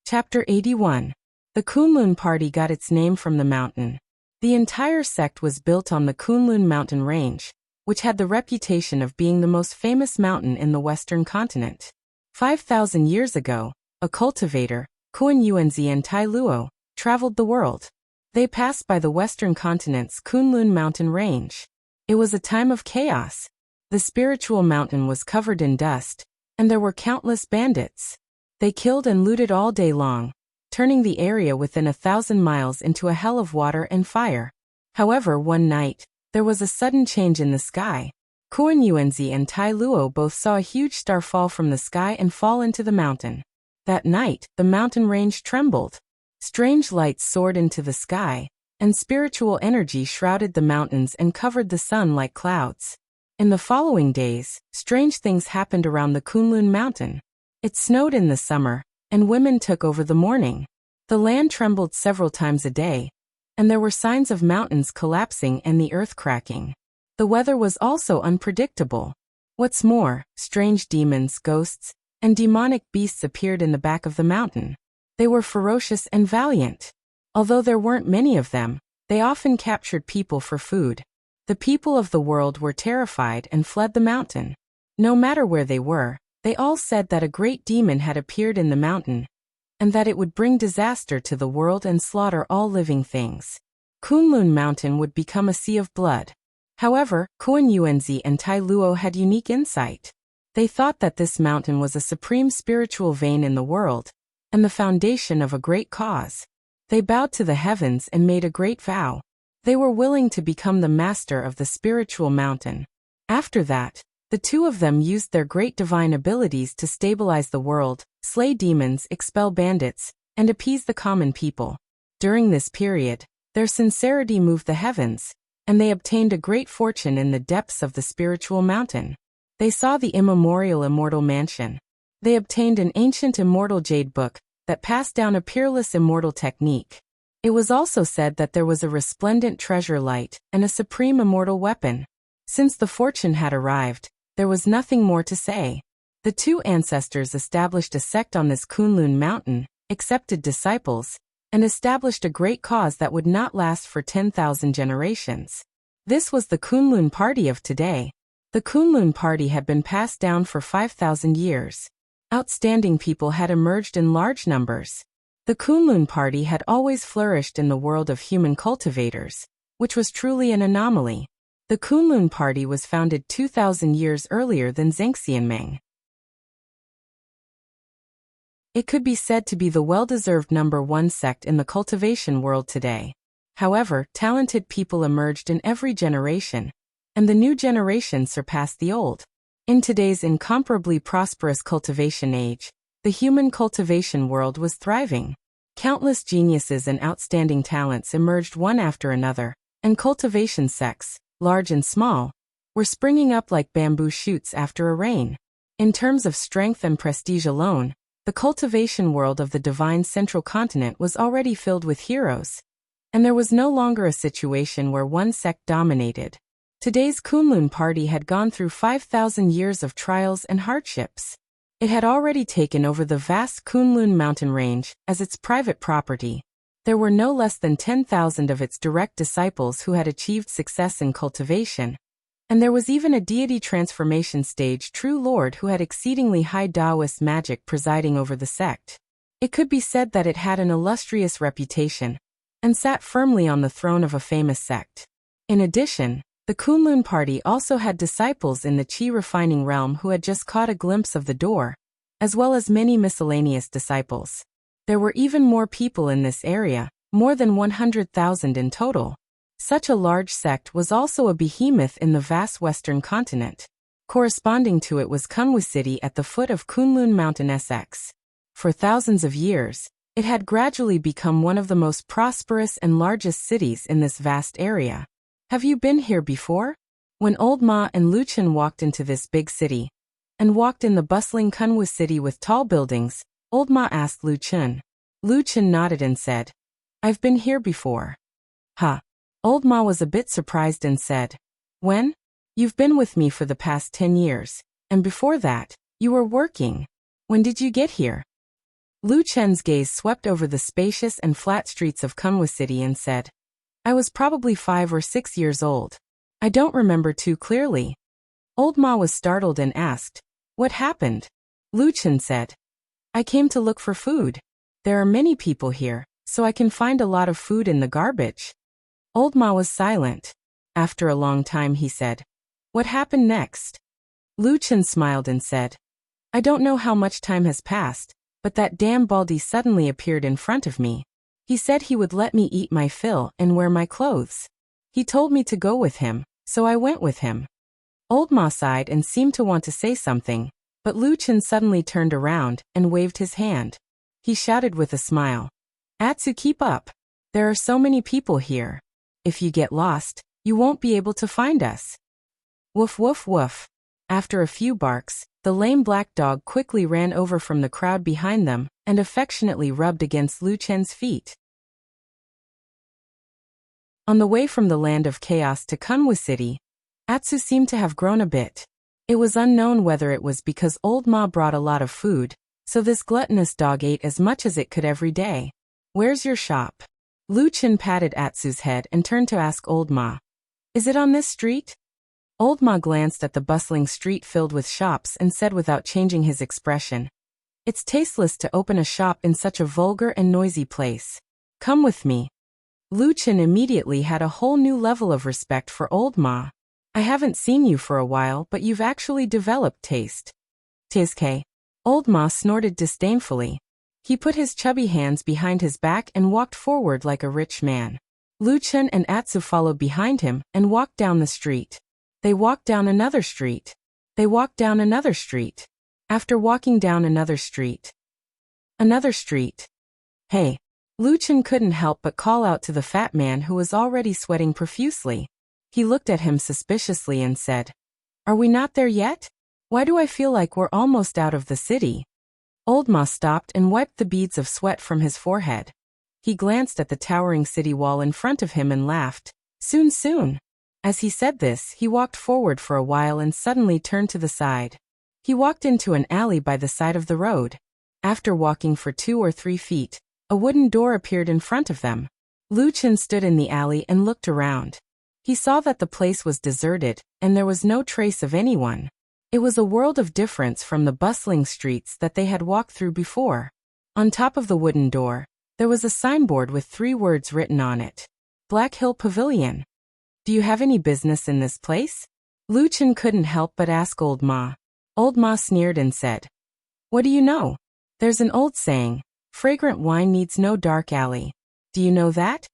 Chapter 81. The Kunlun party got its name from the mountain. The entire sect was built on the Kunlun mountain range, which had the reputation of being the most famous mountain in the western continent. 5,000 years ago, a cultivator, Kuan Yuanzi and Tai Luo, traveled the world. They passed by the western continent's Kunlun mountain range. It was a time of chaos. The spiritual mountain was covered in dust, and there were countless bandits. They killed and looted all day long, turning the area within 1,000 miles into a hell of water and fire. However, one night, there was a sudden change in the sky. Kuan Yuanzi and Tai Luo both saw a huge star fall from the sky and fall into the mountain. That night, the mountain range trembled. Strange lights soared into the sky, and spiritual energy shrouded the mountains and covered the sun like clouds. In the following days, strange things happened around the Kunlun mountain. It snowed in the summer, and women took over the mourning. The land trembled several times a day, and there were signs of mountains collapsing and the earth cracking. The weather was also unpredictable. What's more, strange demons, ghosts, and demonic beasts appeared in the back of the mountain. They were ferocious and valiant. Although there weren't many of them, they often captured people for food. The people of the world were terrified and fled the mountain. No matter where they were, they all said that a great demon had appeared in the mountain, and that it would bring disaster to the world and slaughter all living things. Kunlun Mountain would become a sea of blood. However, Kuan Yuanzi and Tai Luo had unique insight. They thought that this mountain was a supreme spiritual vein in the world, and the foundation of a great cause. They bowed to the heavens and made a great vow. They were willing to become the master of the spiritual mountain. After that, the two of them used their great divine abilities to stabilize the world, slay demons, expel bandits, and appease the common people. During this period, their sincerity moved the heavens, and they obtained a great fortune in the depths of the spiritual mountain. They saw the immemorial immortal mansion. They obtained an ancient immortal jade book that passed down a peerless immortal technique. It was also said that there was a resplendent treasure light and a supreme immortal weapon. Since the fortune had arrived, there was nothing more to say. The two ancestors established a sect on this Kunlun mountain, accepted disciples, and established a great cause that would not last for 10,000 generations. This was the Kunlun party of today. The Kunlun party had been passed down for 5,000 years. Outstanding people had emerged in large numbers. The Kunlun party had always flourished in the world of human cultivators, which was truly an anomaly. The Kunlun party was founded 2,000 years earlier than Zhengxianmeng. It could be said to be the well-deserved number one sect in the cultivation world today. However, talented people emerged in every generation, and the new generation surpassed the old. In today's incomparably prosperous cultivation age, the human cultivation world was thriving. Countless geniuses and outstanding talents emerged one after another, and cultivation sects, large and small, were springing up like bamboo shoots after a rain. In terms of strength and prestige alone, the cultivation world of the divine central continent was already filled with heroes, and there was no longer a situation where one sect dominated. Today's Kunlun party had gone through 5,000 years of trials and hardships. It had already taken over the vast Kunlun mountain range as its private property. There were no less than 10,000 of its direct disciples who had achieved success in cultivation, and there was even a deity transformation stage true lord who had exceedingly high Taoist magic presiding over the sect. It could be said that it had an illustrious reputation, and sat firmly on the throne of a famous sect. In addition, the Kunlun party also had disciples in the qi refining realm who had just caught a glimpse of the door, as well as many miscellaneous disciples. There were even more people in this area, more than 100,000 in total. Such a large sect was also a behemoth in the vast western continent. Corresponding to it was Kunwu City at the foot of Kunlun Mountain SX. For thousands of years, it had gradually become one of the most prosperous and largest cities in this vast area. Have you been here before? When Old Ma and Lu Chen walked into this big city, and walked in the bustling Kunwu City with tall buildings, Old Ma asked Lu Chen. Lu Chen nodded and said, "I've been here before." "Huh." Old Ma was a bit surprised and said, "When? You've been with me for the past 10 years, and before that, you were working. When did you get here?" Lu Chen's gaze swept over the spacious and flat streets of Kunwu City and said, "I was probably 5 or 6 years old. I don't remember too clearly." Old Ma was startled and asked, "What happened?" Lu Chen said, "I came to look for food. There are many people here, so I can find a lot of food in the garbage." Old Ma was silent. After a long time he said, "What happened next?" Lu Chen smiled and said, "I don't know how much time has passed, but that damn Baldy suddenly appeared in front of me. He said he would let me eat my fill and wear my clothes. He told me to go with him, so I went with him." Old Ma sighed and seemed to want to say something, but Lu Chen suddenly turned around and waved his hand. He shouted with a smile, "Atsu, keep up. There are so many people here. If you get lost, you won't be able to find us." Woof woof woof. After a few barks, the lame black dog quickly ran over from the crowd behind them and affectionately rubbed against Lu Chen's feet. On the way from the land of chaos to Kunwu City, Atsu seemed to have grown a bit. It was unknown whether it was because Old Ma brought a lot of food, so this gluttonous dog ate as much as it could every day. "Where's your shop?" Lu Chen patted Atsu's head and turned to ask Old Ma, "Is it on this street?" Old Ma glanced at the bustling street filled with shops and said without changing his expression, "It's tasteless to open a shop in such a vulgar and noisy place. Come with me." Lu Chen immediately had a whole new level of respect for Old Ma. "I haven't seen you for a while, but you've actually developed taste." "Tizke." Old Ma snorted disdainfully. He put his chubby hands behind his back and walked forward like a rich man. Lu Chen and Atsu followed behind him and walked down the street. They walked down another street. They walked down another street. After walking down another street. Another street. "Hey." Lu Chen couldn't help but call out to the fat man who was already sweating profusely. He looked at him suspiciously and said, "Are we not there yet? Why do I feel like we're almost out of the city?" Old Ma stopped and wiped the beads of sweat from his forehead. He glanced at the towering city wall in front of him and laughed, "Soon, soon." As he said this, he walked forward for a while and suddenly turned to the side. He walked into an alley by the side of the road. After walking for 2 or 3 feet, a wooden door appeared in front of them. Lu Chen stood in the alley and looked around. He saw that the place was deserted, and there was no trace of anyone. It was a world of difference from the bustling streets that they had walked through before. On top of the wooden door, there was a signboard with 3 words written on it. Black Hill Pavilion. Do you have any business in this place? Lu Chen couldn't help but ask Old Ma. Old Ma sneered and said, "What do you know? There's an old saying, fragrant wine needs no dark alley. Do you know that?"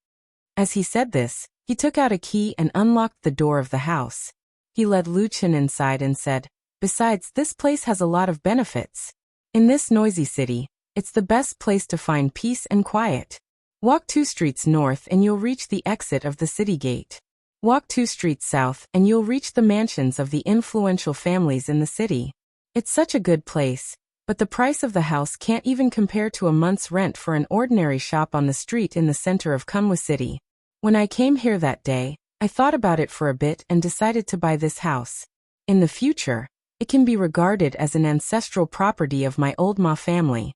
As he said this, he took out a key and unlocked the door of the house. He led Lu Chen inside and said, "Besides, this place has a lot of benefits. In this noisy city, it's the best place to find peace and quiet. Walk 2 streets north and you'll reach the exit of the city gate. Walk 2 streets south and you'll reach the mansions of the influential families in the city. It's such a good place, but the price of the house can't even compare to a month's rent for an ordinary shop on the street in the center of Kunwa City. When I came here that day, I thought about it for a bit and decided to buy this house. In the future, it can be regarded as an ancestral property of my Old Ma family."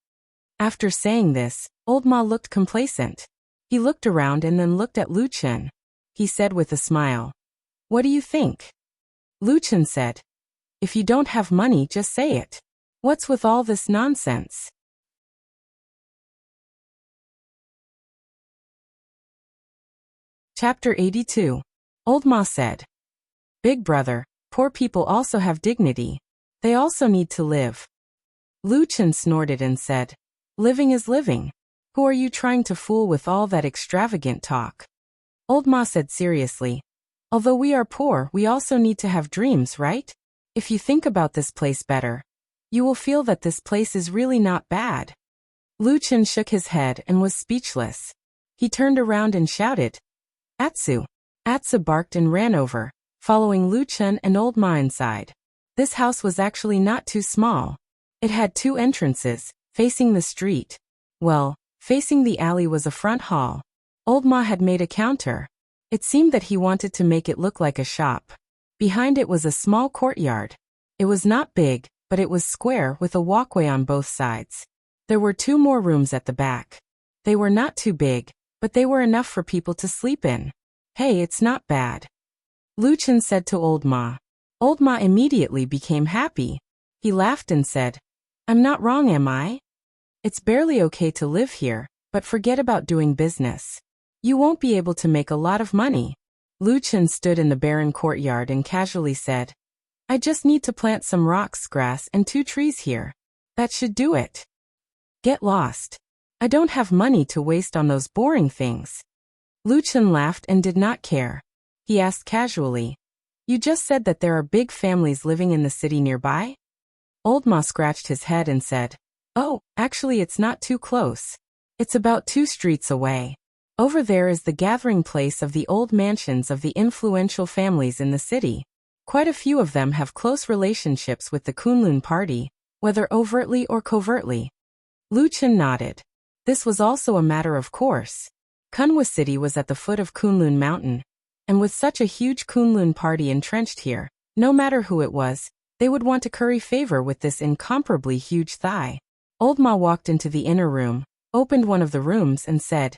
After saying this, Old Ma looked complacent. He looked around and then looked at Lu Chen. He said with a smile, "What do you think?" Lu Chen said, "If you don't have money, just say it. What's with all this nonsense?" Chapter 82. Old Ma said, "Big brother, poor people also have dignity. They also need to live." Lu Chen snorted and said, "Living is living. Who are you trying to fool with all that extravagant talk?" Old Ma said seriously, "Although we are poor, we also need to have dreams, right? If you think about this place better, you will feel that this place is really not bad." Lu Chen shook his head and was speechless. He turned around and shouted, "Atsu!" Atsu barked and ran over, following Lu Chen and Old Ma inside. This house was actually not too small. It had 2 entrances, facing the street. Well, facing the alley was a front hall. Old Ma had made a counter. It seemed that he wanted to make it look like a shop. Behind it was a small courtyard. It was not big, but it was square with a walkway on both sides. There were 2 more rooms at the back. They were not too big, but they were enough for people to sleep in. "Hey, it's not bad," Lu Chen said to Old Ma. Old Ma immediately became happy. He laughed and said, "I'm not wrong, am I? It's barely okay to live here, but forget about doing business. You won't be able to make a lot of money." Lu Chen stood in the barren courtyard and casually said, "I just need to plant some rocks, grass, and 2 trees here. That should do it. Get lost. I don't have money to waste on those boring things." Lu Chen laughed and did not care. He asked casually, "You just said that there are big families living in the city nearby?" Old Ma scratched his head and said, "Oh, actually it's not too close. It's about 2 streets away. Over there is the gathering place of the old mansions of the influential families in the city. Quite a few of them have close relationships with the Kunlun party, whether overtly or covertly." Lu Chen nodded. This was also a matter of course. Kunwa City was at the foot of Kunlun Mountain, and with such a huge Kunlun party entrenched here, no matter who it was, they would want to curry favor with this incomparably huge thigh. Old Ma walked into the inner room, opened one of the rooms and said,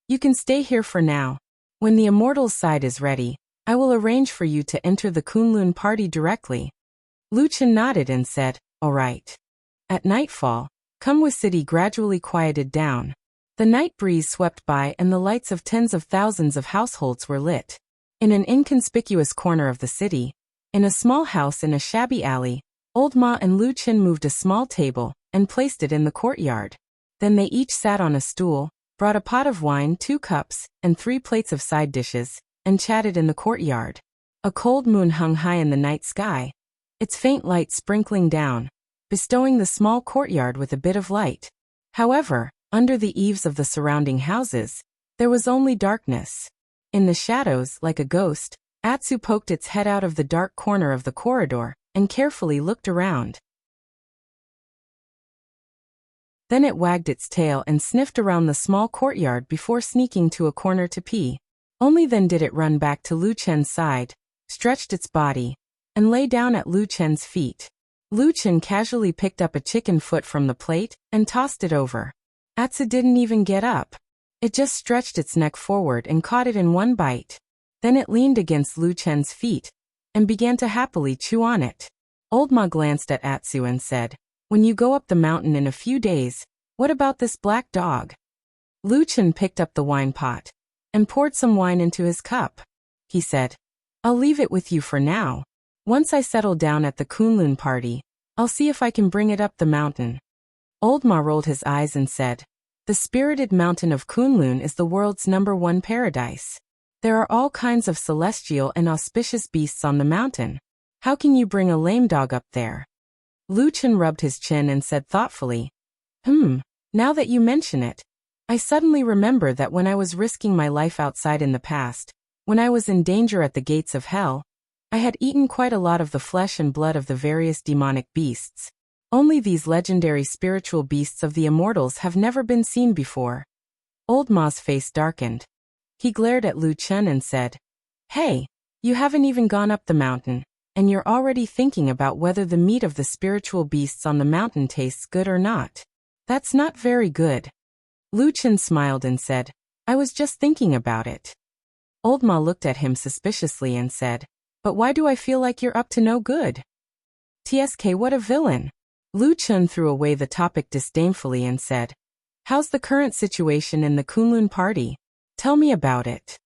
"You can stay here for now. When the Immortals side is ready, I will arrange for you to enter the Kunlun party directly." Lu Chen nodded and said, "All right." At nightfall, Kunwa City gradually quieted down. The night breeze swept by and the lights of tens of thousands of households were lit. In an inconspicuous corner of the city, in a small house in a shabby alley, Old Ma and Lu Chen moved a small table and placed it in the courtyard. Then they each sat on a stool, brought a pot of wine, 2 cups, and 3 plates of side dishes, and chatted in the courtyard. A cold moon hung high in the night sky, its faint light sprinkling down, bestowing the small courtyard with a bit of light. However, under the eaves of the surrounding houses, there was only darkness. In the shadows, like a ghost, Atsu poked its head out of the dark corner of the corridor and carefully looked around. Then it wagged its tail and sniffed around the small courtyard before sneaking to a corner to pee. Only then did it run back to Lu Chen's side, stretched its body, and lay down at Lu Chen's feet. Lu Chen casually picked up a chicken foot from the plate and tossed it over. Atsu didn't even get up. It just stretched its neck forward and caught it in one bite. Then it leaned against Lu Chen's feet and began to happily chew on it. Old Ma glanced at Atsu and said, "When you go up the mountain in a few days, what about this black dog?" Lu Chen picked up the wine pot and poured some wine into his cup. He said, "I'll leave it with you for now. Once I settle down at the Kunlun party, I'll see if I can bring it up the mountain." Old Ma rolled his eyes and said, "The spirited mountain of Kunlun is the world's #1 paradise. There are all kinds of celestial and auspicious beasts on the mountain. How can you bring a lame dog up there?" Lu Chen rubbed his chin and said thoughtfully, Now that you mention it, I suddenly remember that when I was risking my life outside in the past, when I was in danger at the gates of hell, I had eaten quite a lot of the flesh and blood of the various demonic beasts. Only these legendary spiritual beasts of the immortals have never been seen before." Old Ma's face darkened. He glared at Lu Chen and said, "Hey, you haven't even gone up the mountain, and you're already thinking about whether the meat of the spiritual beasts on the mountain tastes good or not. That's not very good." Lu Chen smiled and said, "I was just thinking about it." Old Ma looked at him suspiciously and said, "But why do I feel like you're up to no good?" "TSK, what a villain." Lu Chen threw away the topic disdainfully and said, "How's the current situation in the Kunlun party? Tell me about it."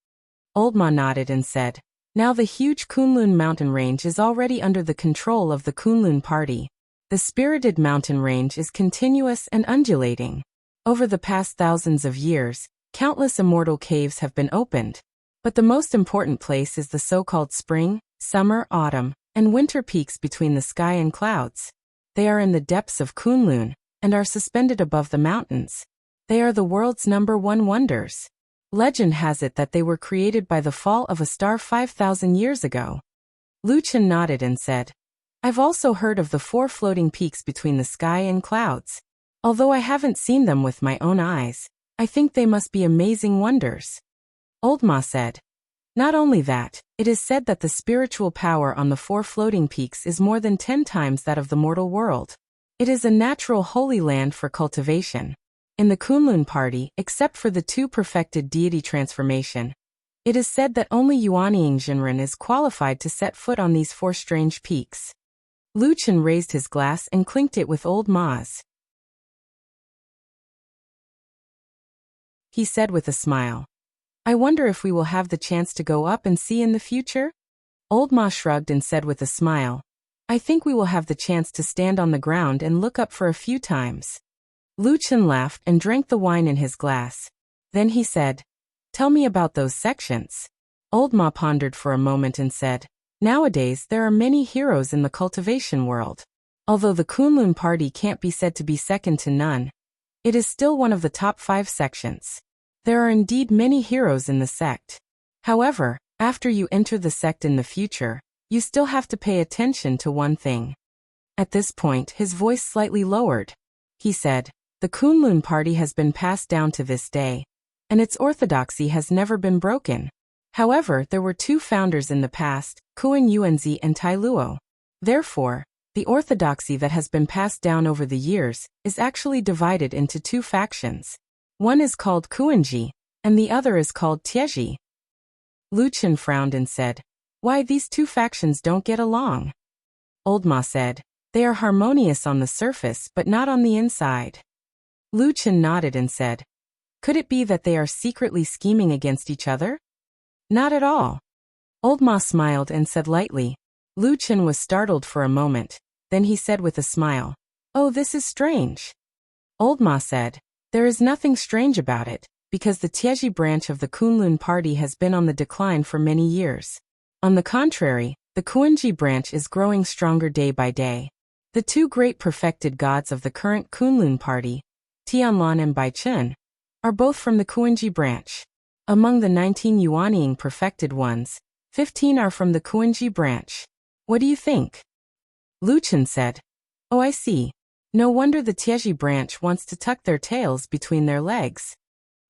Old Ma nodded and said, "Now the huge Kunlun mountain range is already under the control of the Kunlun party. The spirited mountain range is continuous and undulating. Over the past thousands of years, countless immortal caves have been opened. But the most important place is the so-called spring, summer, autumn, and winter peaks between the sky and clouds. They are in the depths of Kunlun, and are suspended above the mountains. They are the world's #1 wonders. Legend has it that they were created by the fall of a star 5,000 years ago." Lu Chen nodded and said, "I've also heard of the 4 floating peaks between the sky and clouds. Although I haven't seen them with my own eyes, I think they must be amazing wonders." Old Ma said, "Not only that, it is said that the spiritual power on the 4 floating peaks is more than 10 times that of the mortal world. It is a natural holy land for cultivation. In the Kunlun party, except for the 2 perfected deity transformation, it is said that only Yuanying Jinren is qualified to set foot on these 4 strange peaks." Lu Chen raised his glass and clinked it with Old Ma's. He said with a smile, "I wonder if we will have the chance to go up and see in the future?" Old Ma shrugged and said with a smile, "I think we will have the chance to stand on the ground and look up for a few times." Lu Chen laughed and drank the wine in his glass. Then he said, "Tell me about those sections." Old Ma pondered for a moment and said, "Nowadays there are many heroes in the cultivation world. Although the Kunlun party can't be said to be second to none, it is still one of the top 5 sections. There are indeed many heroes in the sect. However, after you enter the sect in the future, you still have to pay attention to one thing." At this point, his voice slightly lowered. He said, "The Kunlun party has been passed down to this day, and its orthodoxy has never been broken. However, there were 2 founders in the past, Kuan Yuanzi and Tai Luo. Therefore, the orthodoxy that has been passed down over the years is actually divided into 2 factions. One is called Kuanji, and the other is called Tieji." Lu Chen frowned and said, "Why, these 2 factions don't get along?" Old Ma said, "They are harmonious on the surface but not on the inside." Lu Chen nodded and said, "Could it be that they are secretly scheming against each other?" "Not at all." Old Ma smiled and said lightly. Lu Chen was startled for a moment. Then he said with a smile, "Oh, this is strange." Old Ma said, "There is nothing strange about it, because the Tieji branch of the Kunlun party has been on the decline for many years. On the contrary, the Kuanji branch is growing stronger day by day. The 2 great perfected gods of the current Kunlun party, Tianlan and Baichen, are both from the Kuanji branch. Among the 19 Yuanying perfected ones, 15 are from the Kuanji branch. What do you think?" Lu Chen said, "Oh, I see. No wonder the Tieji branch wants to tuck their tails between their legs."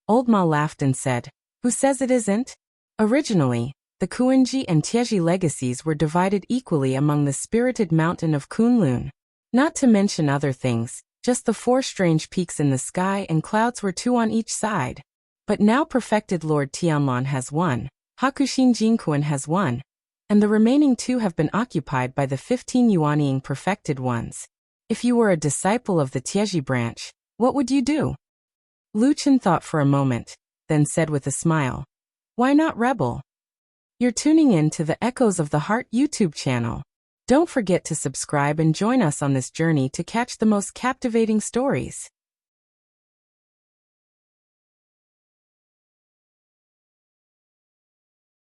Old Ma laughed and said, "Who says it isn't? Originally, the Kuanji and Tieji legacies were divided equally among the spirited mountain of Kunlun. Not to mention other things, just the 4 strange peaks in the sky and clouds were 2 on each side. But now perfected Lord Tianlan has 1, Hakushin Jinkuan has 1, and the remaining 2 have been occupied by the 15 Yuanying perfected ones. If you were a disciple of the Tieji branch, what would you do? Lu Chen thought for a moment, then said with a smile, "Why not rebel?" You're tuning in to the Echoes of the Heart YouTube channel. Don't forget to subscribe and join us on this journey to catch the most captivating stories.